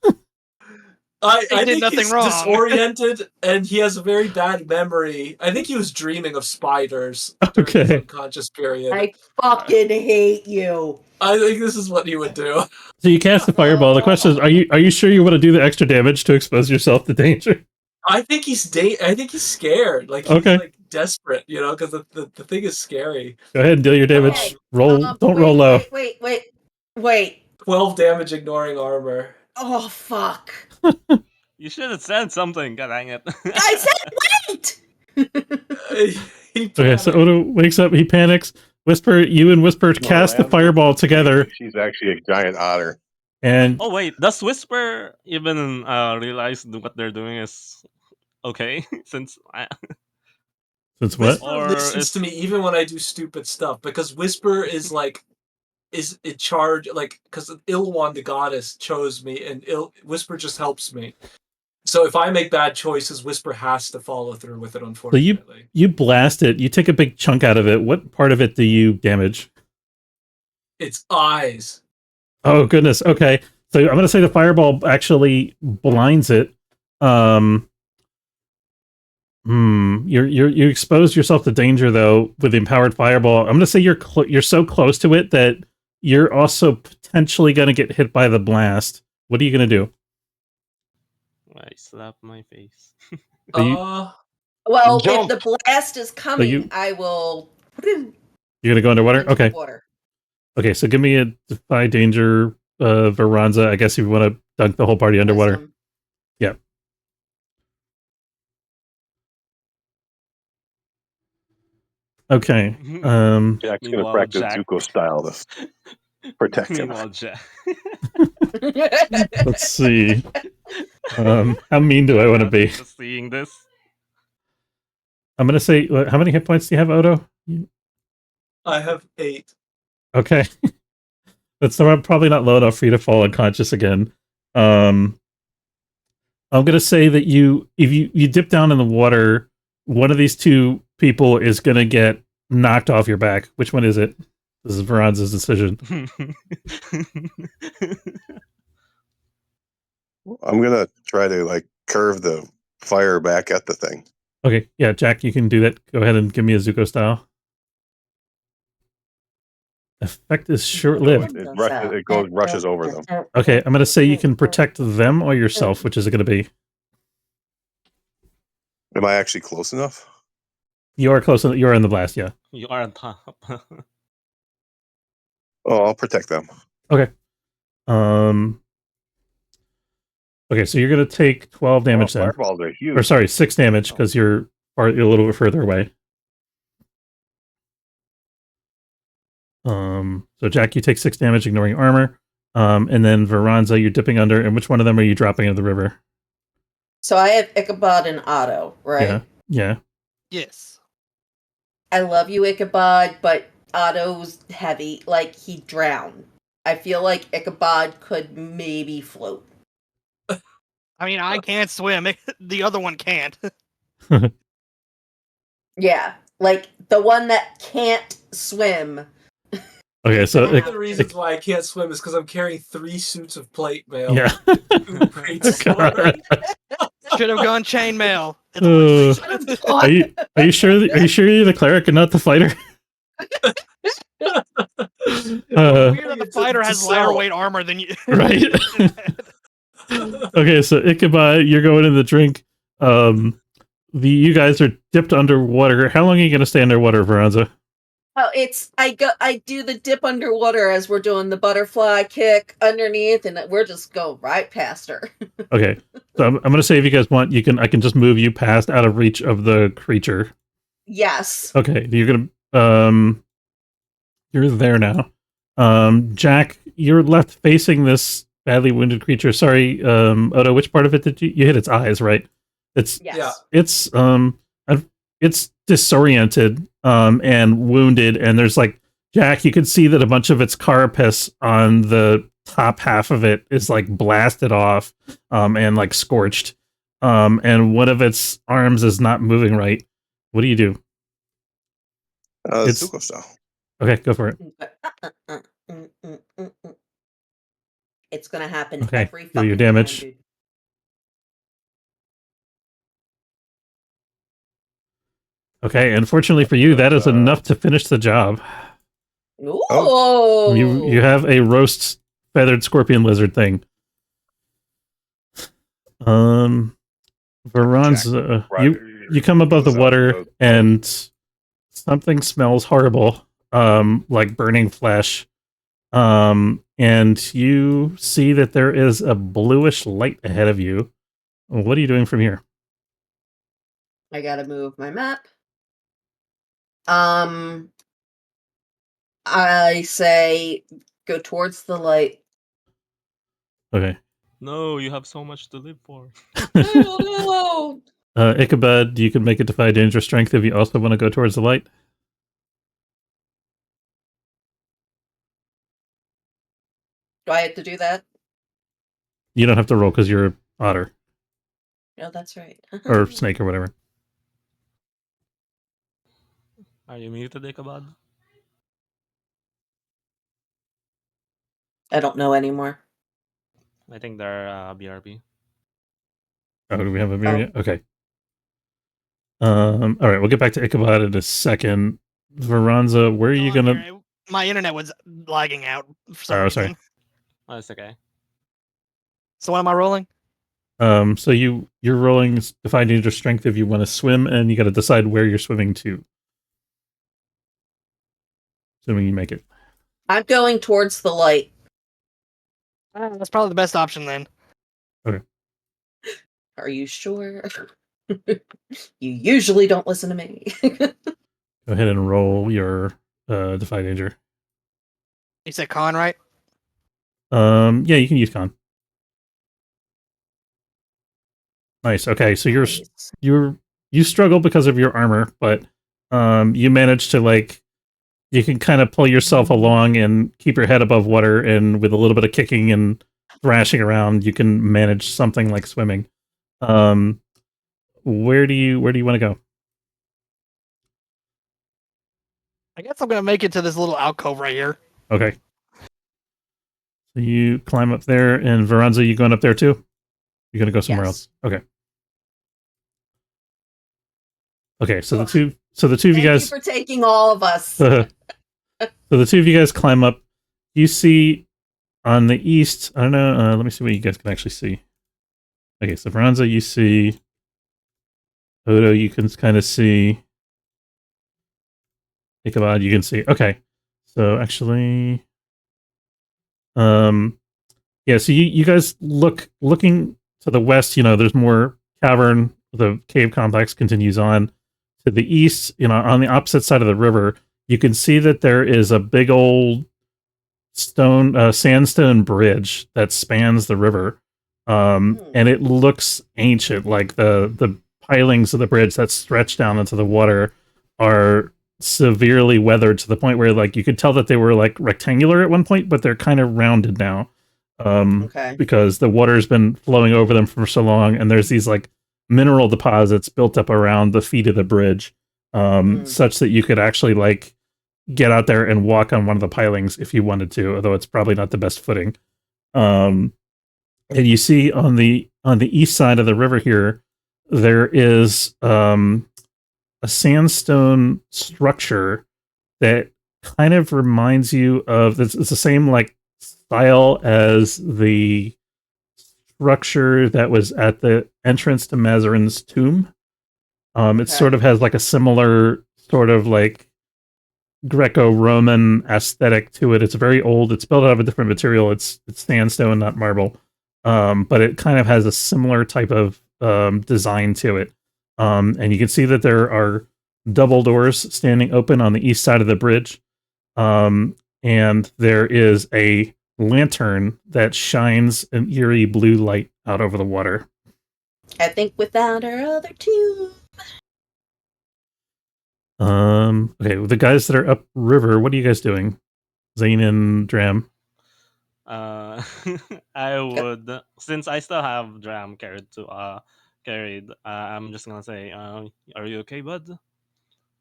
I did think nothing he's wrong. disoriented and he has a very bad memory. I think he was dreaming of spiders during his Okay. unconscious period. I fucking hate you. I think this is what he would do. So you cast the fireball. The question is, are you sure you want to do the extra damage to expose yourself to danger? I think he's scared. Like he's Okay. like desperate, because the thing is scary. Go ahead and deal your damage. Okay, Don't wait, roll low. Wait. 12 damage ignoring armor. Oh, fuck. You should have said something. God dang it. I said wait! Okay, so Odo wakes up. He panics. Whisper, you and Whisper cast the fireball together, She's actually a giant otter. and Oh wait, does Whisper even realize what they're doing is okay? Since since what? Whisper Or listens is- to me even when I do stupid stuff because Whisper is in charge, because Ilwan the goddess chose me, and Whisper just helps me. So if I make bad choices, Whisper has to follow through with it. Unfortunately, You blast it. You take a big chunk out of it. What part of it do you damage? its eyes. Oh goodness. Okay, so I'm gonna say the fireball actually blinds it. You exposed yourself to danger though with the empowered fireball. I'm gonna say you're so close to it that you're also potentially gonna get hit by the blast. What are you gonna do? I slap my face. Well, Jump. if the blast is coming, you- I will. You're gonna go underwater. into Okay. the water. Okay. So give me a defy danger, Veranza. I guess if you want to dunk the whole party underwater. Wisdom. Yeah. Okay. Jack's going to Meanwhile, practice Jack- Zuko style to protect him. Meanwhile, Jack. Let's see. How mean do I want to be? Just seeing this. I'm gonna say, how many hit points do you have, Odo? I have 8. Okay. That's probably not low enough for you to fall unconscious again. I'm gonna say that if you dip down in the water, one of these two people is gonna get knocked off your back. Which one is it? This is Veranza's decision. I'm going to try to curve the fire back at the thing. Okay, yeah, Jack, you can do that. Go ahead and give me a Zuko style. Effect is short-lived. It rushes over them. Okay, I'm gonna say you can protect them or yourself. Which is it gonna be? Am I actually close enough? You are close. You're in the blast. Yeah. You are on top. Oh, I'll protect them. Okay. Okay, so you're gonna take 12 damage then. Fireballs are huge. Or sorry, 6 damage because you're a little bit further away. So Jack, you take 6 damage, ignoring armor. And then Veranza, you're dipping under. And which one of them are you dropping into the river? So I have Ichabod and Otto, right? Yeah. Yes. I love you, Ichabod, but Otto's heavy, like he'd drown. I feel like Ichabod could maybe float. I mean, I can't swim. The other one can't. Yeah, like the one that can't swim. Okay, so One of The reasons why I can't swim is because I'm carrying 3 suits of plate mail. yeah. Great God. Should have gone chainmail. Are you sure? Are you sure you're the cleric and not the fighter? Weird Uh, that the fighter has sell. lighter weight armor than you. right. Okay, so Ichabod, you're going in the drink. You guys are dipped underwater. How long are you going to stay underwater, Veranza? Oh, I do the dip underwater as we're doing the butterfly kick underneath, and we're just go right past her. Okay, so I'm going to say if you guys want, I can just move you past out of reach of the creature. Yes. Okay, you're gonna you're there now. Jack, you're left facing this badly wounded creature. Sorry, Odo, which part of it did you hit? Its eyes, right? Yes. Yeah. It's disoriented and wounded, and there's like Jack, you could see that a bunch of its carapace on the top half of it is like blasted off and like scorched. And one of its arms is not moving right. What do you do? It's- Zuko style. Okay, go for it. It's gonna happen Okay, every do your fucking damage. time, dude. Okay, unfortunately for you, that is enough to finish the job. Ooh. You have a roast feathered scorpion lizard thing. Veranza, you come above the water and something smells horrible, like burning flesh. And you see that there is a bluish light ahead of you. What are you doing from here? I gotta move my map. I say go towards the light. Okay. No, you have so much to live for. I don't know. Ichabod, you can make it defy danger strength if you also want to go towards the light. Do I have to do that? You don't have to roll because you're an otter No, that's right. or snake or whatever. Are you muted, Ichabod? I don't know anymore. I think they're BRB. Oh, do we have a mirror yet? Okay. All right, we'll get back to Ichabod in a second. Veranza, where are you Hold on gonna? here. My internet was lagging out for some Oh, reason. sorry. Oh, it's okay. So what am I rolling? So you're rolling defy danger strength if you want to swim, and you got to decide where you're swimming to. Assuming you make it. I'm going towards the light. That's probably the best option then. Are you sure? You usually don't listen to me. Go ahead and roll your defy danger. You said con, right? Yeah, you can use con. Nice. Okay, so you struggle because of your armor, but you manage to you can kind of pull yourself along and keep your head above water, and with a little bit of kicking and thrashing around, you can manage something like swimming. Where do you want to go? I guess I'm gonna make it to this little alcove right here. Okay. So you climb up there, and Veranza, you going up there too? You're gonna go somewhere Yes. else. Okay. Okay, so the two of Thank you guys you for taking all of us. so the two of you guys climb up. You see on the east, I don't know, let me see what you guys can actually see. Okay, so Veranza, you see. Odo, you can kind of see. Ichabod, you can see. Okay. So actually, yeah, so you guys looking to the west, there's more cavern. The cave complex continues on. To the east, on the opposite side of the river, you can see that there is a big old sandstone bridge that spans the river. And it looks ancient, like the pilings of the bridge that stretch down into the water are severely weathered to the point where like you could tell that they were like rectangular at one point, but they're kind of rounded now. Okay. Because the water's been flowing over them for so long, and there's these like mineral deposits built up around the feet of the bridge, such that you could actually like get out there and walk on one of the pilings if you wanted to, although it's probably not the best footing. And you see on the east side of the river here, there is a sandstone structure that kind of reminds you of it's the same like style as the structure that was at the entrance to Mazarin's tomb. It sort of has like a similar sort of like Greco-Roman aesthetic to it. It's very old. It's built out of a different material. It's sandstone, not marble. But it kind of has a similar type of design to it. And you can see that there are double doors standing open on the east side of the bridge. And there is a lantern that shines an eerie blue light out over the water. I think without our other two. Okay, the guys that are upriver, what are you guys doing? Zane and Dram. I would, since I still have Dram carried, I'm just gonna say, are you okay, bud?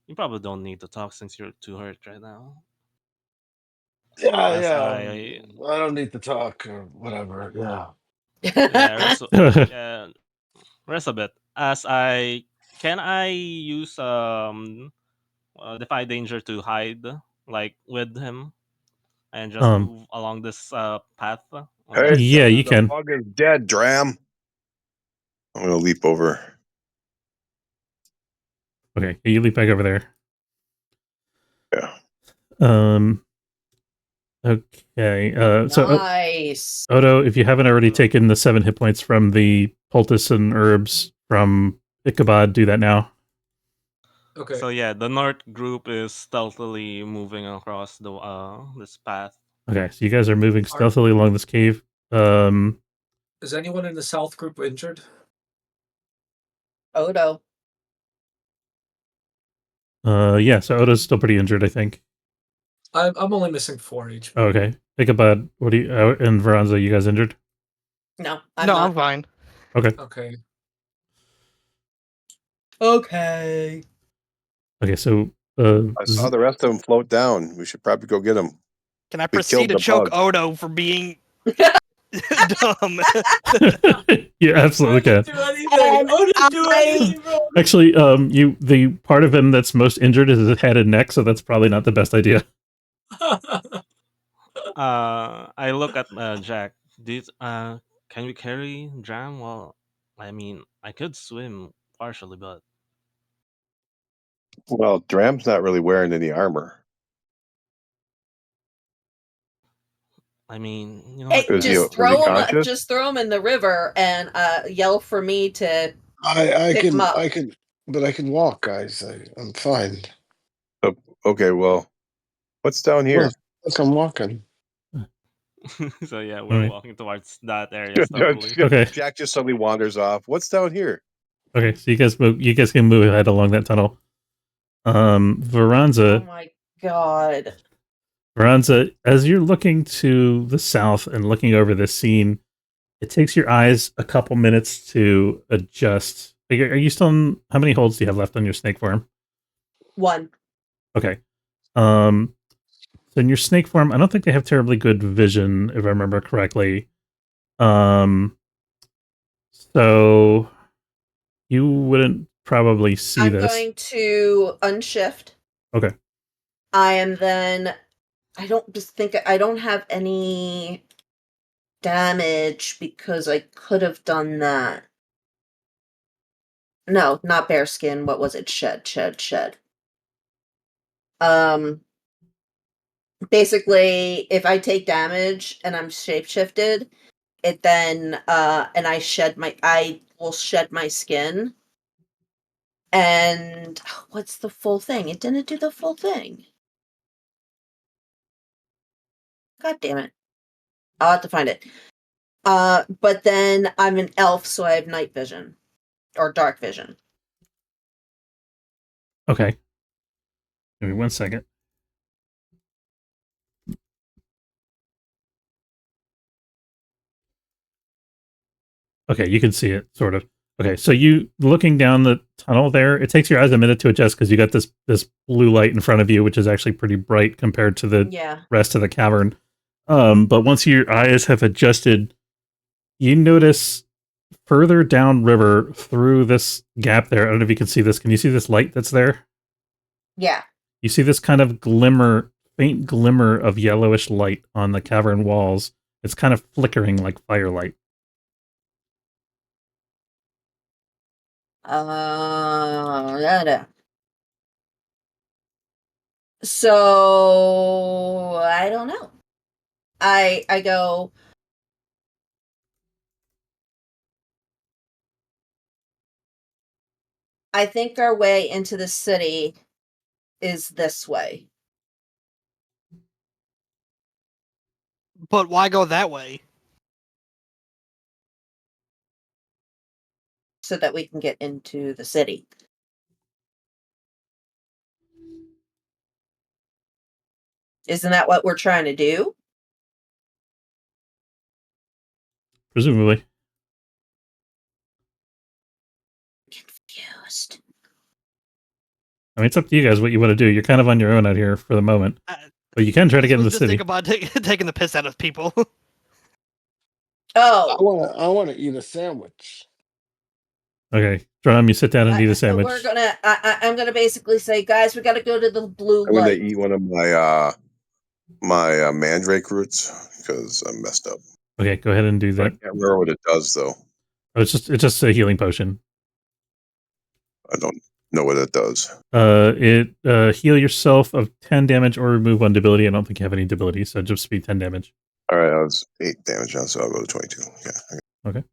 You probably don't need to talk since you're too hurt right now. Yeah, As yeah. I don't need to talk or whatever. Yeah. Yeah, rest a bit. Can I use defy danger to hide like with him and just move along this path? Hey, yeah, you the can. bug is dead, Dram. I'm gonna leap over. Okay, you leap back over there. Yeah. Okay. Nice. So Odo, if you haven't already taken the 7 hit points from the poultice and herbs from Ichabod, do that now. Okay. So yeah, the north group is stealthily moving across the this path. Okay, so you guys are moving stealthily along this cave. Is anyone in the south group injured? Odo. Yeah, so Odo's still pretty injured, I think. I'm only missing 4 HP. Oh, okay. Ichabod, what do you and Veranza, you guys injured? No, I'm fine. Okay. Okay. Okay, so I saw the rest of them float down. We should probably go get them. Can I proceed to the choke bug. Odo for being dumb? you absolutely can. Actually, the part of him that's most injured is his head and neck, so that's probably not the best idea. I look at Jack. Can we carry Dram? Well, I mean, I could swim partially, but Well, Dram's not really wearing any armor. I mean, you know Hey, what? just throw him in the river and yell for me to pick him up. I can walk, guys. I'm fine. Okay, well, what's down here? Look, I'm walking. So yeah, we're walking towards that area stealthily. Okay. Jack just suddenly wanders off. What's down here? Okay, so you guys can move ahead along that tunnel. Veranza. Oh my god. Veranza, as you're looking to the south and looking over this scene, it takes your eyes a couple minutes to adjust. Are you still in, how many holds do you have left on your snake form? 1. Okay. So in your snake form, I don't think they have terribly good vision, if I remember correctly. So you wouldn't probably see this. I'm going to unshift. Okay. I am then. I don't have any damage because I could have done that. No, not bear skin. What was it? Shed. Basically, if I take damage and I'm shapeshifted, it then and I will shed my skin. And what's the full thing? It didn't do the full thing. God damn it. I'll have to find it. But then I'm an elf, so I have night vision. Or dark vision. Okay. Give me 1 second. Okay, you can see it, sort of. Okay, so you looking down the tunnel there, it takes your eyes a minute to adjust because you got this blue light in front of you, which is actually pretty bright compared to the Yeah. rest of the cavern. But once your eyes have adjusted, you notice further downriver through this gap there. I don't know if you can see this. Can you see this light that's there? Yeah. You see this kind of glimmer, faint glimmer of yellowish light on the cavern walls. It's kind of flickering like firelight. Yeah. So I don't know. I go. I think our way into the city is this way, But why go that way? so that we can get into the city. Isn't that what we're trying to do? Presumably. Confused. I mean, it's up to you guys what you want to do. You're kind of on your own out here for the moment. But you can try to get in the Just city. think about taking the piss out of people. Oh, I want to eat a sandwich. Okay. Drum, you sit down and eat a sandwich. we're gonna. I'm gonna basically say, guys, we got to go to the blue I'm going to light. eat one of my my mandrake roots because I'm messed up. Okay, go ahead and do I that. can't remember what it does though. Oh, it's just a healing potion. I don't know what it does. It heal yourself of 10 damage or remove 1 debility. I don't think you have any debility, so just be 10 damage. All right, I was 8 damage now, so I'll go to 22. Yeah. Okay.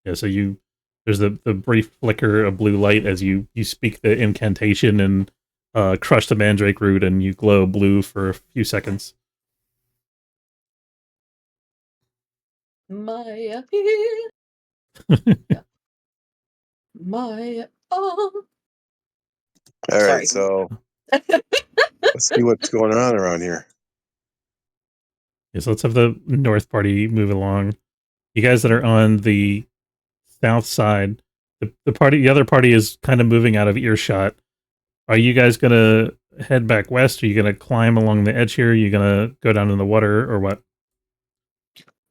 Yeah, so there's the brief flicker of blue light as you speak the incantation and crush the mandrake root, and you glow blue for a few seconds. My my All Sorry. right, so let's see what's going on around here. Yeah, so let's have the north party move along. You guys that are on the south side, the other party is kind of moving out of earshot. Are you guys gonna head back west? Are you gonna climb along the edge here? Are you gonna go down in the water or what?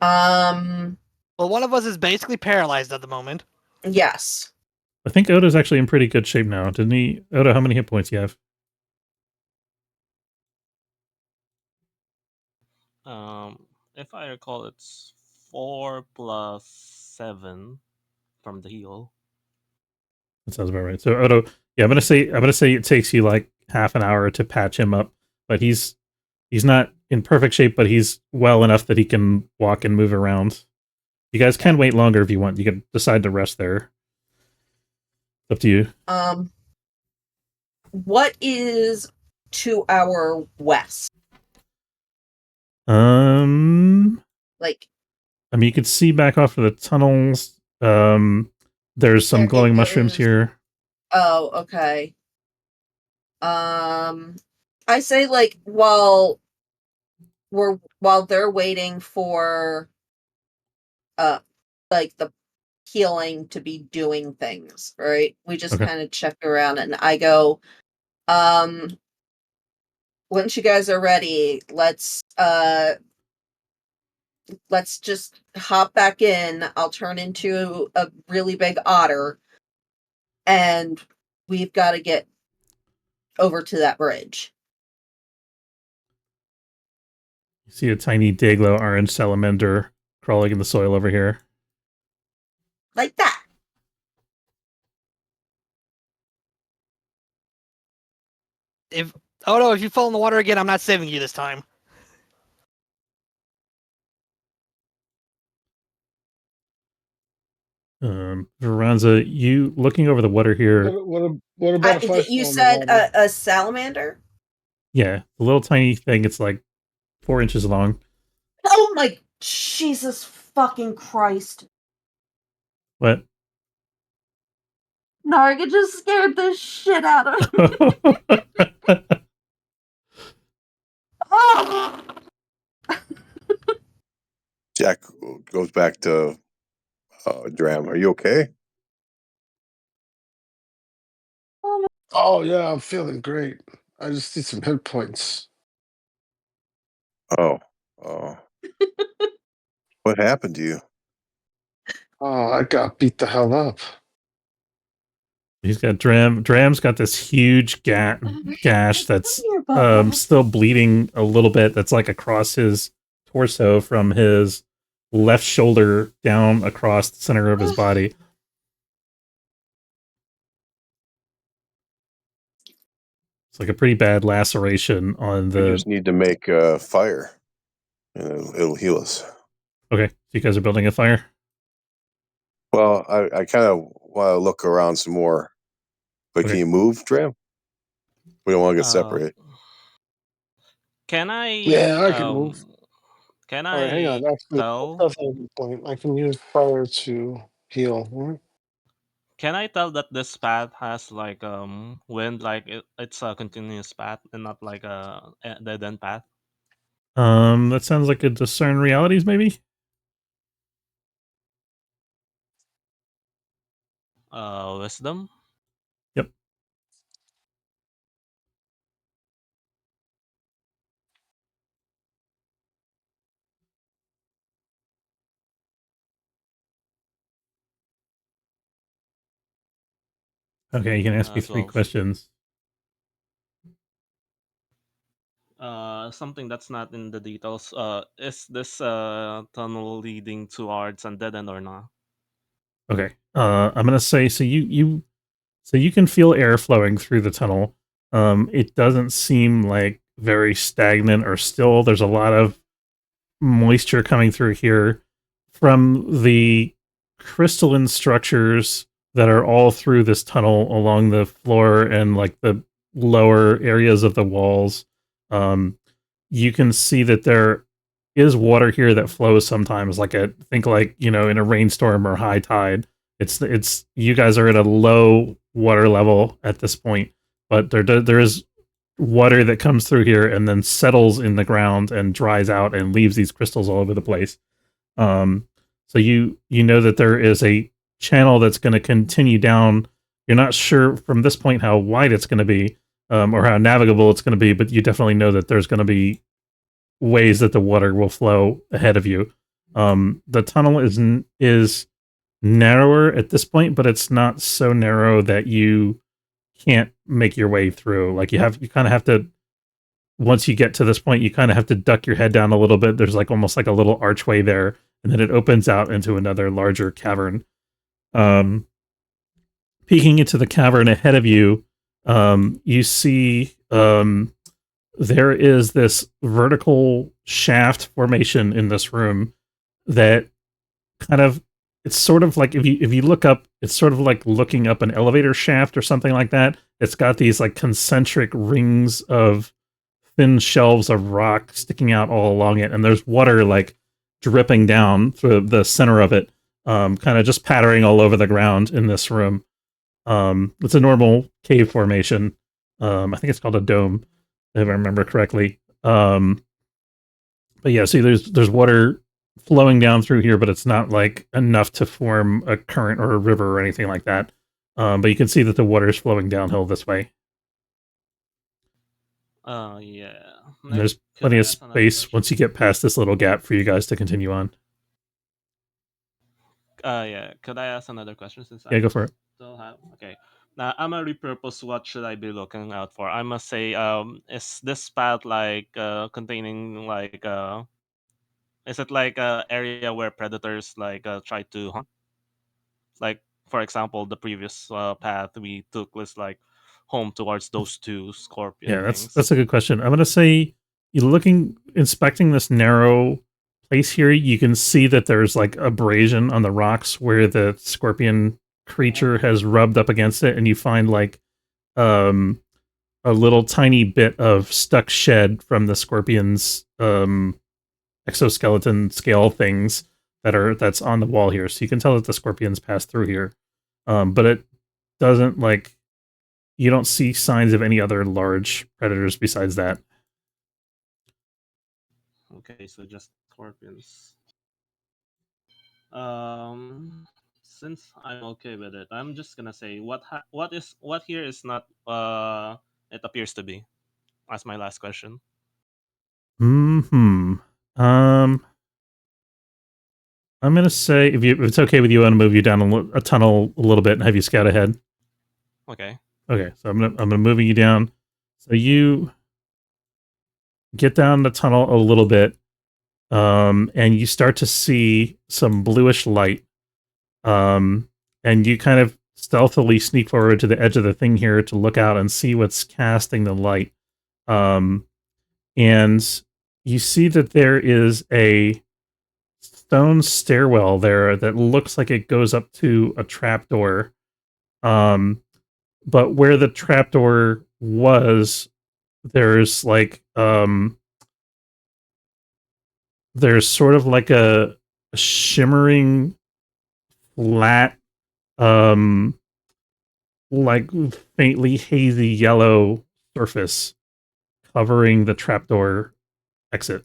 Well, one of us is basically paralyzed at the moment. Yes. I think Odo's actually in pretty good shape now, didn't he? Odo, how many hit points do you have? If I recall, it's 4 plus 7 from the heal. That sounds about right. So Odo, yeah, I'm gonna say it takes you like half an hour to patch him up, but he's not in perfect shape, but he's well enough that he can walk and move around. You guys can wait longer if you want. You can decide to rest there. It's up to you. What is to our west? Like, I mean, you could see back off of the tunnels. There's some glowing mushrooms here. Oh, okay. I say like while they're waiting for like the healing to be doing things, right? We just Okay. kind of check around and I go, once you guys are ready, let's just hop back in. I'll turn into a really big otter and we've got to get over to that bridge. You see a tiny dayglow orange salamander crawling in the soil over here. Like that. If you fall in the water again, I'm not saving you this time. Veranza, you looking over the water here. What about if I You fall in the said water? a salamander? Yeah, the little tiny thing. It's like 4 inches long. Oh my Jesus fucking Christ. What? Narga just scared the shit out of me. Oh! Jack goes back to Dram. Are you okay? Oh yeah, I'm feeling great. I just need some hit points. Oh, what happened to you? Oh, I got beat the hell up. He's got Dram's got this huge gash that's still bleeding a little bit. That's like across his torso from his left shoulder down across the center of his body. It's like a pretty bad laceration on We the. just need to make fire, and it'll heal us. Okay, so you guys are building a fire. Well, I kind of want to look around some more, but Okay. can you move, Dram? We don't want to get separated. Can I? Yeah, I can move. Can All right, hang I on. Actually, tell? that's a good point. I can use fire to heal. Right? Can I tell that this path has like wind, like it's a continuous path and not like a dead end path? That sounds like a discern realities, maybe. Wisdom. Yep. Okay, you can ask me 3 12. questions. Something that's not in the details. Is this tunnel leading towards a dead end or not? Okay. I'm gonna say so. You can feel air flowing through the tunnel. It doesn't seem like very stagnant or still. There's a lot of moisture coming through here from the crystalline structures that are all through this tunnel along the floor and like the lower areas of the walls. You can see that there is water here that flows sometimes, like think like, in a rainstorm or high tide. It's you guys are at a low water level at this point, but there is water that comes through here and then settles in the ground and dries out and leaves these crystals all over the place. So you know that there is a channel that's going to continue down. You're not sure from this point how wide it's going to be, or how navigable it's going to be, but you definitely know that there's going to be ways that the water will flow ahead of you. The tunnel is narrower at this point, but it's not so narrow that you can't make your way through. Like you kind of have to, once you get to this point, you kind of have to duck your head down a little bit. There's like almost like a little archway there, and then it opens out into another larger cavern. Peeking into the cavern ahead of you, you see there is this vertical shaft formation in this room that kind of, it's sort of like if you look up, it's sort of like looking up an elevator shaft or something like that. It's got these like concentric rings of thin shelves of rock sticking out all along it, and there's water like dripping down through the center of it, kind of just pattering all over the ground in this room. It's a normal cave formation. I think it's called a dome, if I remember correctly. But yeah, see, there's water flowing down through here, but it's not like enough to form a current or a river or anything like that. But you can see that the water is flowing downhill this way. Yeah. And there's plenty of space once you get past this little gap for you guys to continue on. Yeah. Could I ask another question since Yeah, go for it. still have? Okay. Now I'm gonna repurpose. What should I be looking out for? I must say, is this path like containing like is it like a area where predators like try to hunt? Like for example, the previous path we took was like home towards those two scorpion Yeah, things. that's a good question. I'm gonna say inspecting this narrow place here, you can see that there's like abrasion on the rocks where the scorpion creature has rubbed up against it, and you find like a little tiny bit of stuck shed from the scorpion's exoskeleton scale things that's on the wall here. So you can tell that the scorpions passed through here. But doesn't like you don't see signs of any other large predators besides that. Okay, so just scorpions. Since I'm okay with it, I'm just gonna say what here is not it appears to be. That's my last question. Hmm. I'm gonna say if it's okay with you, I'm gonna move you down a tunnel a little bit and have you scout ahead. Okay. Okay, so I'm gonna move you down. So you get down the tunnel a little bit, and you start to see some bluish light. And you kind of stealthily sneak forward to the edge of the thing here to look out and see what's casting the light. And you see that there is a stone stairwell there that looks like it goes up to a trapdoor. But where the trapdoor was, there's like there's sort of like a shimmering flat like faintly hazy yellow surface covering the trapdoor exit.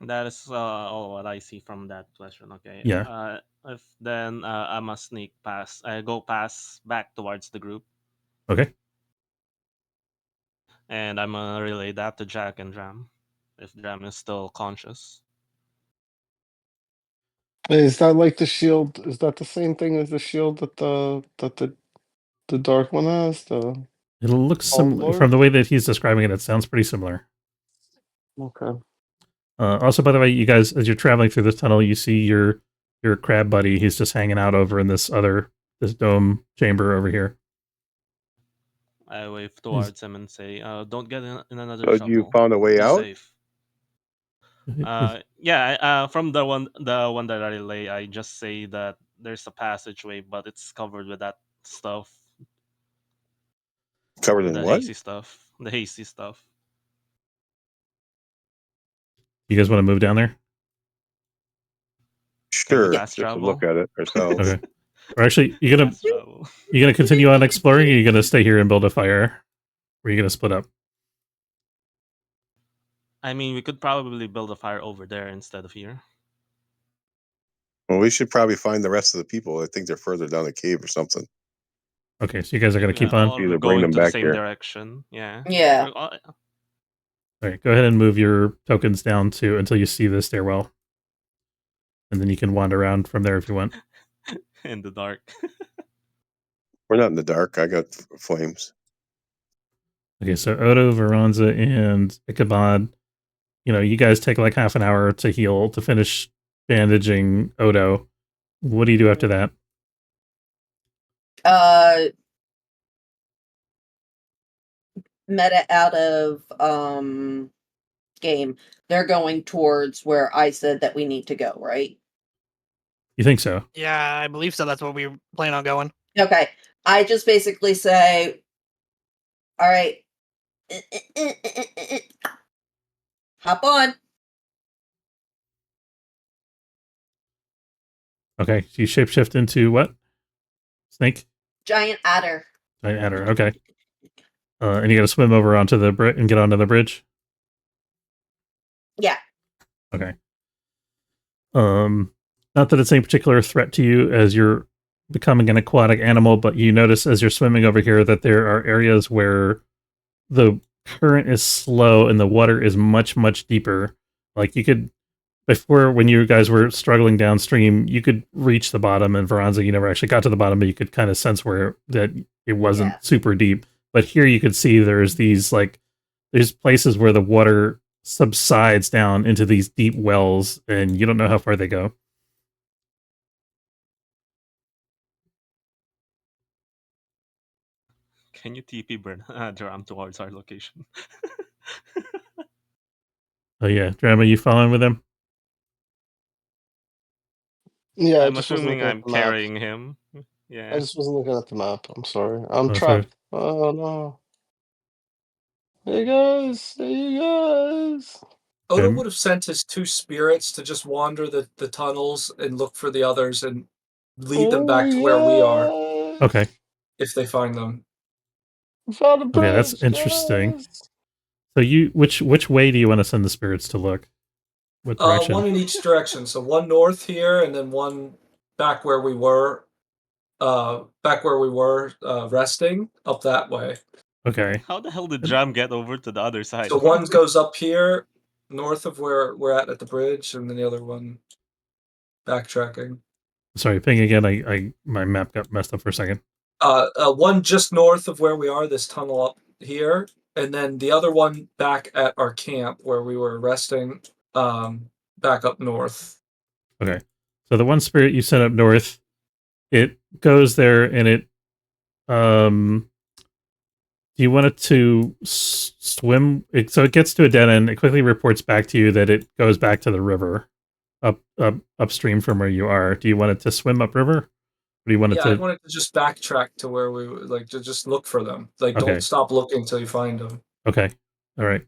That is all what I see from that question. Okay. Yeah. If then I must sneak past. I go past back towards the group, Okay. and I'm gonna relay that to Jack and Jam, if Jam is still conscious. Hey, is that like the shield? Is that the same thing as the shield that the dark one has? The It looks Old similar from Lord? the way that he's describing it. It sounds pretty similar. Okay. Also, by the way, you guys, as you're traveling through this tunnel, you see your crab buddy. He's just hanging out over in this dome chamber over here. I wave towards him and say, "Don't get in another So you trouble. found a way Be out? safe." Yeah. From the one that I relay, I just say that there's a passageway, but it's covered with that stuff, Covered with in the what? hazy stuff, the hazy stuff. You guys want to move down there? Can we Sure, fast just to travel? look at it ourselves. Okay. Or actually, Fast travel. you gonna continue on exploring, or you gonna stay here and build a fire? Or are you gonna split up? I mean, we could probably build a fire over there instead of here. Well, we should probably find the rest of the people. I think they're further down the cave or something. Okay, so you guys are gonna keep Yeah, on. or we're Either bring going them to the back same here. direction. Yeah. Yeah. All right, go ahead and move your tokens down to until you see the stairwell, and then you can wander around from there if you want. In the dark. We're not in the dark. I got flames. Okay, so Odo, Veranza, and Ichabod, you guys take like half an hour to heal to finish bandaging Odo. What do you do after that? Meta out of game. They're going towards where I said that we need to go, right? You think so? Yeah, I believe so. That's what we plan on going. Okay. I just basically say, all right, hop on. Okay, so you shapeshift into what? Snake? Giant adder. Giant adder. Okay. And you got to swim over onto the bridge and get onto the bridge. Yeah. Okay. Not that it's any particular threat to you as you're becoming an aquatic animal, but you notice as you're swimming over here that there are areas where the current is slow and the water is much, much deeper. Like you could, before when you guys were struggling downstream, you could reach the bottom, and Veranza, you never actually got to the bottom, but you could kind of sense where that it wasn't super deep. But here you could see there's there's places where the water subsides down into these deep wells, and you don't know how far they go. Can you TP Dram towards our location? Oh yeah, Drama, you following with him? Yeah, I I'm just wasn't assuming looking at I'm the map. carrying him. I Yeah. just wasn't looking at the map. I'm sorry. I'm Oh, sorry. trapped. Oh no. Hey guys. Hey you guys. Odo Okay. would have sent his two spirits to just wander the tunnels and look for the others, and lead them back to where we are Okay. if they find them. We found a bridge, Okay, that's interesting. guys. So which way do you want to send the spirits to look? What direction? One in each direction. So one north here, and then one back where we were. Resting up that way. Okay. How the hell did Jam get over to the other side? So one goes up here, north of where we're at the bridge, and then the other one backtracking. Sorry, ping again. I my map got messed up for a second. One just north of where we are, this tunnel up here, and then the other one back at our camp where we were resting, back up north. Okay. So the one spirit you sent up north, it goes there and it do you want it to swim? So it gets to a dead end. It quickly reports back to you that it goes back to the river, upstream from where you are. Do you want it to swim upriver? Or do you want it to? I wanted to just backtrack to where we like to just look for them. Like, Okay. don't stop looking until you find them. Okay. All right.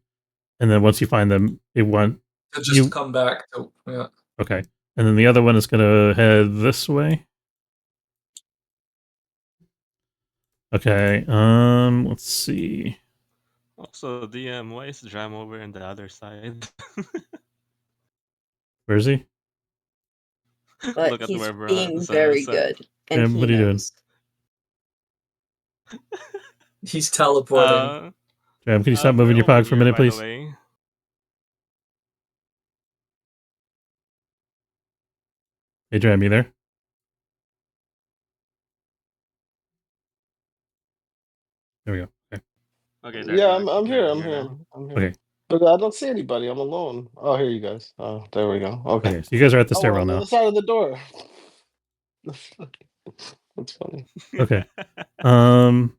And then once you find them, To just come back to Okay. And then the other one is going to head this way. Okay. Let's see. Also, DM, why is Jam over on the other side? Where is he? But Look at he's where being Veronica very said. good. And Jam, he what are you doing? knows. he's teleporting. Jam, can you stop moving your pog for a minute, please? Hey, Jam, you there? There we go. Okay. Okay, there Yeah, you are. I'm here. You're I'm here here. now. I'm here. Okay. But I don't see anybody. I'm alone. Oh, here you guys. Oh, there we go. Okay. Okay. So you guys are at the Oh, we're stairwell on the now. other side of the door. That's funny. Okay. All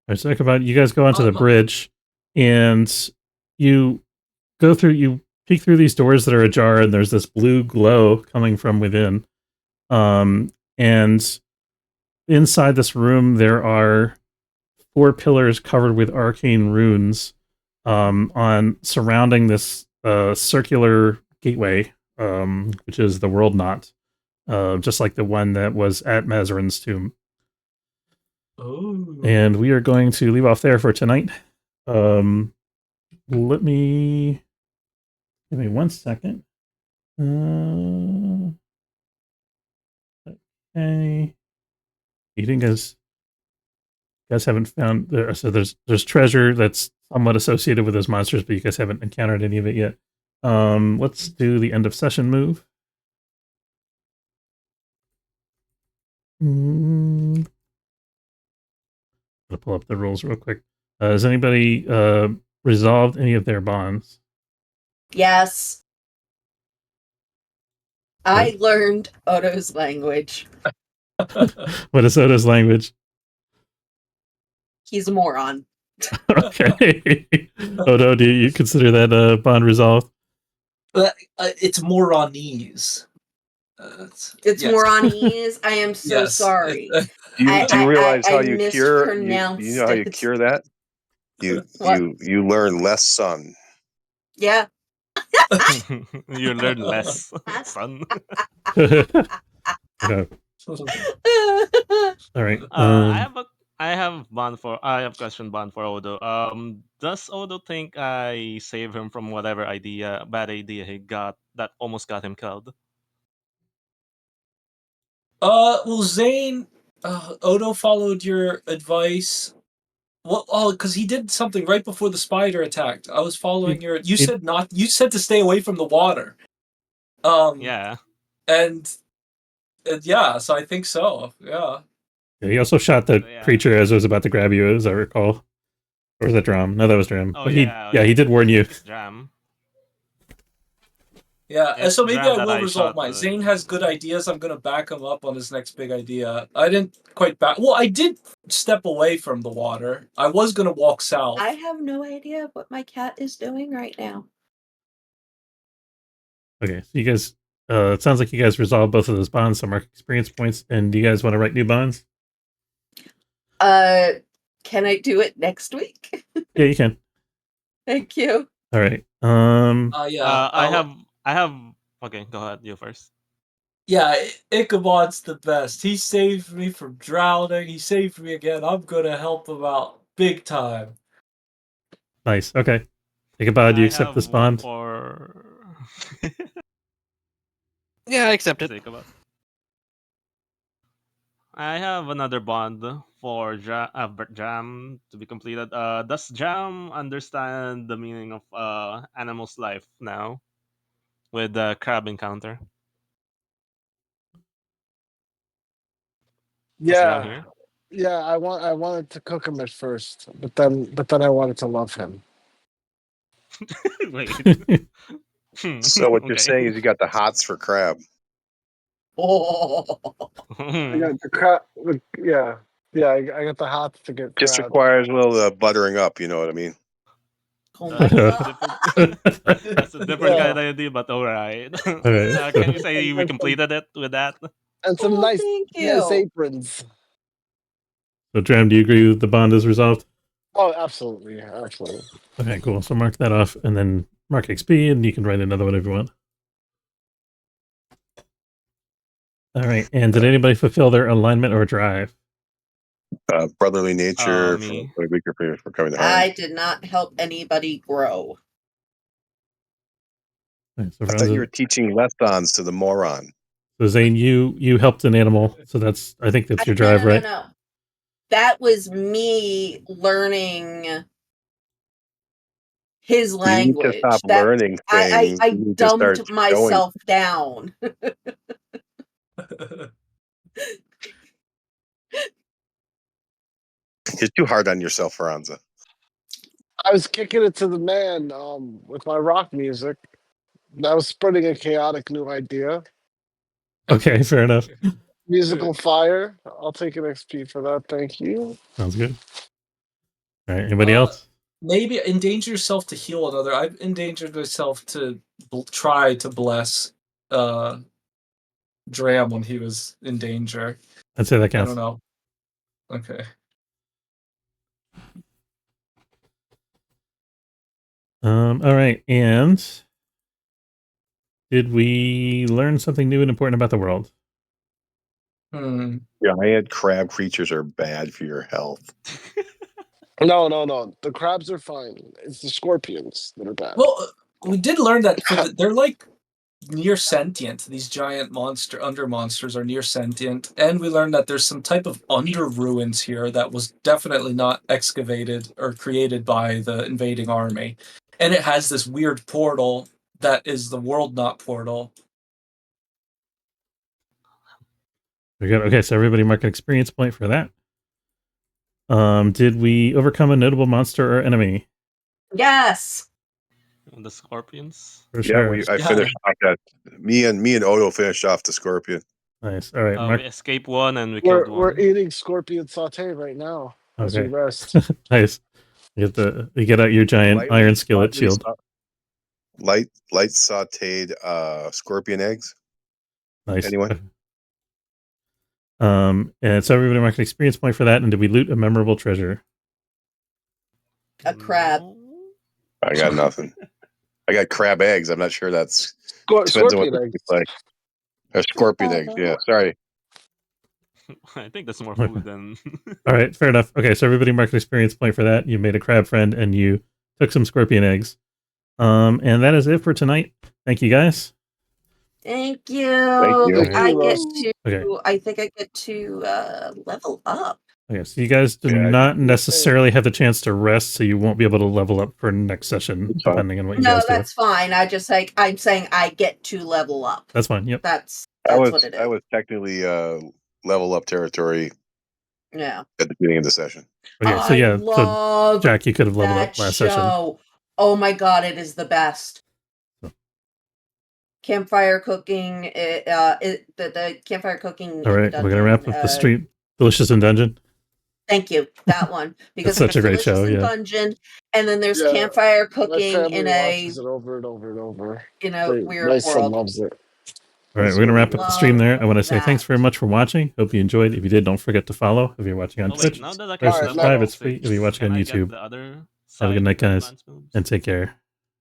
right, so about you guys go onto the bridge, and you go through. You peek through these doors that are ajar, and there's this blue glow coming from within. And inside this room, there are 4 pillars covered with arcane runes, on surrounding this circular gateway, which is the world knot, just like the one that was at Mazarin's tomb. Oh. And we are going to leave off there for tonight. Give me 1 second. Okay. You think guys haven't found there? So there's treasure that's somewhat associated with those monsters, but you guys haven't encountered any of it yet. Let's do the end of session move. I'll pull up the rules real quick. Has anybody resolved any of their bonds? Yes. I learned Odo's language. What is Odo's language? He's a moron. Okay. Odo, do you consider that bond resolved? It's Moronese. It's yes. Moronese. I am so Yes. sorry. Do you realize how I you cure? mispronounced You know how you it. cure that? You What? you learn less sun. Yeah. You learn less, son. Okay. All right. I have question bond for Odo. Does Odo think I save him from whatever bad idea he got that almost got him killed? Well, Zane, Odo followed your advice. Well, because he did something right before the spider attacked. I was following your. You said to stay away from the water. Yeah. And yeah, so I think so. Yeah. He also shot the creature as it was about to grab you, as I recall. Or was that Drum? No, that was Drum. Oh, but yeah, he did warn you. Jam. Yeah, It's so maybe Jam I that will I resolve shot mine. the- Zane has good ideas. I'm gonna back him up on his next big idea. I didn't quite back. Well, I did step away from the water. I was gonna walk south. I have no idea what my cat is doing right now. Okay, so you guys, it sounds like you guys resolved both of those bonds, so mark experience points. And do you guys want to write new bonds? Can I do it next week? Yeah, you can. Thank you. All right. Yeah. I have. Okay, go ahead. You first. Yeah, Ichabod's the best. He saved me from drowning. He saved me again. I'm gonna help him out big time. Nice. Okay. Ichabod, do you I accept have this one bond? for. Yeah, I accept it. Ichabod. I have another bond for Jam to be completed. Does Jam understand the meaning of animal's life now with the crab encounter? Is Jam Yeah, here? yeah. I wanted to cook him at first, but then I wanted to love him. Wait. So what you're Okay. saying is you got the hots for crab. Oh, I got the crab. Yeah, yeah. I got the hots to get Just crab. requires a little buttering up. You know what I mean? oh my That's a god. different. That's a different Yeah, kind of idea, but all right. All right. Can you say we and some completed it with that? and some Oh, nice thank nice you. aprons. So, Dram, do you agree with the bond is resolved? Oh, absolutely, absolutely. Okay, cool. So mark that off, and then mark XP, and you can write another one if you want. All right. And did anybody fulfill their alignment or drive? Brotherly nature for Me. weaker for coming to harm. I did not help anybody grow. All right, so, I thought you were teaching lessons to the moron. so Zane, you helped an animal, so I think that's your drive, right? No. That was me learning his You need to language. stop learning things. I You need to start dumbed showing. myself down. You're too hard on yourself, Franza. I was kicking it to the man with my rock music. I was spreading a chaotic new idea. Okay, fair enough. Musical fire. I'll take an XP for that. Thank you. Sounds good. All right, anybody else? Maybe endanger yourself to heal another. I've endangered myself to try to bless Dram when he was in danger. I'd say that I counts. don't know. Okay. All right, and did we learn something new and important about the world? Giant crab creatures are bad for your health. No. The crabs are fine. It's the scorpions that are bad. Well, we did learn that they're like near sentient. These giant under monsters are near sentient, and we learned that there's some type of under ruins here that was definitely not excavated or created by the invading army, and it has this weird portal that is the world knot portal. We got okay. So everybody mark an experience point for that. Did we overcome a notable monster or enemy? Yes. The scorpions. For sure. I finished off that. Me and Odo finished off the scorpion. Nice. All right, Mark. We escaped one and we killed one. We're eating scorpion saute right now as we Okay. rest. Nice. You get out your giant iron skillet shield. Light sauteed scorpion eggs. Nice. Anyone? And so everybody marked an experience point for that. And did we loot a memorable treasure? A crab. I got nothing. I got crab eggs. I'm not sure that's Scorpion eggs. Like. Scorpion eggs. Yeah. Sorry. I think that's more food than. All right, fair enough. Okay, so everybody marked an experience point for that. You made a crab friend and you took some scorpion eggs. And that is it for tonight. Thank you, guys. Thank you. I think I get to level up. Okay, so you guys do not necessarily have the chance to rest, so you won't be able to level up for next session, depending on what you guys do. No, that's fine. I'm saying I get to level up. That's fine. Yep. That's what it is. I was technically level up territory. Yeah. At the beginning of the session. Okay, so Jack, you could have leveled up last session. Oh my god, it is the best. Campfire cooking. The campfire cooking. All right, we're gonna wrap up the street delicious in dungeon. Thank you, that one, because it's such a great show. Yeah. Dungeon, and then there's campfire cooking in a. Watches it over and over and over. Weird my son world. loves it. All right, we're going to wrap up the stream there. I want to say thanks very much for watching. Hope you enjoyed. If you did, don't forget to follow. If you're watching on Twitch, subscribe. It's free. If you're watching on YouTube, have a good night, guys, and take care.